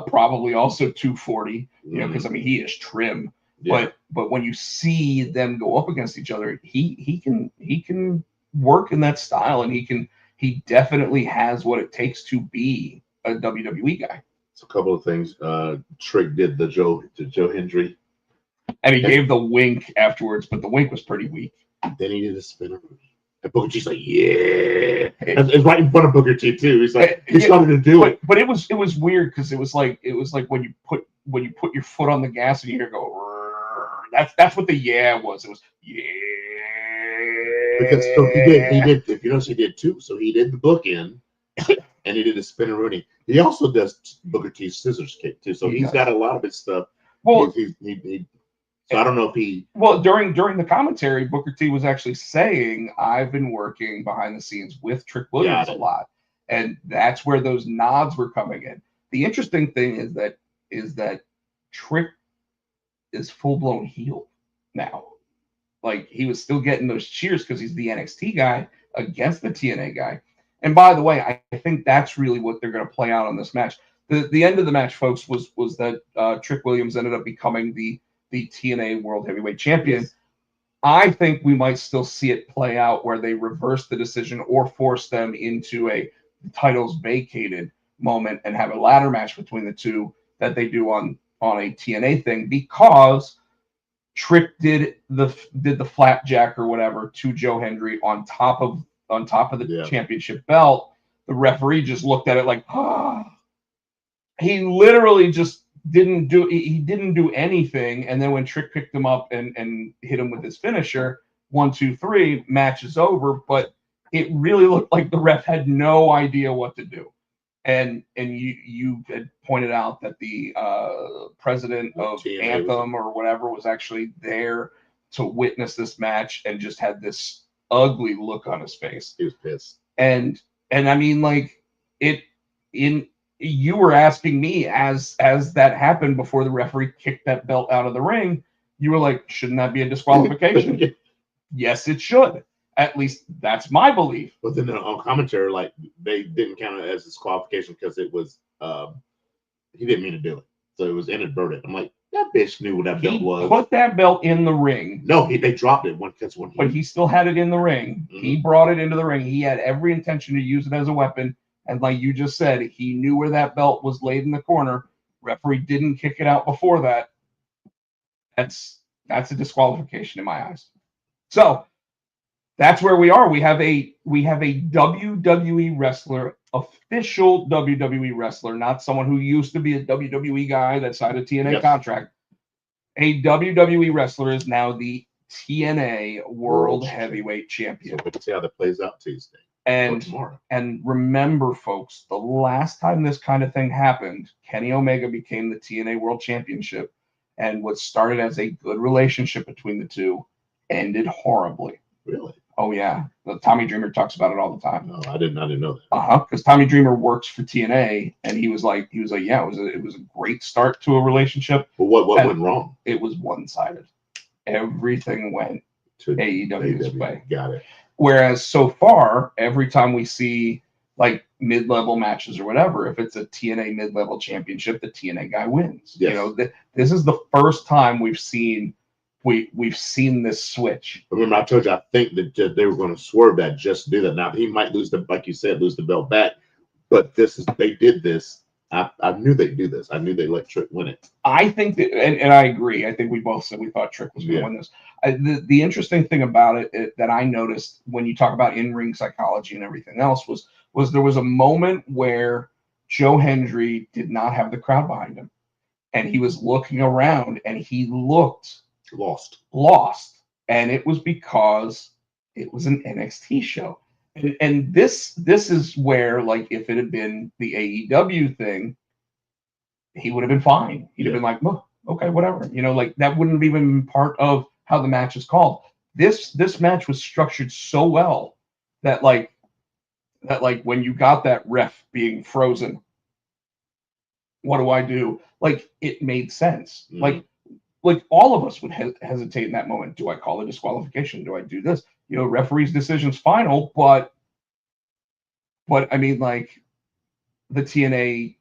probably also 240, because he is trim. Yeah. But when you see them go up against each other, he can work in that style, and he definitely has what it takes to be a WWE guy. So a couple of things. Trick did the Joe Hendry, and he gave the wink afterwards, but the wink was pretty weak. Then he did a spinner. And Booker T's like, yeah. It's right in front of Booker T too. He's like, he started to do it. But it was weird because it was like when you put your foot on the gas and you hear it go. That's what the was. It was Because so he did. If you notice, he did two. So he did the bookend, and he did the spinner Rooney. He also does Booker T's scissors kick too. So he's got a lot of his stuff. Well, so I don't know if he. Well, during the commentary, Booker T was actually saying, "I've been working behind the scenes with Trick Williams a lot," and that's where those nods were coming in. The interesting thing is that Trick is full blown heel now. Like, he was still getting those cheers because he's the NXT guy against the TNA guy. And by the way, I think that's really what they're going to play out on this match. The end of the match, folks, was that Trick Williams ended up becoming the TNA World Heavyweight Champion. Yes. I think we might still see it play out where they reverse the decision or force them into a titles vacated moment and have a ladder match between the two that they do on a TNA thing, because Trick did the flapjack or whatever to Joe Hendry on top of the championship belt. The referee just looked at it like, he literally just didn't do anything. And then when Trick picked him up and hit him with his finisher, 1, 2, 3, match is over. But it really looked like the ref had no idea what to do. And you had pointed out that the president of Anthem or whatever was actually there to witness this match and just had this ugly look on his face. He was pissed. And I mean, like, you were asking me as that happened before the referee kicked that belt out of the ring, you were like, shouldn't that be a disqualification? Yes, it should. At least that's my belief. But then on commentary, like, they didn't count it as disqualification because it was he didn't mean to do it, so it was inadvertent. I'm like, that bitch knew what that belt was. Put that belt in the ring. No, they dropped it but he still had it in the ring. Mm-hmm. He brought it into the ring. He had every intention to use it as a weapon, and like you just said, he knew where that belt was laid in the corner. Referee didn't kick it out before that. That's a disqualification in my eyes. So that's where we are. We have a WWE wrestler, official WWE wrestler, not someone who used to be a WWE guy that signed a TNA contract. A WWE wrestler is now the TNA World Heavyweight Champion. So we'll see how that plays out Tuesday. And tomorrow. and remember, folks, the last time this kind of thing happened, Kenny Omega became the TNA World Championship, and what started as a good relationship between the two ended horribly. Really? Oh yeah, Tommy Dreamer talks about it all the time. No, I didn't know that. Because Tommy Dreamer works for TNA, and he was like, yeah, it was a great start to a relationship. But what went wrong? It was one-sided. Everything went To AEW's way. Got it. Whereas so far, every time we see like mid-level matches or whatever, if it's a TNA mid-level championship, the TNA guy wins. Yes. You know, this is the first time we've seen this switch. Remember, I told you I think that they were going to swerve that just to do that. Now he might lose like you said, lose the belt back, but they did this. I knew they'd do this. I knew they'd let Trick win it. I think that, and I agree. I think we both said we thought Trick was going to win this. The interesting thing about it that I noticed when you talk about in-ring psychology and everything else was there was a moment where Joe Hendry did not have the crowd behind him, and he was looking around and he looked lost, and it was because it was an NXT show. And this is where, like, if it had been the AEW thing, he would have been fine. He'd have been like, well, okay, whatever. You know, like that wouldn't have even been part of how the match is called. This match was structured so well that like when you got that ref being frozen, what do I do? Like it made sense. Mm-hmm. Like all of us would hesitate in that moment. Do I call a disqualification? Do I do this? You know, referee's decision's final, but I mean, like the TNA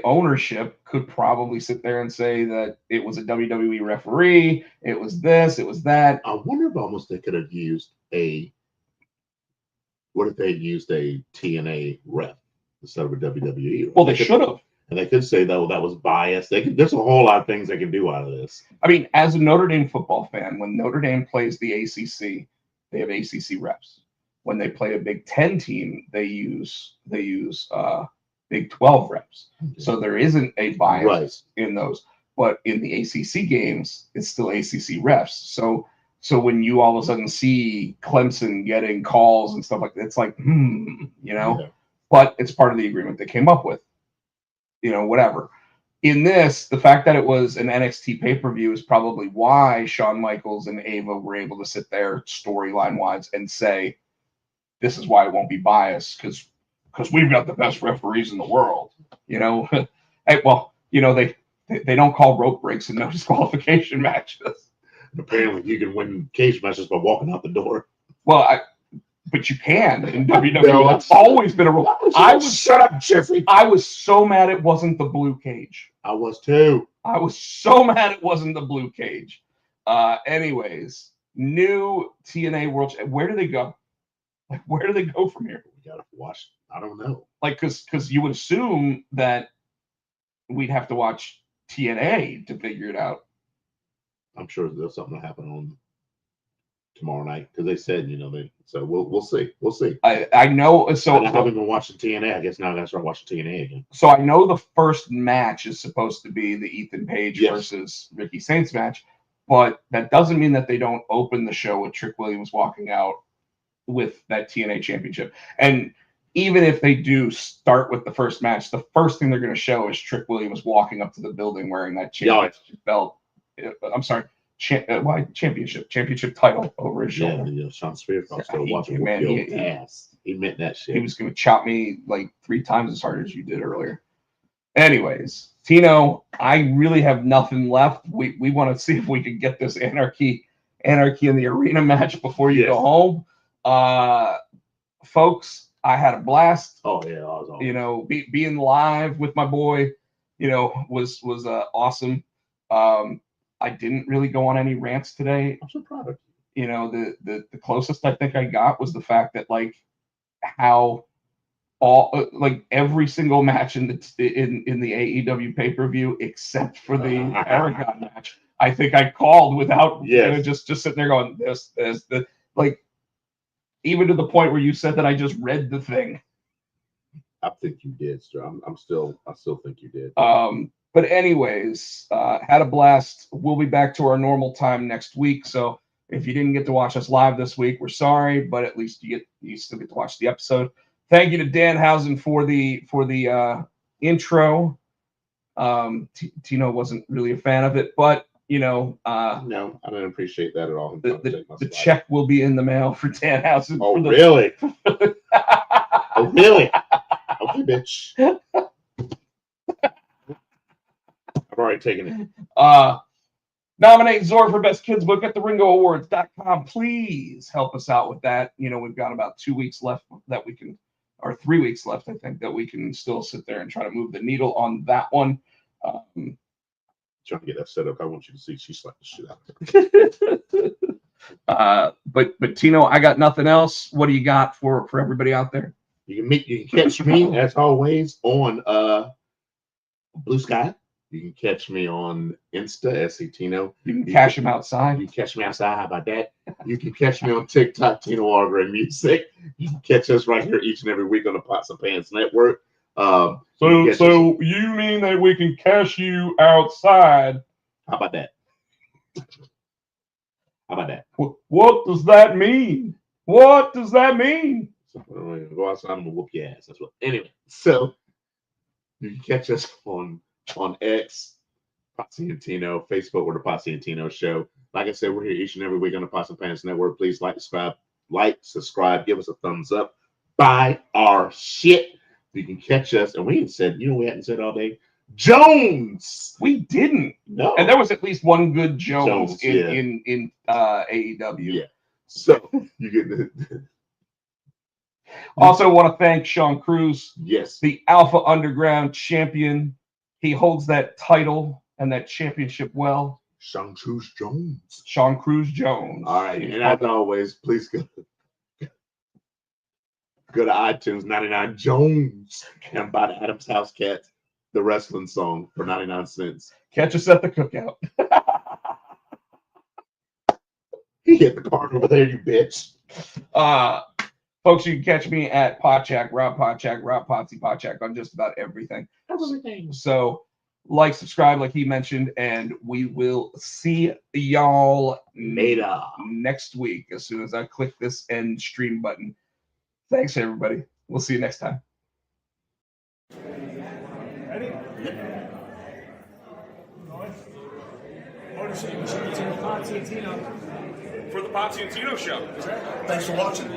ownership could probably sit there and say that it was a WWE referee, it was this, it was that. I wonder if almost they could have used what if they used a TNA ref instead of a WWE ref? Well, they should have. And they could say that was biased. There's a whole lot of things they can do out of this. I mean, as a Notre Dame football fan, when Notre Dame plays the ACC, they have ACC reps. When they play a Big Ten team, they use Big 12 reps. Okay. So there isn't a bias in those. But in the ACC games, it's still ACC refs. So when you all of a sudden see Clemson getting calls and stuff like that, it's like, you know. Yeah. But it's part of the agreement they came up with. You know, whatever. In this, the fact that it was an NXT pay-per-view is probably why Shawn Michaels and Ava were able to sit there storyline-wise and say, this is why it won't be biased, because we've got the best referees in the world. You know, hey, well, you know, they don't call rope breaks and no disqualification matches. Apparently, you can win cage matches by walking out the door. Well, but you can in WWE. That's always been a rule. Shut up, Jeffrey. I was so mad it wasn't the blue cage. I was too. I was so mad it wasn't the blue cage. Anyways, new TNA World. Where do they go? Like, where do they go from here? We gotta watch. I don't know. Like, because you would assume that we'd have to watch TNA to figure it out. I'm sure there's something to happen on tomorrow night because they said, you know, so we'll see. We'll see. I know. So I haven't been watching TNA. I guess now I gotta start watching TNA again. So I know the first match is supposed to be the Ethan Page versus Ricky Saints match, but that doesn't mean that they don't open the show with Trick Williams walking out with that TNA championship. And even if they do start with the first match, the first thing they're going to show is Trick Williams walking up to the building wearing that championship belt. I'm sorry. Championship title over his shoulder. Yeah, Sean Spears still watching. Man, he meant that shit. He was going to chop me like 3 times as hard as you did earlier. Anyways, Tino, I really have nothing left. We want to see if we can get this Anarchy in the arena match before you go home. Folks, I had a blast. Oh yeah, I was awesome. You know, being live with my boy, you know, was awesome. I didn't really go on any rants today. I'm so proud of you. You know, the closest I think I got was the fact that like how all like every single match in the AEW pay-per-view except for the Aragon match, I think I called without just sitting there going this the like even to the point where you said that I just read the thing. I think you did, sir. I still think you did. But anyways, had a blast. We'll be back to our normal time next week. So If you didn't get to watch us live this week, we're sorry, but at least you still get to watch the episode. Thank you to Dan Housen for the intro. Tino wasn't really a fan of it, but no, I didn't appreciate that at all. The check will be in the mail for Dan Housen. Oh, really? Oh, really? Okay, bitch. I've already taken it. Nominate Zor for Best Kids Book at the RingoAwards.com. Please help us out with that. We've got about 2 weeks left that we can, or 3 weeks left, I think, that we can still sit there and try to move the needle on that one. Trying to get that set up. I want you to see she slapped the shit out. But Tino, I got nothing else. What do you got for everybody out there? You can catch me as always on Blue Sky. You can catch me on Insta, SC Tino. You can catch him outside. You can catch me outside. How about that? You can catch me on TikTok, Tino Argray Music. You can catch us right here each and every week on the Pots and Pans Network. So you mean that we can catch you outside? How about that? How about that? What does that mean? What does that mean? So, go outside, I'm gonna whoop your ass. That's what. Anyway, so you can catch us on X, Potsy and Tino, Facebook, or the Potsy and Tino Show. Like I said, we're here each and every week on the Pots and Pans Network. Please subscribe, give us a thumbs up, buy our shit. You can catch us, and we said, we hadn't said all day. Jones. We didn't. No. And there was at least one good Jones yeah. in AEW. Yeah. So you get the. Also want to thank Sean Cruz. Yes. The Alpha Underground champion. He holds that title and that championship well. Sean Cruz Jones. Sean Cruz Jones. All right. And as always, please go to iTunes, 99 Jones, and buy the Adams House Cats, the wrestling song, for 99 cents. Catch us at the cookout. He hit the card over there, you bitch. Folks, you can catch me at Podchack, Rob Potsy, Podchack on just about everything. So, subscribe, like he mentioned, and we will see y'all later next week as soon as I click this end stream button. Thanks, everybody. We'll see you next time. Ready? For the Potsy and Tino show. Thanks for watching.